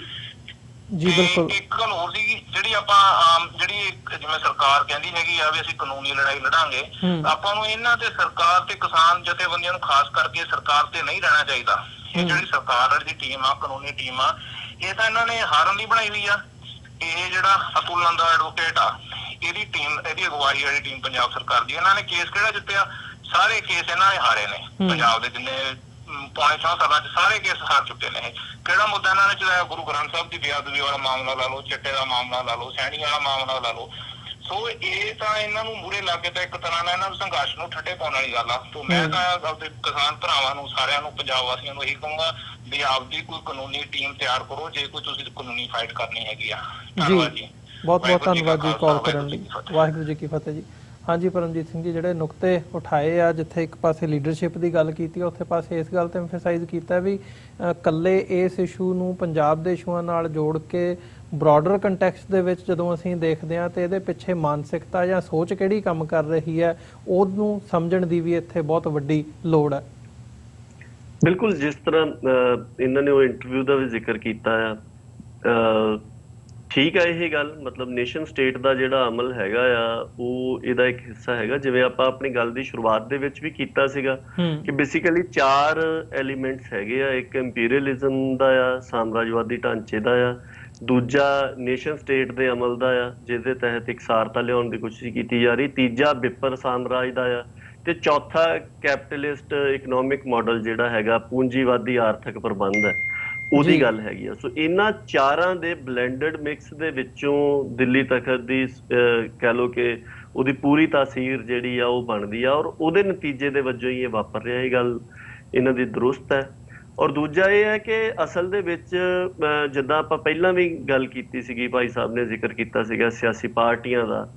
ਬਿਲਕੁਲ। ਇੱਕ ਗੱਲ ਹੋਰ ਸੀ, ਜਿਹੜੀ ਆਪਾਂ ਜਿਹੜੀ ਜਿਵੇਂ ਸਰਕਾਰ ਕਹਿੰਦੀ ਹੈਗੀ ਆ ਵੀ ਅਸੀਂ ਕਾਨੂੰਨੀ ਲੜਾਈ ਲੜਾਂਗੇ, ਆਪਾਂ ਨੂੰ ਇਹਨਾਂ ਤੇ ਸਰਕਾਰ ਤੇ ਕਿਸਾਨ ਜਥੇਬੰਦੀਆਂ ਨੂੰ ਖਾਸ ਕਰਕੇ ਸਰਕਾਰ ਤੇ ਨਹੀਂ ਰਹਿਣਾ ਚਾਹੀਦਾ। ਇਹ ਜਿਹੜੀ ਸਰਕਾਰ ਵਾਲੀ ਦੀ ਟੀਮ ਆ, ਕਾਨੂੰਨੀ ਟੀਮ ਆ, ਇਹ ਤਾਂ ਇਹਨਾਂ ਨੇ ਹਾਰਨ ਲਈ ਬਣਾਈ ਹੋਈ ਆ। ਇਹ ਜਿਹੜਾ ਅਤੁਲ ਨੰਦਾ ਐਡਵੋਕੇਟ ਆ, ਇਹਦੀ ਟੀਮ, ਇਹਦੀ ਅਗਵਾਈ ਵਾਲੀ ਟੀਮ ਪੰਜਾਬ ਸਰਕਾਰ ਦੀ, ਇਹਨਾਂ ਨੇ ਕੇਸ ਕਿਹੜਾ ਜਿੱਤਿਆ? ਸਾਰੇ ਕੇਸ ਇਹਨਾਂ ਨੇ ਹਾਰੇ ਨੇ। ਪੰਜਾਬ ਦੇ ਜਿੰਨੇ ਪੌਣੇ 4 ਸਾਲਾਂ 'ਚ ਸਾਰੇ ਕੇਸ ਹਾਰ ਚੁੱਕੇ ਨੇ। ਇਹ ਕਿਹੜਾ ਮੁੱਦਾ ਇਹਨਾਂ ਨੇ ਚਲਾਇਆ? ਗੁਰੂ ਗ੍ਰੰਥ ਸਾਹਿਬ ਦੀ ਬੇਅਦਬੀ ਵਾਲਾ ਮਾਮਲਾ ਲਾ ਲਓ, ਚਿੱਟੇ ਦਾ ਮਾਮਲਾ ਲਾ ਲਓ, ਸੈਣੀ ਵਾਲਾ ਮਾਮਲਾ ਲਾ ਲਓ। ਸੋ ਇਹ ਤਾਂ ਇਹਨਾਂ ਨੂੰ ਮੂਹਰੇ ਲਾ ਕੇ ਤਾਂ ਇੱਕ ਤਰ੍ਹਾਂ ਨਾਲ ਇਹਨਾਂ ਨੂੰ ਸੰਘਰਸ਼ ਨੂੰ ਠੱਡੇ ਪਾਉਣ ਵਾਲੀ ਗੱਲ ਆ। ਤੋਂ ਮੈਂ ਤਾਂ ਆਪਦੇ ਕਿਸਾਨ ਭਰਾਵਾਂ ਨੂੰ, ਸਾਰਿਆਂ ਨੂੰ, ਪੰਜਾਬ ਵਾਸੀਆਂ ਨੂੰ ਇਹੀ ਕਹੂੰਗਾ ਵੀ ਆਪਦੀ ਕੋਈ ਕਾਨੂੰਨੀ ਟੀਮ ਤਿਆਰ ਕਰੋ ਜੇ ਕੋਈ ਤੁਸੀਂ ਕਾਨੂੰਨੀ ਫਾਈਟ ਕਰਨੀ ਹੈਗੀ ਆ। ਧੰਨਵਾਦ ਜੀ, ਬਹੁਤ ਬਹੁਤ ਧੰਨਵਾਦ ਜੀ ਕਾਲ ਕਰਨ ਲਈ। ਵਾਹਿਗੁਰੂ ਜੀ ਕੀ ਫਤਿਹ ਜੀ। ਹਾਂਜੀ ਪਰਮਜੀਤ ਸਿੰਘ ਜੀ, ਜਿਹੜੇ ਨੁਕਤੇ ਉਠਾਏ ਆ, ਜਿੱਥੇ ਇੱਕ ਪਾਸੇ ਲੀਡਰਸ਼ਿਪ ਦੀ ਗੱਲ ਕੀਤੀ ਆ, ਉੱਥੇ ਪਾਸੇ ਇਸ ਗੱਲ ਤੇ ਐਮਫਸਾਈਜ਼ ਕੀਤਾ ਵੀ ਕੱਲੇ ਇਸ ਇਸ਼ੂ ਨੂੰ ਪੰਜਾਬ ਦੇ ਇਸ਼ੂਆਂ ਨਾਲ ਜੋੜ ਕੇ ਬ੍ਰੌਡਰ ਕੰਟੈਕਸਟ ਦੇ ਵਿੱਚ ਜਦੋਂ ਅਸੀਂ ਦੇਖਦੇ ਹਾਂ ਤੇ ਇਹਦੇ ਪਿੱਛੇ ਮਾਨਸਿਕਤਾ ਜਾਂ ਸੋਚ ਕਿਹੜੀ ਕੰਮ ਕਰ ਰਹੀ ਹੈ, ਉਹਨੂੰ ਸਮਝਣ ਦੀ ਵੀ ਇੱਥੇ ਬਹੁਤ ਵੱਡੀ ਲੋੜ ਹੈ। ਬਿਲਕੁਲ, ਜਿਸ ਤਰ੍ਹਾਂ ਇਹਨਾਂ ਨੇ ਉਹ ਇੰਟਰਵਿਊ ਦਾ ਵੀ ਜ਼ਿਕਰ ਕੀਤਾ ਆ, ਠੀਕ ਆ ਇਹ ਗੱਲ, ਮਤਲਬ ਨੇਸ਼ਨ ਸਟੇਟ ਦਾ ਜਿਹੜਾ ਅਮਲ ਹੈਗਾ ਆ ਉਹ ਇਹਦਾ ਇੱਕ ਹਿੱਸਾ ਹੈਗਾ। ਜਿਵੇਂ ਆਪਾਂ ਆਪਣੀ ਗੱਲ ਦੀ ਸ਼ੁਰੂਆਤ ਦੇ ਵਿੱਚ ਵੀ ਕੀਤਾ ਸੀਗਾ ਕਿ ਬੇਸਿਕਲੀ 4 ਐਲੀਮੈਂਟਸ ਹੈਗੇ ਆ। ਇੱਕ ਇੰਪੀਰੀਅਲਿਜ਼ਮ ਦਾ ਆ, ਸਾਮਰਾਜਵਾਦੀ ਢਾਂਚੇ ਦਾ ਆ, ਦੂਜਾ ਨੇਸ਼ਨ ਸਟੇਟ ਦੇ ਅਮਲ ਦਾ ਆ ਜਿਹਦੇ ਤਹਿਤ ਇਕਸਾਰਤਾ ਲਿਆਉਣ ਦੀ ਕੋਸ਼ਿਸ਼ ਕੀਤੀ ਜਾ ਰਹੀ, ਤੀਜਾ ਵਿਪਰ ਸਾਮਰਾਜ ਦਾ ਆ, ਤੇ ਚੌਥਾ ਕੈਪੀਟਲਿਸਟ ਇਕਨੋਮਿਕ ਮਾਡਲ ਜਿਹੜਾ ਹੈਗਾ, ਪੂੰਜੀਵਾਦੀ ਆਰਥਿਕ ਪ੍ਰਬੰਧ ਹੈ, ਉਹਦੀ ਗੱਲ ਹੈਗੀ ਆ। ਸੋ ਇਹਨਾਂ ਚਾਰਾਂ ਦੇ ਬਲੈਂਡਡ ਮਿਕਸ ਦੇ ਵਿੱਚੋਂ ਦਿੱਲੀ ਤਖਤ ਦੀ ਕਹਿ ਲਓ ਕਿ ਉਹਦੀ ਪੂਰੀ ਤਾਸੀਰ ਜਿਹੜੀ ਆ ਉਹ ਬਣਦੀ ਆ, ਔਰ ਉਹਦੇ ਨਤੀਜੇ ਦੇ ਵਜੋਂ ਹੀ ਇਹ ਵਾਪਰ ਰਿਹਾ। ਇਹ ਗੱਲ ਇਹਨਾਂ ਦੀ ਦਰੁਸਤ ਹੈ। ਔਰ ਦੂਜਾ ਇਹ ਹੈ ਕਿ ਅਸਲ ਦੇ ਵਿੱਚ ਜਿੱਦਾਂ ਆਪਾਂ ਪਹਿਲਾਂ ਵੀ ਗੱਲ ਕੀਤੀ ਸੀਗੀ, ਭਾਈ ਸਾਹਿਬ ਨੇ ਜ਼ਿਕਰ ਕੀਤਾ ਸੀਗਾ ਸਿਆਸੀ ਪਾਰਟੀਆਂ ਦਾ,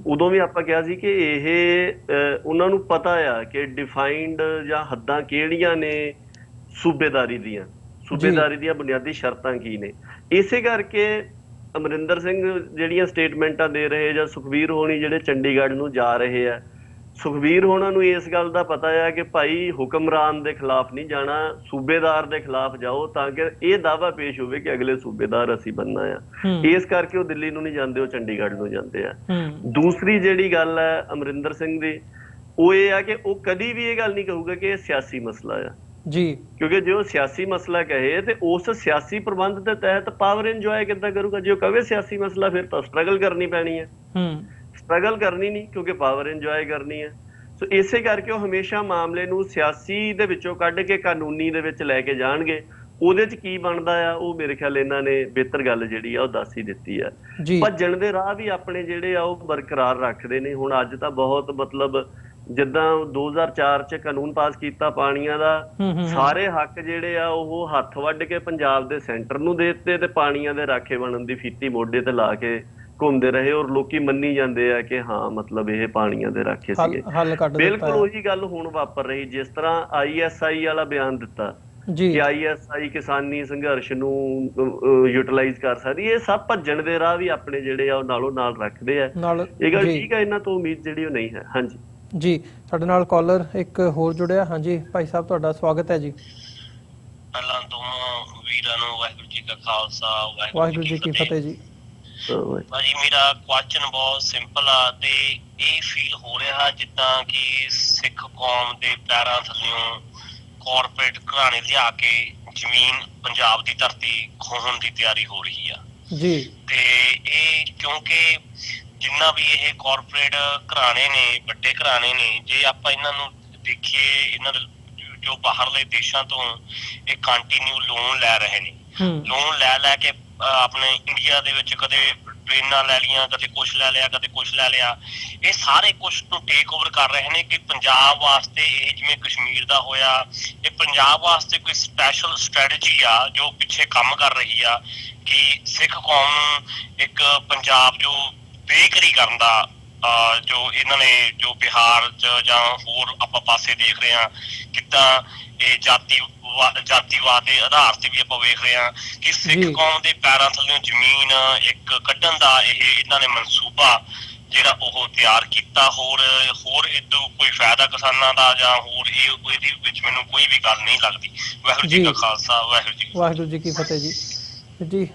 ਉਦੋਂ ਵੀ ਆਪਾਂ ਕਿਹਾ ਸੀ ਕਿ ਇਹ ਉਹਨਾਂ ਨੂੰ ਪਤਾ ਆ ਕਿ ਡਿਫਾਈਨਡ ਜਾਂ ਹੱਦਾਂ ਕਿਹੜੀਆਂ ਨੇ ਸੂਬੇਦਾਰੀ ਦੀਆਂ ਬੁਨਿਆਦੀ ਸ਼ਰਤਾਂ ਕੀ ਨੇ। ਇਸੇ ਕਰਕੇ ਅਮਰਿੰਦਰ ਸਿੰਘ ਜਿਹੜੀਆਂ ਸਟੇਟਮੈਂਟਾਂ ਦੇ ਰਹੇ, ਜਾਂ ਸੁਖਬੀਰ ਹੋਣੀ ਜਿਹੜੇ ਚੰਡੀਗੜ੍ਹ ਨੂੰ ਜਾ ਰਹੇ ਆ, ਸੁਖਬੀਰ ਹੋਣਾ ਨੂੰ ਇਸ ਗੱਲ ਦਾ ਪਤਾ ਆ ਕਿ ਭਾਈ ਹੁਕਮਰਾਨ ਦੇ ਖਿਲਾਫ ਨਹੀਂ ਜਾਣਾ, ਸੂਬੇਦਾਰ ਦੇ ਖਿਲਾਫ ਜਾਓ, ਤਾਂ ਕਿ ਇਹ ਦਾਅਵਾ ਪੇਸ਼ ਹੋਵੇ ਕਿ ਅਗਲੇ ਸੂਬੇਦਾਰ ਅਸੀਂ ਬਣਨਾ ਆ। ਇਸ ਕਰਕੇ ਉਹ ਦਿੱਲੀ ਨੂੰ ਨਹੀਂ ਜਾਂਦੇ, ਉਹ ਚੰਡੀਗੜ੍ਹ ਨੂੰ ਜਾਂਦੇ ਆ। ਦੂਸਰੀ ਜਿਹੜੀ ਗੱਲ ਹੈ ਅਮਰਿੰਦਰ ਸਿੰਘ ਦੀ, ਉਹ ਇਹ ਆ ਕਿ ਉਹ ਕਦੀ ਵੀ ਇਹ ਗੱਲ ਨਹੀਂ ਕਹੂਗਾ ਕਿ ਇਹ ਸਿਆਸੀ ਮਸਲਾ ਆ ਜੀ, ਕਿਉਂਕਿ ਜੇ ਉਹ ਸਿਆਸੀ ਮਸਲਾ ਕਹੇ ਤੇ ਉਸ ਸਿਆਸੀ ਪ੍ਰਬੰਧ ਦੇ ਤਹਿਤ ਪਾਵਰ ਇੰਜੋਏ ਕਿੱਦਾਂ ਕਰੂਗਾ? ਜੇ ਉਹ ਕਹੇ ਸਿਆਸੀ ਮਸਲਾ, ਫਿਰ ਤਾਂ ਸਟਰਗਲ ਕਰਨੀ ਪੈਣੀ ਹੈ। ਸਟਰਗਲ ਕਰਨੀ ਨਹੀਂ, ਕਿਉਂਕਿ ਪਾਵਰ ਇੰਜੋਏ ਕਰਨੀ ਹੈ। ਸੋ ਇਸੇ ਕਰਕੇ ਉਹ ਹਮੇਸ਼ਾ ਮਾਮਲੇ ਨੂੰ ਸਿਆਸੀ ਦੇ ਵਿੱਚੋਂ ਕੱਢ ਕੇ ਕਾਨੂੰਨੀ ਦੇ ਵਿੱਚ ਲੈ ਕੇ ਜਾਣਗੇ। ਉਹਦੇ ਚ ਕੀ ਬਣਦਾ ਆ ਉਹ ਮੇਰੇ ਖਿਆਲ ਇਹਨਾਂ ਨੇ ਬਿਹਤਰ ਗੱਲ ਜਿਹੜੀ ਆ ਉਹ ਦੱਸ ਹੀ ਦਿੱਤੀ ਆ। ਭੱਜਣ ਦੇ ਰਾਹ ਵੀ ਆਪਣੇ ਜਿਹੜੇ ਆ ਉਹ ਬਰਕਰਾਰ ਰੱਖਦੇ ਨੇ। ਹੁਣ ਅੱਜ ਤਾਂ ਬਹੁਤ ਮਤਲਬ ਜਿੱਦਾਂ 2004 ਚ ਕਾਨੂੰਨ ਪਾਸ ਕੀਤਾ ਪਾਣੀਆਂ ਦਾ, ਸਾਰੇ ਹੱਕ ਜਿਹੜੇ ਆ ਉਹ ਹੱਥ ਵੱਢ ਕੇ ਪੰਜਾਬ ਦੇ ਸੈਂਟਰ ਨੂੰ ਦੇ ਦਿੱਤੇ ਤੇ ਪਾਣੀਆਂ ਦੇ ਰਾਖੇ ਬਣਨ ਦੀ ਫੀਤੀ ਮੋਢੇ ਤੇ ਲਾ ਕੇ ਘੁੰਮਦੇ ਰਹੇ, ਔਰ ਲੋਕੀ ਮੰਨੀ ਜਾਂਦੇ ਆ ਕਿ ਹਾਂ ਮਤਲਬ ਇਹ ਪਾਣੀਆਂ ਦੇ ਰਾਖੇ ਸੀਗੇ। ਬਿਲਕੁਲ ਉਹੀ ਗੱਲ ਹੁਣ ਵਾਪਰ ਰਹੀ। ਜਿਸ ਤਰ੍ਹਾਂ ISI ਵਾਲਾ ਬਿਆਨ ਦਿੱਤਾ ਕਿ ISI ਕਿਸਾਨੀ ਸੰਘਰਸ਼ ਨੂੰ ਯੂਟਿਲਾਈਜ਼ ਕਰ ਸਕਦੀ, ਇਹ ਸਭ ਭੱਜਣ ਦੇ ਰਾਹ ਵੀ ਆਪਣੇ ਜਿਹੜੇ ਆ ਉਹ ਨਾਲੋਂ ਨਾਲ ਰੱਖਦੇ ਆ। ਇਹ ਗੱਲ ਠੀਕ ਹੈ, ਇਹਨਾਂ ਤੋਂ ਉਮੀਦ ਜਿਹੜੀ ਉਹ ਨਹੀਂ ਹੈ। ਹਾਂਜੀ ਜੀ, ਸਾਡੇ ਨਾਲ ਕਾਲਰ ਇੱਕ ਹੋਰ ਜੁੜਿਆ। ਹਾਂਜੀ ਭਾਈ ਸਾਹਿਬ, ਤੁਹਾਡਾ ਸਵਾਗਤ ਹੈ ਜੀ। ਪਹਿਲਾਂ ਦੋਨੋਂ ਵੀਰਾਂ ਨੂੰ ਵਾਹਿਗੁਰੂ ਜੀ ਕਾ ਖਾਲਸਾ, ਵਾਹਿਗੁਰੂ ਜੀ ਕੀ ਫਤਿਹ ਜੀ। ਭਾਜੀ ਮੇਰਾ ਕੁਐਸਚਨ ਬਹੁਤ ਸਿੰਪਲ ਆ ਤੇ ਇਹ ਫੀਲ ਹੋ ਰਿਹਾ ਜਿੱਦਾਂ ਕਿ ਸਿੱਖ ਕੌਮ ਦੇ ਪੈਰਾਂ ਥੱਲਿਓਂ ਕਾਰਪੋਰੇਟ ਘਰਾਣੇ ਲਿਆ ਕੇ ਜ਼ਮੀਨ ਪੰਜਾਬ ਦੀ ਧਰਤੀ ਖੋਹਣ ਦੀ ਤਿਆਰੀ ਹੋ ਰਹੀ ਆ ਜੀ। ਤੇ ਇਹ ਕਿਉਂਕਿ ਜਿੰਨਾ ਵੀ ਇਹ ਕਾਰਪੋਰੇਟ ਘਰਾਣੇ ਨੇ, ਵੱਡੇ ਘਰਾਣੇ ਨੇ, ਜੇ ਆਪਾਂ ਇਹਨਾਂ ਨੂੰ ਦੇਖੀਏ, ਇਹਨਾਂ ਦੇ ਜੋ ਬਾਹਰਲੇ ਦੇਸ਼ਾਂ ਤੋਂ ਇਹ ਕੰਟੀਨਿਊ ਲੋਨ ਲੈ ਰਹੇ ਨੇ, ਲੋਨ ਲੈ ਕੇ ਆਪਣੇ ਇੰਡੀਆ ਦੇ ਵਿੱਚ ਕਦੇ ਟ੍ਰੇਨਾਂ ਲੈ ਲਈਆਂ, ਕਦੇ ਕੁਛ ਲੈ ਲਿਆ, ਕਦੇ ਕੁਛ ਲੈ ਲਿਆ। ਇਹ ਸਾਰੇ ਕੁਛ ਨੂੰ ਟੇਕ ਓਵਰ ਕਰ ਰਹੇ ਨੇ ਕਿ ਪੰਜਾਬ ਵਾਸਤੇ ਇਹ ਜਿਵੇਂ ਕਸ਼ਮੀਰ ਦਾ ਹੋਇਆ, ਇਹ ਪੰਜਾਬ ਵਾਸਤੇ ਕੋਈ ਸਪੈਸ਼ਲ ਸਟ੍ਰੈਟਜੀ ਆ ਜੋ ਪਿੱਛੇ ਕੰਮ ਕਰ ਰਹੀ ਆ ਕਿ ਸਿੱਖ ਕੌਮ ਨੂੰ ਇੱਕ ਪੰਜਾਬ ਜੋ ਬੇਕਰੀ ਕਰਨ ਦਾ ਜੋ ਇਹਨਾਂ ਨੇ ਜੋ ਬਿਹਾਰ ਚ ਜਾਂ ਹੋਰ ਆਪਾਂ ਪਾਸੇ ਦੇਖ ਰਹੇ ਹਾਂ ਕਿੱਦਾਂ ਇਹ ਜਾਤੀਵਾਦ ਦੇ ਆਧਾਰ ਤੇ ਵੀ ਆਪਾਂ ਵੇਖ ਰਹੇ ਹਾਂ ਕਿ ਸਿੱਖ ਕੌਮ ਦੇ ਪੈਰਾਂ ਥੱਲੇ ਜ਼ਮੀਨ ਇੱਕ ਕੱਢਣ ਦਾ ਇਹ ਇਹਨਾਂ ਨੇ ਮਨਸੂਬਾ ਜਿਹੜਾ ਉਹ ਤਿਆਰ ਕੀਤਾ। ਹੋਰ ਇਦੋਂ ਕੋਈ ਫਾਇਦਾ ਕਿਸਾਨਾਂ ਦਾ ਜਾਂ ਹੋਰ ਇਹਦੇ ਵਿੱਚ ਮੈਨੂੰ ਕੋਈ ਵੀ ਗੱਲ ਨਹੀਂ ਲੱਗਦੀ। ਵਾਹਿਗੁਰੂ ਜੀ ਕਾ ਖਾਲਸਾ, ਵਾਹਿਗੁਰੂ ਜੀ ਕੀ ਫਤਿਹ ਜੀ। ਜੀ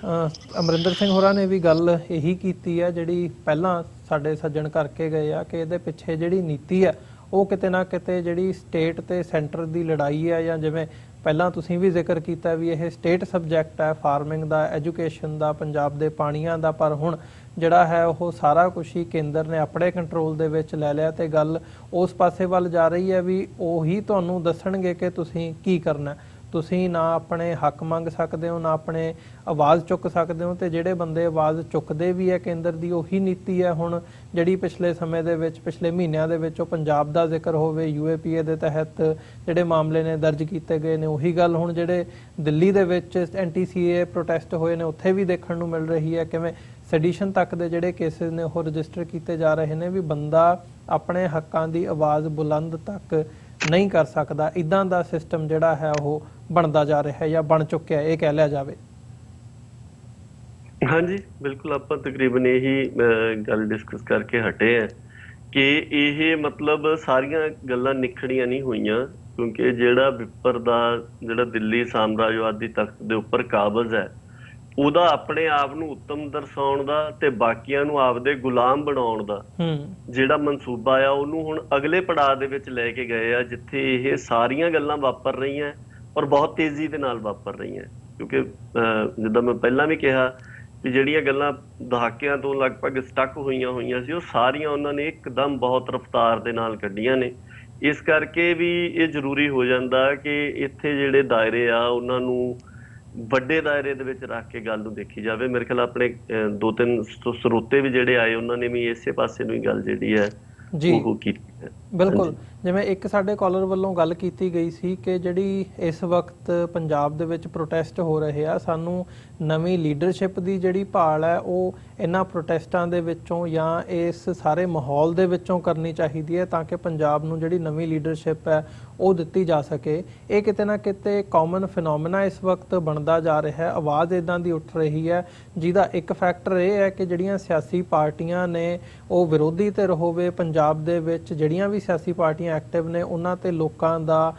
ਅਮਰਿੰਦਰ ਸਿੰਘ ਹੋਰਾਂ ਨੇ ਵੀ ਗੱਲ ਇਹੀ ਕੀਤੀ ਹੈ ਜਿਹੜੀ ਪਹਿਲਾਂ ਸਾਡੇ ਸੱਜਣ ਕਰਕੇ ਗਏ ਆ ਕਿ ਇਹਦੇ ਪਿੱਛੇ ਜਿਹੜੀ ਨੀਤੀ ਹੈ ਉਹ ਕਿਤੇ ਨਾ ਕਿਤੇ ਜਿਹੜੀ ਸਟੇਟ ਤੇ ਸੈਂਟਰ ਦੀ ਲੜਾਈ ਹੈ, ਜਾਂ ਜਿਵੇਂ ਪਹਿਲਾਂ ਤੁਸੀਂ ਵੀ ਜ਼ਿਕਰ ਕੀਤਾ ਵੀ ਇਹ ਸਟੇਟ ਸਬਜੈਕਟ ਹੈ ਫਾਰਮਿੰਗ ਦਾ, ਐਜੂਕੇਸ਼ਨ ਦਾ, ਪੰਜਾਬ ਦੇ ਪਾਣੀਆਂ ਦਾ, ਪਰ ਹੁਣ ਜਿਹੜਾ ਹੈ ਉਹ ਸਾਰਾ ਕੁਝ ਹੀ ਕੇਂਦਰ ਨੇ ਆਪਣੇ ਕੰਟਰੋਲ ਦੇ ਵਿੱਚ ਲੈ ਲਿਆ ਤੇ ਗੱਲ ਉਸ ਪਾਸੇ ਵੱਲ ਜਾ ਰਹੀ ਹੈ ਵੀ ਉਹੀ ਤੁਹਾਨੂੰ ਦੱਸਣਗੇ ਕਿ ਤੁਸੀਂ ਕੀ ਕਰਨਾ। ਤੁਸੀਂ ਨਾ ਆਪਣੇ ਹੱਕ ਮੰਗ ਸਕਦੇ ਹੋ, ਨਾ ਆਪਣੇ ਆਵਾਜ਼ ਚੁੱਕ ਸਕਦੇ ਹੋ, ਤੇ ਜਿਹੜੇ ਬੰਦੇ ਆਵਾਜ਼ ਚੁੱਕਦੇ ਵੀ ਹੈ ਕੇਂਦਰ ਦੀ ਉਹੀ ਨੀਤੀ ਹੈ ਹੁਣ ਜਿਹੜੀ ਪਿਛਲੇ ਸਮੇਂ ਦੇ ਵਿੱਚ, ਪਿਛਲੇ ਮਹੀਨਿਆਂ ਦੇ ਵਿੱਚ ਉਹ ਪੰਜਾਬ ਦਾ ਜ਼ਿਕਰ ਹੋਵੇ, UAPA ਦੇ ਤਹਿਤ ਜਿਹੜੇ ਮਾਮਲੇ ਨੇ ਦਰਜ ਕੀਤੇ ਗਏ ਨੇ, ਉਹੀ ਗੱਲ ਹੁਣ ਜਿਹੜੇ ਦਿੱਲੀ ਦੇ ਵਿੱਚ NTCA ਪ੍ਰੋਟੈਸਟ ਹੋਏ ਨੇ ਉੱਥੇ ਵੀ ਦੇਖਣ ਨੂੰ ਮਿਲ ਰਹੀ ਹੈ ਕਿਵੇਂ ਸੈਡੀਸ਼ਨ ਤੱਕ ਦੇ ਜਿਹੜੇ ਕੇਸਿਸ ਨੇ ਉਹ ਰਜਿਸਟਰ ਕੀਤੇ ਜਾ ਰਹੇ ਨੇ ਵੀ ਬੰਦਾ ਆਪਣੇ ਹੱਕਾਂ ਦੀ ਆਵਾਜ਼ ਬੁਲੰਦ ਤੱਕ ਨਹੀਂ ਕਰ ਸਕਦਾ। ਇਦਾਂ ਦਾ ਸਿਸਟਮ ਜਿਹੜਾ ਹੈ ਉਹ ਬਣਦਾ ਜਾ ਰਿਹਾ ਹੈ ਜਾਂ ਬਣ ਚੁੱਕਿਆ ਇਹ ਕਹਿ ਲਿਆ ਜਾਵੇ। ਹਾਂਜੀ ਬਿਲਕੁਲ, ਆਪਾਂ ਤਕਰੀਬਨ ਇਹੀ ਗੱਲ ਡਿਸਕਸ ਕਰਕੇ ਹਟੇ ਆ ਕਿ ਇਹ ਮਤਲਬ ਸਾਰੀਆਂ ਗੱਲਾਂ ਨਿਖੜੀਆਂ ਨਹੀਂ ਹੋਈਆਂ, ਕਿਉਂਕਿ ਜਿਹੜਾ ਵਿਪਰ ਦਾ ਜਿਹੜਾ ਦਿੱਲੀ ਸਾਮਰਾਜਵਾਦੀ ਤਖਤ ਦੇ ਉੱਪਰ ਕਾਬਜ਼ ਹੈ ਉਹਦਾ ਆਪਣੇ ਆਪ ਨੂੰ ਉੱਤਮ ਦਰਸਾਉਣ ਦਾ ਤੇ ਬਾਕੀਆਂ ਨੂੰ ਆਪਦੇ ਗੁਲਾਮ ਬਣਾਉਣ ਦਾ ਜਿਹੜਾ ਮਨਸੂਬਾ ਆ ਉਹਨੂੰ ਹੁਣ ਅਗਲੇ ਪੜਾਅ ਦੇ ਵਿੱਚ ਲੈ ਕੇ ਗਏ ਆ, ਜਿੱਥੇ ਇਹ ਸਾਰੀਆਂ ਗੱਲਾਂ ਵਾਪਰ ਰਹੀਆਂ ਔਰ ਬਹੁਤ ਤੇਜ਼ੀ ਦੇ ਨਾਲ ਵਾਪਰ ਰਹੀਆਂ। ਕਿਉਂਕਿ ਜਿੱਦਾਂ ਮੈਂ ਪਹਿਲਾਂ ਵੀ ਕਿਹਾ ਕਿ ਜਿਹੜੀਆਂ ਗੱਲਾਂ ਦਹਾਕਿਆਂ ਤੋਂ ਲਗਭਗ ਸਟਕ ਹੋਈਆਂ ਸੀ ਉਹ ਸਾਰੀਆਂ ਉਹਨਾਂ ਨੇ ਇੱਕਦਮ ਬਹੁਤ ਰਫ਼ਤਾਰ ਦੇ ਨਾਲ ਕੱਢੀਆਂ ਨੇ। ਇਸ ਕਰਕੇ ਵੀ ਇਹ ਜ਼ਰੂਰੀ ਹੋ ਜਾਂਦਾ ਕਿ ਇੱਥੇ ਜਿਹੜੇ ਦਾਇਰੇ ਆ ਉਹਨਾਂ ਨੂੰ ਵੱਡੇ ਦਾਇਰੇ ਦੇ ਵਿੱਚ ਰੱਖ ਕੇ ਗੱਲ ਨੂੰ ਦੇਖੀ ਜਾਵੇ। ਮੇਰੇ ਖਿਆਲ ਆਪਣੇ 2-3 ਸਰੋਤੇ ਵੀ ਜਿਹੜੇ ਆਏ ਉਹਨਾਂ ਨੇ ਵੀ ਇਸੇ ਪਾਸੇ ਨੂੰ ਹੀ ਗੱਲ ਜਿਹੜੀ ਹੈ ਉਹ ਕੀਤੀ ਹੈ। ਬਿਲਕੁਲ, ਜਿਵੇਂ ਇੱਕ ਸਾਡੇ ਕਾਲਰ ਵੱਲੋਂ ਗੱਲ ਕੀਤੀ ਗਈ ਸੀ ਕਿ ਜਿਹੜੀ ਇਸ ਵਕਤ ਪੰਜਾਬ ਦੇ ਵਿੱਚ ਪ੍ਰੋਟੈਸਟ ਹੋ ਰਹੇ ਆ, ਸਾਨੂੰ ਨਵੀਂ ਲੀਡਰਸ਼ਿਪ ਦੀ ਜਿਹੜੀ ਭਾਲ ਹੈ ਉਹ ਇਹਨਾਂ ਪ੍ਰੋਟੈਸਟਾਂ ਦੇ ਵਿੱਚੋਂ ਜਾਂ ਇਸ ਸਾਰੇ ਮਾਹੌਲ ਦੇ ਵਿੱਚੋਂ ਕਰਨੀ ਚਾਹੀਦੀ ਹੈ ਤਾਂ ਕਿ ਪੰਜਾਬ ਨੂੰ ਜਿਹੜੀ ਨਵੀਂ ਲੀਡਰਸ਼ਿਪ ਹੈ ਉਹ ਦਿੱਤੀ ਜਾ ਸਕੇ। ਇਹ ਕਿਤੇ ਨਾ ਕਿਤੇ ਕਾਮਨ ਫਿਨੋਮੀਨਾ ਇਸ ਵਕਤ ਬਣਦਾ ਜਾ ਰਿਹਾ ਹੈ, ਆਵਾਜ਼ ਇੱਦਾਂ ਦੀ ਉੱਠ ਰਹੀ ਹੈ ਜਿਹਦਾ ਇੱਕ ਫੈਕਟਰ ਇਹ ਹੈ ਕਿ ਜਿਹੜੀਆਂ ਸਿਆਸੀ ਪਾਰਟੀਆਂ ਨੇ ਉਹ ਵਿਰੋਧੀ ਧਿਰ ਹੋਵੇ ਪੰਜਾਬ ਦੇ ਵਿੱਚ, ਜਿਹੜੀਆਂ ਵੀ ਸਿਆਸੀ ਪਾਰਟੀਆਂ ਐਕਟਿਵ ਨੇ ਉਹਨਾਂ ਤੇ ਲੋਕਾਂ ਦਾ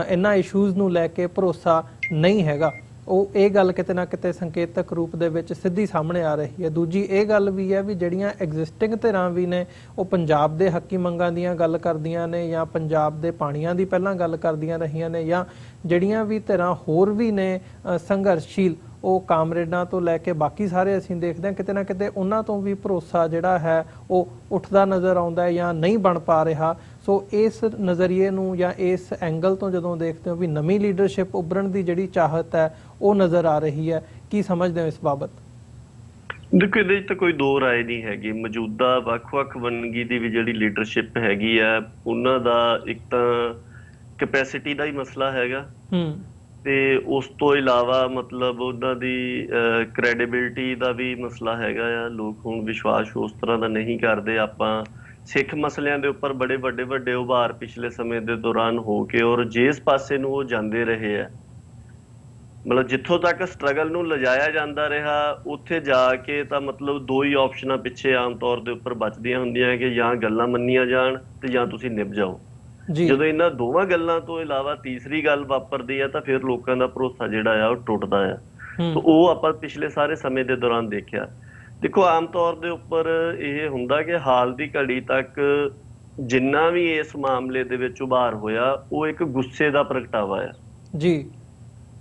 ਇਹਨਾਂ ਇਸ਼ੂਜ਼ ਨੂੰ ਲੈ ਕੇ ਭਰੋਸਾ ਨਹੀਂ ਹੈਗਾ। ਉਹ ਇਹ ਗੱਲ ਕਿਤੇ ਨਾ ਕਿਤੇ ਸੰਕੇਤਕ ਰੂਪ ਦੇ ਵਿੱਚ ਸਿੱਧੀ ਸਾਹਮਣੇ ਆ ਰਹੀ ਹੈ। ਦੂਜੀ ਇਹ ਗੱਲ ਵੀ ਹੈ ਵੀ ਜਿਹੜੀਆਂ ਐਗਜ਼ਿਸਟਿੰਗ ਧਿਰਾਂ ਵੀ ਨੇ ਉਹ ਪੰਜਾਬ ਦੇ ਹੱਕੀ ਮੰਗਾਂ ਦੀਆਂ ਗੱਲ ਕਰਦੀਆਂ ਨੇ ਜਾਂ ਪੰਜਾਬ ਦੇ ਪਾਣੀਆਂ ਦੀ ਪਹਿਲਾਂ ਗੱਲ ਕਰਦੀਆਂ ਰਹੀਆਂ ਨੇ, ਜਾਂ ਜਿਹੜੀਆਂ ਵੀ ਧਿਰਾਂ ਹੋਰ ਵੀ ਨੇ ਸੰਘਰਸ਼ੀਲ ਉਹ ਕਾਮਰੇਡਾਂ ਤੋਂ ਲੈ ਕੇ ਬਾਕੀ ਸਾਰੇ ਅਸੀਂ ਦੇਖਦੇ ਹਾਂ ਕਿਤੇ ਨਾ ਕਿਤੇ ਉਹਨਾਂ ਤੋਂ ਵੀ ਭਰੋਸਾ ਜਿਹੜਾ ਹੈ ਉਹ ਉੱਠਦਾ ਨਜ਼ਰ ਆਉਂਦਾ ਹੈ ਜਾਂ ਨਹੀਂ ਬਣ ਪਾ ਰਿਹਾ। ਸੋ ਇਸ ਨਜ਼ਰੀਏ ਨੂੰ ਜਾਂ ਇਸ ਐਂਗਲ ਤੋਂ ਜਦੋਂ ਦੇਖਦੇ ਹੋ ਵੀ ਨਵੀਂ ਲੀਡਰਸ਼ਿਪ ਉੱਭਰਨ ਦੀ ਜਿਹੜੀ ਚਾਹਤ ਹੈ ਉਹ ਨਜ਼ਰ ਆ ਰਹੀ ਹੈ, ਕੀ ਸਮਝਦੇ ਹੋ ਇਸ ਬਾਬਤ? ਦੇਖੋ, ਇਹਦੇ 'ਚ ਤਾਂ ਕੋਈ ਦੋ ਰਾਏ ਨਹੀਂ ਹੈਗੀ। ਮੌਜੂਦਾ ਵੱਖ-ਵੱਖ ਵੰਨਗੀ ਦੀ ਵੀ ਜਿਹੜੀ ਲੀਡਰਸ਼ਿਪ ਹੈਗੀ ਆ ਉਹਨਾਂ ਦਾ ਇੱਕ ਤਾਂ ਕੈਪੈਸਿਟੀ ਦਾ ਹੀ ਮਸਲਾ ਹੈਗਾ ਤੇ ਉਸ ਤੋਂ ਇਲਾਵਾ ਮਤਲਬ ਉਹਨਾਂ ਦੀ ਕ੍ਰੈਡੀਬਿਲਿਟੀ ਦਾ ਵੀ ਮਸਲਾ ਹੈਗਾ ਆ। ਲੋਕ ਹੁਣ ਵਿਸ਼ਵਾਸ ਉਸ ਤਰ੍ਹਾਂ ਦਾ ਨਹੀਂ ਕਰਦੇ। ਆਪਾਂ ਸਿੱਖ ਮਸਲਿਆਂ ਦੇ ਉੱਪਰ ਬੜੇ ਵੱਡੇ ਉਭਾਰ ਪਿਛਲੇ ਸਮੇਂ ਦੇ ਦੌਰਾਨ ਹੋ ਕੇ ਔਰ ਜਿਸ ਪਾਸੇ ਨੂੰ ਉਹ ਜਾਂਦੇ ਰਹੇ ਆ, ਮਤਲਬ ਜਿੱਥੋਂ ਤੱਕ ਸਟਰਗਲ ਨੂੰ ਲਿਜਾਇਆ ਜਾਂਦਾ ਰਿਹਾ ਉੱਥੇ ਜਾ ਕੇ ਤਾਂ ਮਤਲਬ ਦੋ ਹੀ ਆਪਸ਼ਨਾਂ ਪਿੱਛੇ ਆਮ ਤੌਰ ਦੇ ਉੱਪਰ ਬਚਦੀਆਂ ਹੁੰਦੀਆਂ ਕਿ ਜਾਂ ਗੱਲਾਂ ਮੰਨੀਆਂ ਜਾਣ ਤੇ ਜਾਂ ਤੁਸੀਂ ਨਿਭ ਜਾਓ। ਜਦੋਂ ਇਹਨਾਂ ਦੋਵਾਂ ਗੱਲਾਂ ਤੋਂ ਇਲਾਵਾ ਤੀਸਰੀ ਗੱਲ ਵਾਪਰਦੀ ਆ ਤਾਂ ਫਿਰ ਲੋਕਾਂ ਦਾ ਭਰੋਸਾ ਜਿਹੜਾ ਆ ਉਹ ਟੁੱਟਦਾ ਆ। ਤਾਂ ਉਹ ਆਪਾਂ ਪਿਛਲੇ ਸਾਰੇ ਸਮੇਂ ਦੇ ਦੌਰਾਨ ਦੇਖਿਆ। ਦੇਖੋ, ਆਮ ਤੌਰ ਦੇ ਉੱਪਰ ਇਹ ਹੁੰਦਾ ਕਿ ਹਾਲ ਦੀ ਘੜੀ ਤੱਕ ਜਿੰਨਾ ਵੀ ਇਸ ਮਾਮਲੇ ਦੇ ਵਿੱਚ ਉਭਾਰ ਹੋਇਆ ਉਹ ਇੱਕ ਗੁੱਸੇ ਦਾ ਪ੍ਰਗਟਾਵਾ ਆ ਜੀ।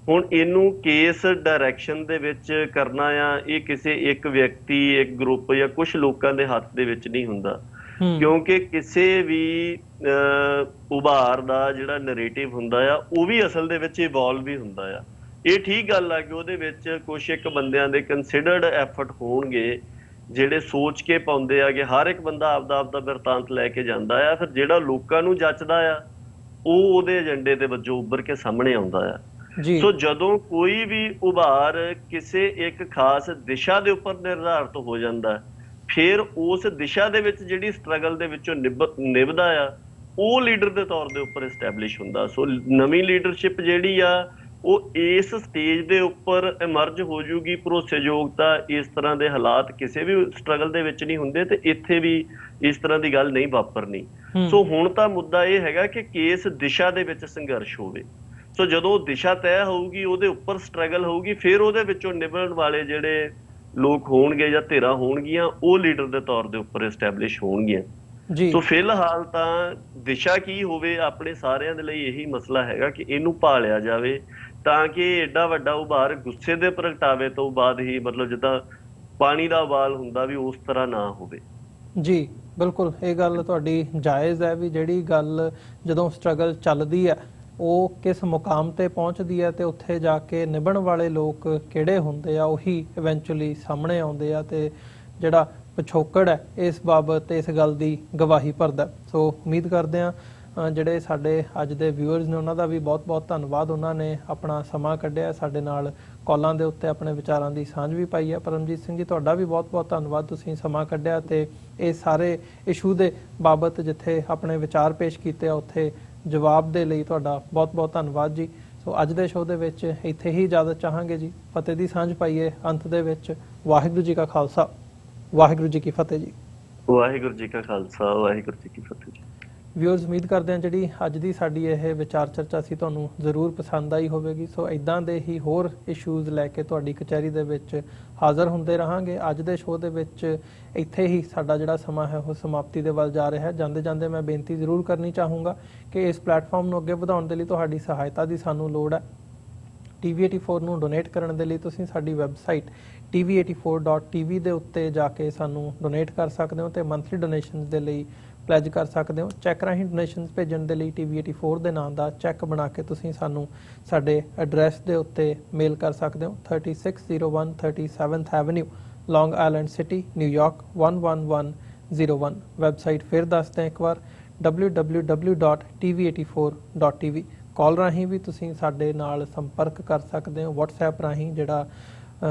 ਹੁਣ ਇਹਨੂੰ ਕਿਸ ਡਾਇਰੈਕਸ਼ਨ ਦੇ ਵਿੱਚ ਕਰਨਾ ਆ ਇਹ ਕਿਸੇ ਇੱਕ ਵਿਅਕਤੀ, ਇੱਕ ਗਰੁੱਪ ਜਾਂ ਕੁਝ ਲੋਕਾਂ ਦੇ ਹੱਥ ਦੇ ਵਿੱਚ ਨਹੀਂ ਹੁੰਦਾ, ਕਿਉਂਕਿ ਕਿਸੇ ਵੀ ਉਭਾਰ ਦਾ ਜਿਹੜਾ ਨੈਰੇਟਿਵ ਹੁੰਦਾ ਆ ਉਹ ਵੀ ਅਸਲ ਦੇ ਵਿੱਚ ਇਵੋਲਵ ਵੀ ਹੁੰਦਾ ਆ। ਇਹ ਠੀਕ ਗੱਲ ਆ ਕਿ ਉਹਦੇ ਵਿੱਚ ਕੁਛ ਇੱਕ ਬੰਦਿਆਂ ਦੇ ਕੰਸੀਡਰਡ ਐਫਰਟ ਹੋਣਗੇ ਜਿਹੜੇ ਸੋਚ ਕੇ ਪਾਉਂਦੇ ਆ ਕਿ ਹਰ ਇੱਕ ਬੰਦਾ ਆਪਦਾ ਬਿਰਤਾਂਤ ਲੈ ਕੇ ਜਾਂਦਾ ਆ, ਫਿਰ ਜਿਹੜਾ ਲੋਕਾਂ ਨੂੰ ਜੱਚਦਾ ਆ ਉਹ ਉਹਦੇ ਏਜੰਡੇ ਦੇ ਵਜੋਂ ਉੱਭਰ ਕੇ ਸਾਹਮਣੇ ਆਉਂਦਾ ਆ। ਸੋ ਜਦੋਂ ਕੋਈ ਵੀ ਉਭਾਰ ਕਿਸੇ ਇੱਕ ਖਾਸ ਦਿਸ਼ਾ ਦੇ ਉੱਪਰ ਨਿਰਧਾਰਿਤ ਹੋ ਜਾਂਦਾ, ਫਿਰ ਉਸ ਦਿਸ਼ਾ ਦੇ ਵਿੱਚ ਜਿਹੜੀ ਸਟਰਗਲ ਦੇ ਵਿੱਚੋਂ ਨਿਭਦਾ ਆ, ਉਹ ਲੀਡਰ ਦੇ ਤੌਰ ਦੇ ਉੱਪਰ ਐਸਟੈਬਲਿਸ਼ ਹੁੰਦਾ। ਸੋ ਨਵੀਂ ਲੀਡਰਸ਼ਿਪ ਜਿਹੜੀ ਆ ਉਹ ਇਸ ਸਟੇਜ ਦੇ ਉੱਪਰ ਇਮਰਜ ਹੋ ਜੂਗੀ। ਭਰੋਸੇਯੋਗਤਾ, ਇਸ ਤਰ੍ਹਾਂ ਦੇ ਹਾਲਾਤ ਕਿਸੇ ਵੀ ਸਟਰਗਲ ਦੇ ਵਿੱਚ ਨਹੀਂ ਹੁੰਦੇ ਤੇ ਇੱਥੇ ਵੀ ਇਸ ਤਰ੍ਹਾਂ ਦੀ ਗੱਲ ਨਹੀਂ ਵਾਪਰਨੀ। ਸੋ ਹੁਣ ਤਾਂ ਮੁੱਦਾ ਇਹ ਹੈਗਾ ਕਿ ਕਿਸ ਦਿਸ਼ਾ ਦੇ ਵਿੱਚ ਸੰਘਰਸ਼ ਹੋਵੇ। ਸੋ ਜਦੋਂ ਦਿਸ਼ਾ ਤੈਅ ਹੋਊਗੀ, ਉਹਦੇ ਉੱਪਰ ਸਟਰਗਲ ਹੋਊਗੀ, ਫਿਰ ਉਹਦੇ ਵਿੱਚੋਂ ਨਿਭਣ ਵਾਲੇ ਜਿਹੜੇ ਲੋਕ ਹੋਣਗੇ ਜਾਂ ਧਿਰਾਂ ਹੋਣਗੀਆਂ, ਉਹ ਲੀਡਰ ਦੇ ਤੌਰ ਦੇ ਉੱਪਰ ਐਸਟੈਬਲਿਸ਼ ਹੋਣਗੀਆਂ। ਸੋ ਫਿਲਹਾਲ ਤਾਂ ਦਿਸ਼ਾ ਕੀ ਹੋਵੇ, ਆਪਣੇ ਸਾਰਿਆਂ ਦੇ ਲਈ ਇਹੀ ਮਸਲਾ ਹੈਗਾ ਕਿ ਇਹਨੂੰ ਭਾਲਿਆ ਜਾਵੇ ਤਾਂ ਕਿ ਏਡਾ ਵੱਡਾ ਉਭਾਰ ਗੁੱਸੇ ਦੇ ਪ੍ਰਗਟਾਵੇ ਤੋਂ ਬਾਅਦ ਹੀ, ਮਤਲਬ ਜਿੱਦਾਂ ਪਾਣੀ ਦਾ ਉਬਾਲ ਹੁੰਦਾ ਵੀ, ਉਸ ਤਰ੍ਹਾਂ ਨਾ ਹੋਵੇ। ਜੀ ਬਿਲਕੁਲ, ਇਹ ਗੱਲ ਤੁਹਾਡੀ ਜਾਇਜ਼ ਹੈ ਵੀ ਜਿਹੜੀ ਗੱਲ ਜਦੋਂ ਸਟਰਗਲ ਚੱਲਦੀ ਹੈ ਉਹ ਕਿਸ ਮੁਕਾਮ ਤੇ ਪਹੁੰਚਦੀ ਹੈ ਤੇ ਉੱਥੇ ਜਾ ਕੇ ਨਿਭਣ ਵਾਲੇ ਲੋਕ ਕਿਹੜੇ ਹੁੰਦੇ ਆ, ਉਹੀ ਇਵੈਂਚੁਅਲੀ ਸਾਹਮਣੇ ਆਉਂਦੇ ਆ ਤੇ ਜਿਹੜਾ ਪਿਛੋਕੜ ਹੈ ਇਸ ਬਾਬਤ ਇਸ ਗੱਲ ਦੀ ਗਵਾਹੀ ਭਰਦਾ। ਸੋ ਉਮੀਦ ਕਰਦੇ ਹਾਂ ਜਿਹੜੇ ਸਾਡੇ ਅੱਜ ਦੇ ਵਿਊਅਰਸ ਨੇ ਉਹਨਾਂ ਦਾ ਵੀ ਬਹੁਤ-ਬਹੁਤ ਧੰਨਵਾਦ, ਉਹਨਾਂ ਨੇ ਆਪਣਾ ਸਮਾਂ ਕੱਢਿਆ, ਸਾਡੇ ਨਾਲ ਕਾਲਾਂ ਦੇ ਉੱਤੇ ਆਪਣੇ ਵਿਚਾਰਾਂ ਦੀ ਸਾਂਝ ਵੀ ਪਾਈ ਹੈ। ਪਰਮਜੀਤ ਸਿੰਘ ਜੀ, ਤੁਹਾਡਾ ਵੀ ਬਹੁਤ-ਬਹੁਤ ਧੰਨਵਾਦ, ਤੁਸੀਂ ਸਮਾਂ ਕੱਢਿਆ ਤੇ ਇਹ ਸਾਰੇ ਇਸ਼ੂ ਦੇ ਬਾਬਤ ਜਿੱਥੇ ਆਪਣੇ ਵਿਚਾਰ ਪੇਸ਼ ਕੀਤੇ ਆ ਉੱਥੇ ਜਵਾਬ ਦੇ ਲਈ ਤੁਹਾਡਾ ਬਹੁਤ-ਬਹੁਤ ਧੰਨਵਾਦ ਜੀ। ਸੋ ਅੱਜ ਦੇ ਸ਼ੋਅ ਦੇ ਵਿੱਚ ਇੱਥੇ ਹੀ ਇਜਾਜ਼ਤ ਚਾਹਾਂਗੇ ਜੀ। ਫਤਿਹ ਦੀ ਸਾਂਝ ਪਾਈਏ ਅੰਤ ਦੇ ਵਿੱਚ। ਵਾਹਿਗੁਰੂ ਜੀ ਕਾ ਖਾਲਸਾ, ਵਾਹਿਗੁਰੂ ਜੀ ਕੀ ਫਤਿਹ ਜੀ। ਵਾਹਿਗੁਰੂ ਜੀ ਕਾ ਖਾਲਸਾ, ਵਾਹਿਗੁਰੂ ਜੀ ਕੀ ਫਤਿਹ ਜੀ। ਵਿਊਅਰਸ, ਉਮੀਦ ਕਰਦੇ ਹਾਂ ਜਿਹੜੀ ਅੱਜ ਦੀ ਸਾਡੀ ਇਹ ਵਿਚਾਰ ਚਰਚਾ ਸੀ ਤੁਹਾਨੂੰ ਜ਼ਰੂਰ ਪਸੰਦ ਆਈ ਹੋਵੇਗੀ। ਸੋ ਇਦਾਂ ਦੇ ਹੀ ਹੋਰ ਇਸ਼ੂਜ਼ ਲੈ ਕੇ ਤੁਹਾਡੀ ਕਚਹਿਰੀ ਦੇ ਵਿੱਚ ਹਾਜ਼ਰ ਹੁੰਦੇ ਰਹਾਂਗੇ। ਅੱਜ ਦੇ ਸ਼ੋਅ ਦੇ ਵਿੱਚ ਇੱਥੇ ਹੀ ਸਾਡਾ ਜਿਹੜਾ ਸਮਾਂ ਹੈ ਉਹ ਸਮਾਪਤੀ ਦੇ ਵੱਲ ਜਾ ਰਿਹਾ ਹੈ। ਜਾਂਦੇ ਜਾਂਦੇ ਮੈਂ ਬੇਨਤੀ ਜ਼ਰੂਰ ਕਰਨੀ ਚਾਹੂੰਗਾ ਕਿ ਇਸ ਪਲੇਟਫਾਰਮ ਨੂੰ ਅੱਗੇ ਵਧਾਉਣ ਦੇ ਲਈ ਤੁਹਾਡੀ ਸਹਾਇਤਾ ਦੀ ਸਾਨੂੰ ਲੋੜ ਹੈ। TV84 ਨੂੰ ਡੋਨੇਟ ਕਰਨ ਦੇ ਲਈ ਤੁਸੀਂ ਸਾਡੀ ਵੈਬਸਾਈਟ tv84.tv ਦੇ ਉੱਤੇ ਜਾ ਕੇ ਸਾਨੂੰ ਡੋਨੇਟ ਕਰ ਸਕਦੇ ਹੋ ਤੇ ਮੰਥਲੀ ਡੋਨੇਸ਼ਨਸ ਦੇ ਲਈ ਪਲੈਜ ਕਰ ਸਕਦੇ ਹੋ। ਚੈੱਕ ਰਾਹੀਂ ਡੋਨੇਸ਼ਨਸ ਭੇਜਣ ਦੇ ਲਈ TV84 ਦੇ ਨਾਮ ਦਾ ਚੈੱਕ ਬਣਾ ਕੇ ਤੁਸੀਂ ਸਾਨੂੰ ਸਾਡੇ ਐਡਰੈਸ ਦੇ ਉੱਤੇ ਮੇਲ ਕਰ ਸਕਦੇ ਹੋ। 3601 37th ਐਵਨਿਊ, ਲੌਂਗ ਆਈਲੈਂਡ ਸਿਟੀ, ਨਿਊਯਾਰਕ 11101। ਵੈਬਸਾਈਟ ਫਿਰ ਦੱਸਦੇ ਇੱਕ ਵਾਰ, www.tv84.tv। ਕਾਲ ਰਾਹੀਂ ਵੀ ਤੁਸੀਂ ਸਾਡੇ ਨਾਲ ਸੰਪਰਕ ਕਰ ਸਕਦੇ ਹੋ। WhatsApp ਰਾਹੀਂ ਜਿਹੜਾ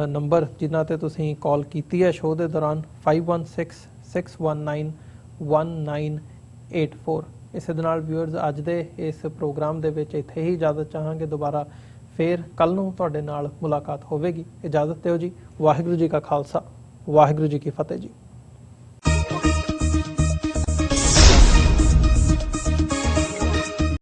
ਨੰਬਰ ਜਿਨ੍ਹਾਂ ਤੇ ਤੁਸੀਂ ਕਾਲ ਕੀਤੀ ਹੈ ਸ਼ੋਅ ਦੇ ਦੌਰਾਨ 5166191984। ਇਸੇ ਦੇ ਨਾਲ ਵਿਊਅਰਸ ਅੱਜ ਦੇ ਇਸ ਪ੍ਰੋਗਰਾਮ ਦੇ ਵਿੱਚ ਇੱਥੇ ਹੀ ਇਜਾਜ਼ਤ ਚਾਹਾਂਗੇ। ਦੁਬਾਰਾ ਫੇਰ ਕੱਲ ਨੂੰ ਤੁਹਾਡੇ ਨਾਲ ਮੁਲਾਕਾਤ ਹੋਵੇਗੀ। ਇਜਾਜ਼ਤ ਦਿਓ ਜੀ। ਵਾਹਿਗੁਰੂ ਜੀ ਕਾ ਖਾਲਸਾ, ਵਾਹਿਗੁਰੂ ਜੀ ਕੀ ਫਤਿਹ ਜੀ।